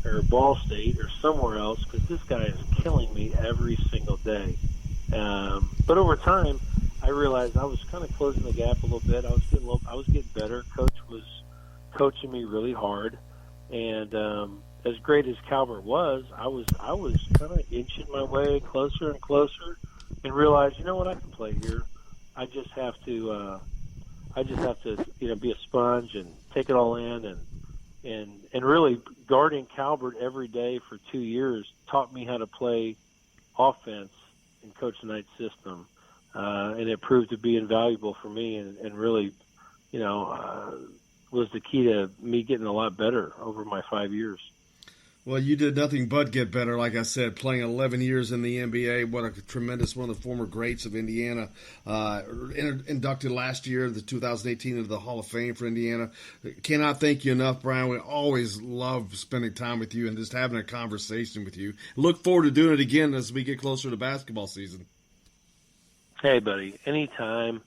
or Ball State or somewhere else because this guy is killing me every single day. But over time, I realized I was kind of closing the gap a little bit. I was getting better. Coach was coaching me really hard, and as great as Calvert was, I was kind of inching my way closer and closer, and realized, you know what, I can play here. I just have to be a sponge and take it all in, and really guarding Calvert every day for 2 years taught me how to play offense in Coach Knight's system, and it proved to be invaluable for me, and really, was the key to me getting a lot better over my 5 years. Well, you did nothing but get better, like I said, playing 11 years in the NBA. What a tremendous one of the former greats of Indiana. Inducted last year, the 2018, into the Hall of Fame for Indiana. Cannot thank you enough, Brian. We always love spending time with you and just having a conversation with you. Look forward to doing it again as we get closer to basketball season. Hey, buddy, anytime.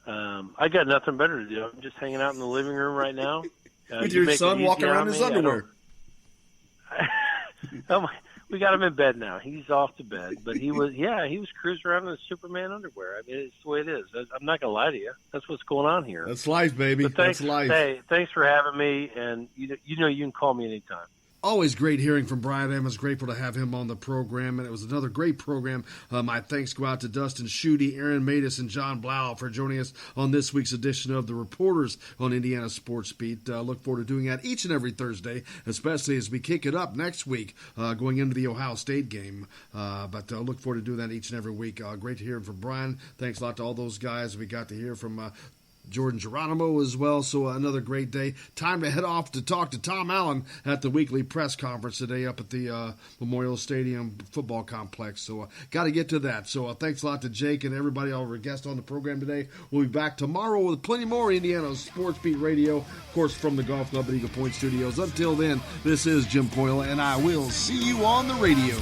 I got nothing better to do. I'm just hanging out in the living room right now. With your son walking around in his underwear. We got him in bed now. He's off to bed, but he was cruising around in his Superman underwear. I mean, it's the way it is. I'm not gonna lie to you. That's what's going on here. That's life, baby. That's life. Hey, thanks for having me, and you can call me anytime. Always great hearing from Brian Emmons. Grateful to have him on the program, and it was another great program. My thanks go out to Dustin Schutte, Aaron Matus, and John Blau for joining us on this week's edition of The Reporters on Indiana Sports Beat. Look forward to doing that each and every Thursday, especially as we kick it up next week, going into the Ohio State game. But look forward to doing that each and every week. Great to hear from Brian. Thanks a lot to all those guys. We got to hear from Jordan Geronimo as well, so another great day. Time to head off to talk to Tom Allen at the weekly press conference today up at the Memorial Stadium football complex, so got to get to that. So thanks a lot to Jake and everybody, all of our guests on the program today. We'll be back tomorrow with plenty more Indiana Sports Beat Radio, of course, from the Golf Club at Eagle Point Studios. Until then, this is Jim Coyle, and I will see you on the radio.